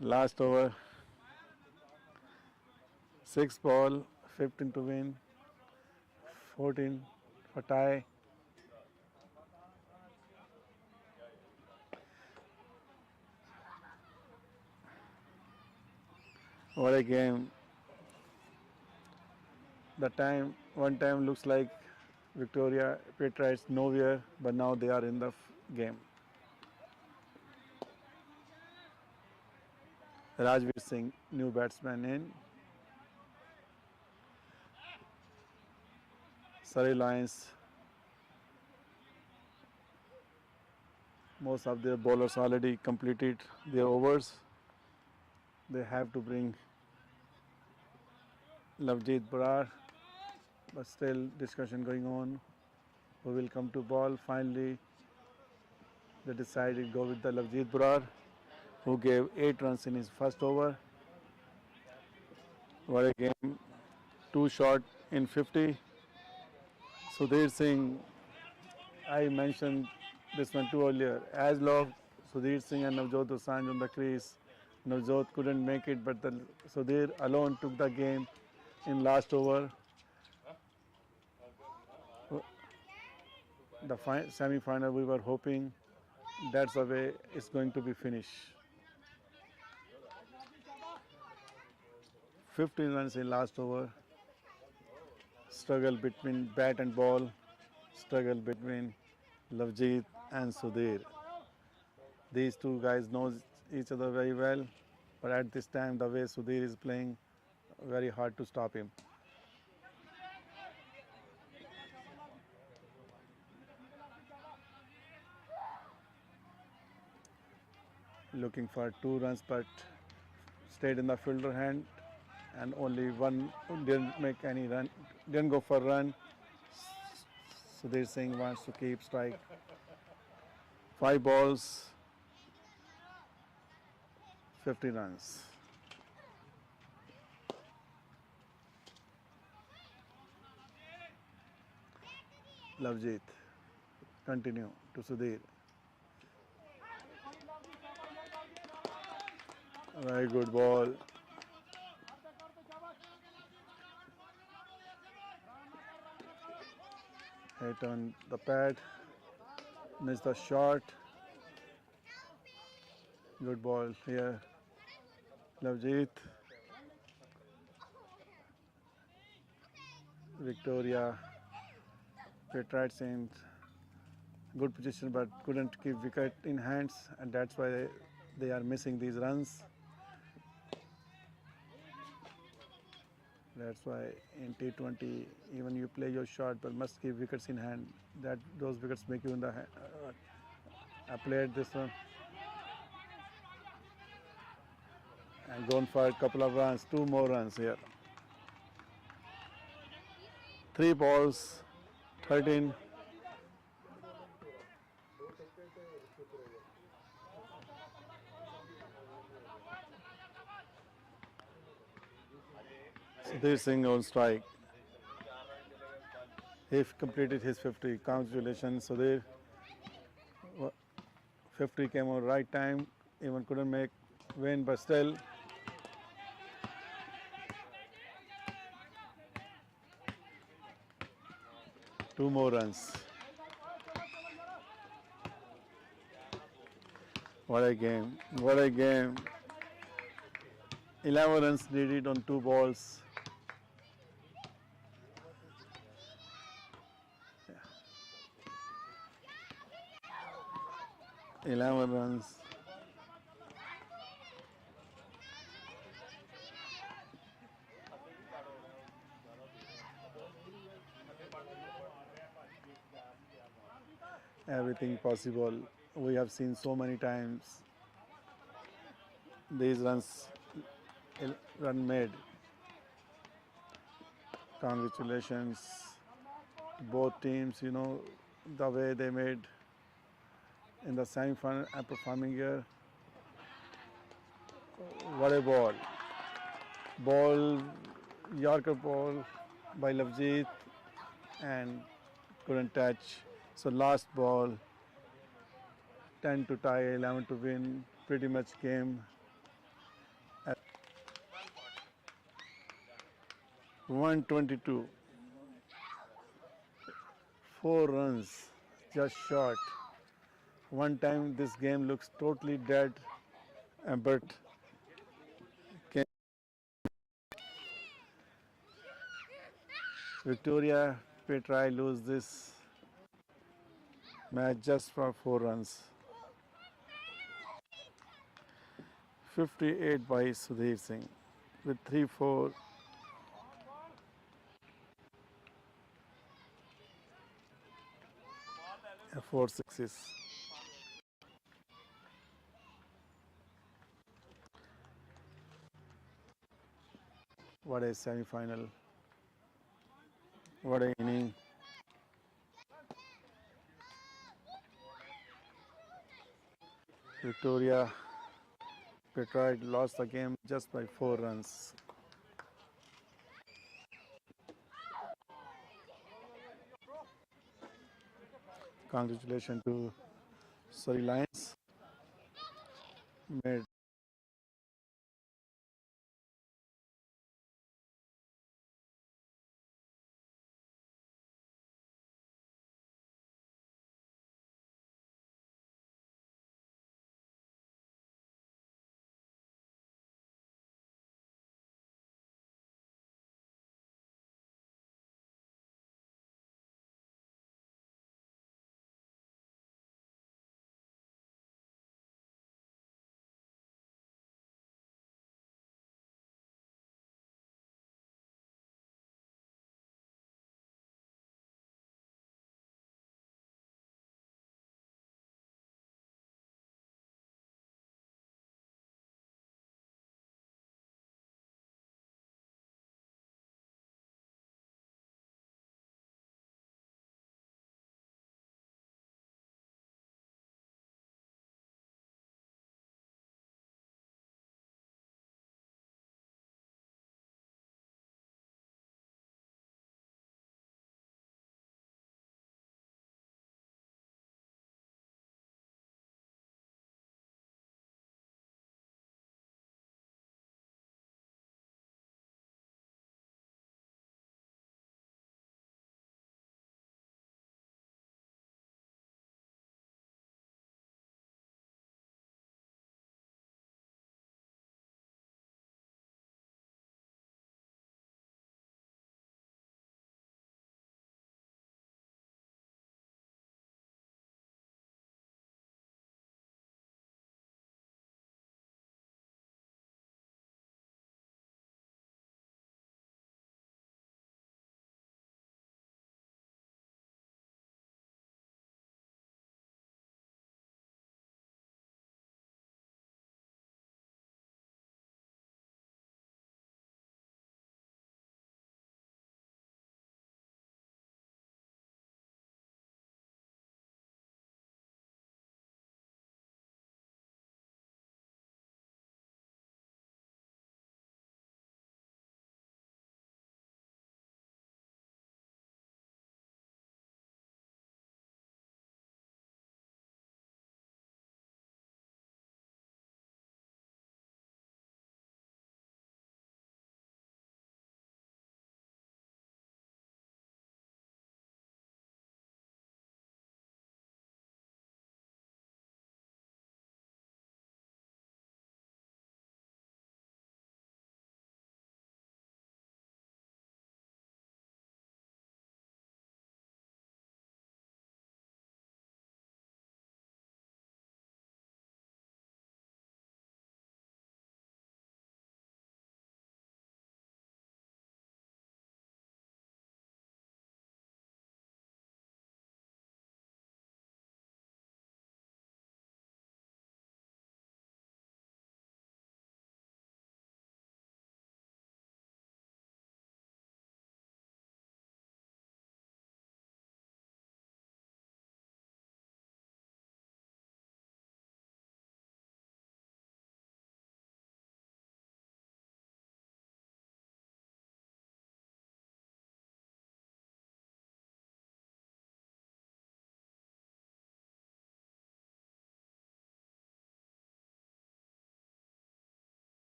[SPEAKER 1] Last over. 6 ball, 15 to win. 14 for tie. What a game. One time looks like Victoria Patriots nowhere, but now they are in the game. Rajveer Singh, new batsman in. Surrey Lions, most of their bowlers already completed their overs. They have to bring Lavjeet Brar, but still discussion going on. Who will come to ball? Finally, they decided go with the Lavjeet Brar, who gave 8 runs in his first over. What a game. 2 shot in 50. Sudhir Singh, I mentioned this one too earlier. As long Sudhir Singh and Navjot Dosanjh on the crease, Navjot couldn't make it, but Sudhir alone took the game in last over. The semi-final we were hoping that's the way it's going to be finished. 15 runs in last over. Struggle between bat and ball. Struggle between Lavjeet and Sudhir. These two guys know each other very well, but at this time the way Sudhir is playing, very hard to stop him. Looking for 2 runs, but stayed in the fielder hand, and only one didn't make any run, didn't go for run. Sudhir Singh wants to keep strike. 5 balls, 50 runs. Lavjeet, continue to Sudhir. Very good ball. Hit on the pad. Missed the shot. Good ball here. Lavjeet. Victoria. Patriots in good position but couldn't keep wicket in hands, and that's why they are missing these runs. That's why in T20 even you play your shot but must keep wickets in hand. That those wickets make you in the hand. I played this one and gone for a couple of runs, 2 more runs here. 3 balls, 13. Sudhir Singh on strike. He completed his 50. Congratulations, Sudhir. 50 came on right time. Even couldn't make win, but still. Two more runs. What a game. What a game. 11 runs needed on 2 balls. 11 runs. Everything possible. We have seen so many times these run made. Congratulations, both teams. You know the way they made in the semi-final and performing here. What a ball! Ball, Yorker ball by Lavjeet, and couldn't touch. So last ball, 10 to tie, 11 to win. Pretty much game. 122. 4 runs, just short. One time this game looks totally dead, but Victoria may try lose this match just for 4 runs. 58 by Sudhir Singh with 3-4. And 4 6s. What a semi-final. What a inning. Victoria Patriots lost the game just by 4 runs. Congratulations to Surrey Lions. Made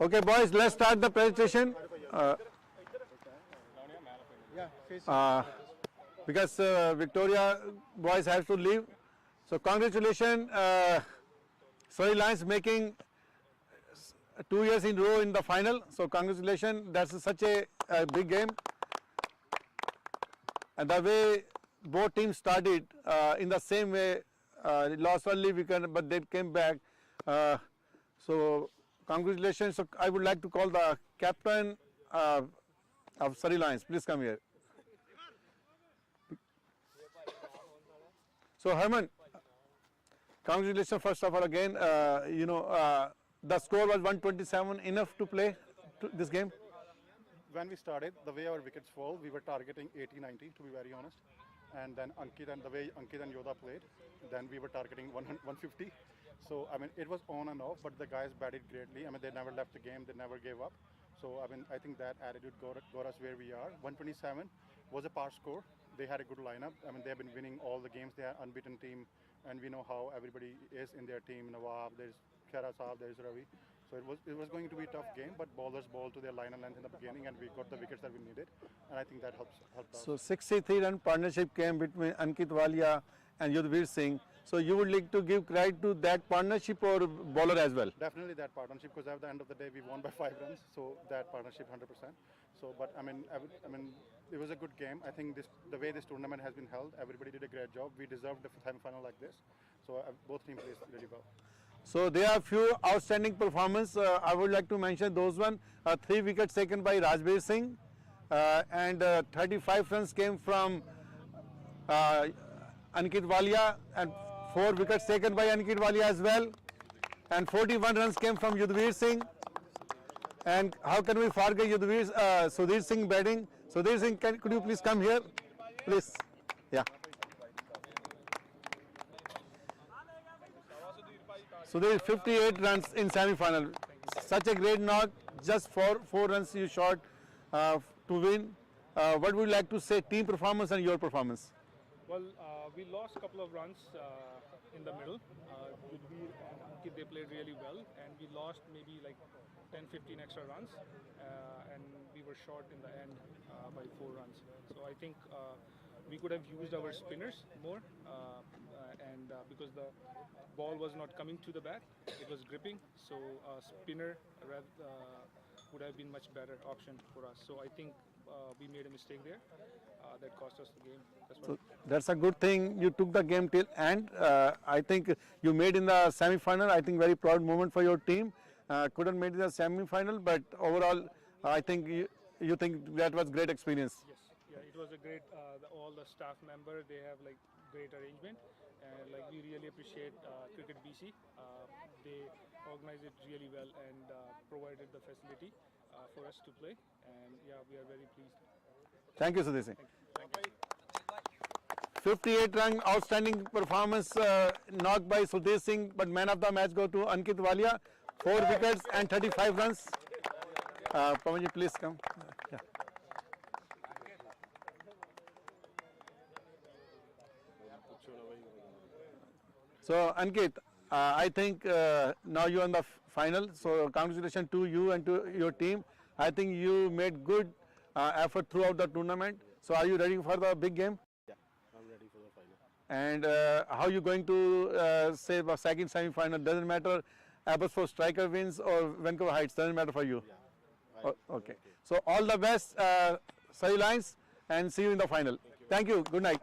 [SPEAKER 1] Okay, boys, let's start the presentation. Because Victoria boys have to leave. So congratulations, Surrey Lions making 2 years in a row in the final. So congratulations, that's such a big game. And the way both teams started in the same way, lost early weekend, but they came back. So congratulations. So I would like to call the captain of Surrey Lions. Please come here. So Herman, congratulations first of all again. The score was 127, enough to play this game.
[SPEAKER 4] When we started, the way our wickets fall, we were targeting 80-90, to be very honest. And then the way Ankit and Yoda played, then we were targeting 150. So, I mean, it was on and off, but the guys batted greatly. I mean, they never left the game, they never gave up. So, I mean, I think that attitude got us where we are. 127 was a par score. They had a good lineup. I mean, they have been winning all the games. They are an unbeaten team, and we know how everybody is in their team. Nawab, there's Khera Saab, there's Ravi. So it was going to be a tough game, but bowlers bowled to their line and length in the beginning, and we got the wickets that we needed, and I think that helped us.
[SPEAKER 1] So 63-run partnership came between Ankit Walia and Yudhvir Singh. So you would like to give credit to that partnership or bowler as well?
[SPEAKER 4] Definitely that partnership, because at the end of the day we won by 5 runs, so that partnership 100%. So, but I mean, it was a good game. I think the way this tournament has been held, everybody did a great job. We deserved a semi-final like this. So both teams played really well.
[SPEAKER 1] So there are few outstanding performances. I would like to mention those one. 3 wickets taken by Rajbir Singh, and 35 runs came from Ankit Walia, and 4 wickets taken by Ankit Walia as well, and 41 runs came from Yudhvir Singh. And how can we forget Sudhir Singh batting? Sudhir Singh, could you please come here, please? Yeah. So there is 58 runs in semi-final. Such a great knock, just 4 runs you shot to win. What would you like to say, team performance and your performance?
[SPEAKER 5] Well, we lost a couple of runs in the middle. Yudhvir and Ankit, they played really well, and we lost maybe like 10-15 extra runs, and we were short in the end by 4 runs. So I think we could have used our spinners more, and because the ball was not coming to the bat, it was gripping, so spinner would have been much better option for us. So I think we made a mistake there that cost us the game.
[SPEAKER 1] So that's a good thing you took the game till end. I think you made in the semi-final. I think very proud moment for your team. Couldn't make the semi-final, but overall I think you think that was great experience.
[SPEAKER 5] Yes, yeah, it was a great. All the staff members, they have like great arrangement, and like we really appreciate Cricket BC. They organized it really well and provided the facility for us to play, and yeah, we are very pleased.
[SPEAKER 1] Thank you, Sudhir Singh.
[SPEAKER 5] Thank you.
[SPEAKER 1] 58 run outstanding performance knocked by Sudhir Singh, but man of the match go to Ankit Walia, 4 wickets and 35 runs. Pawanji, please come. Yeah. So Ankit, I think now you are in the final. So congratulations to you and to your team. I think you made good effort throughout the tournament. So are you ready for the big game?
[SPEAKER 3] Yeah, I'm ready for the final.
[SPEAKER 1] And how you going to say the second semi-final? Doesn't matter, Abbotsford Striker wins or Vancouver Heights. Doesn't matter for you.
[SPEAKER 3] Yeah.
[SPEAKER 1] Okay. So all the best, Surrey Lions, and see you in the final. Thank you. Good night.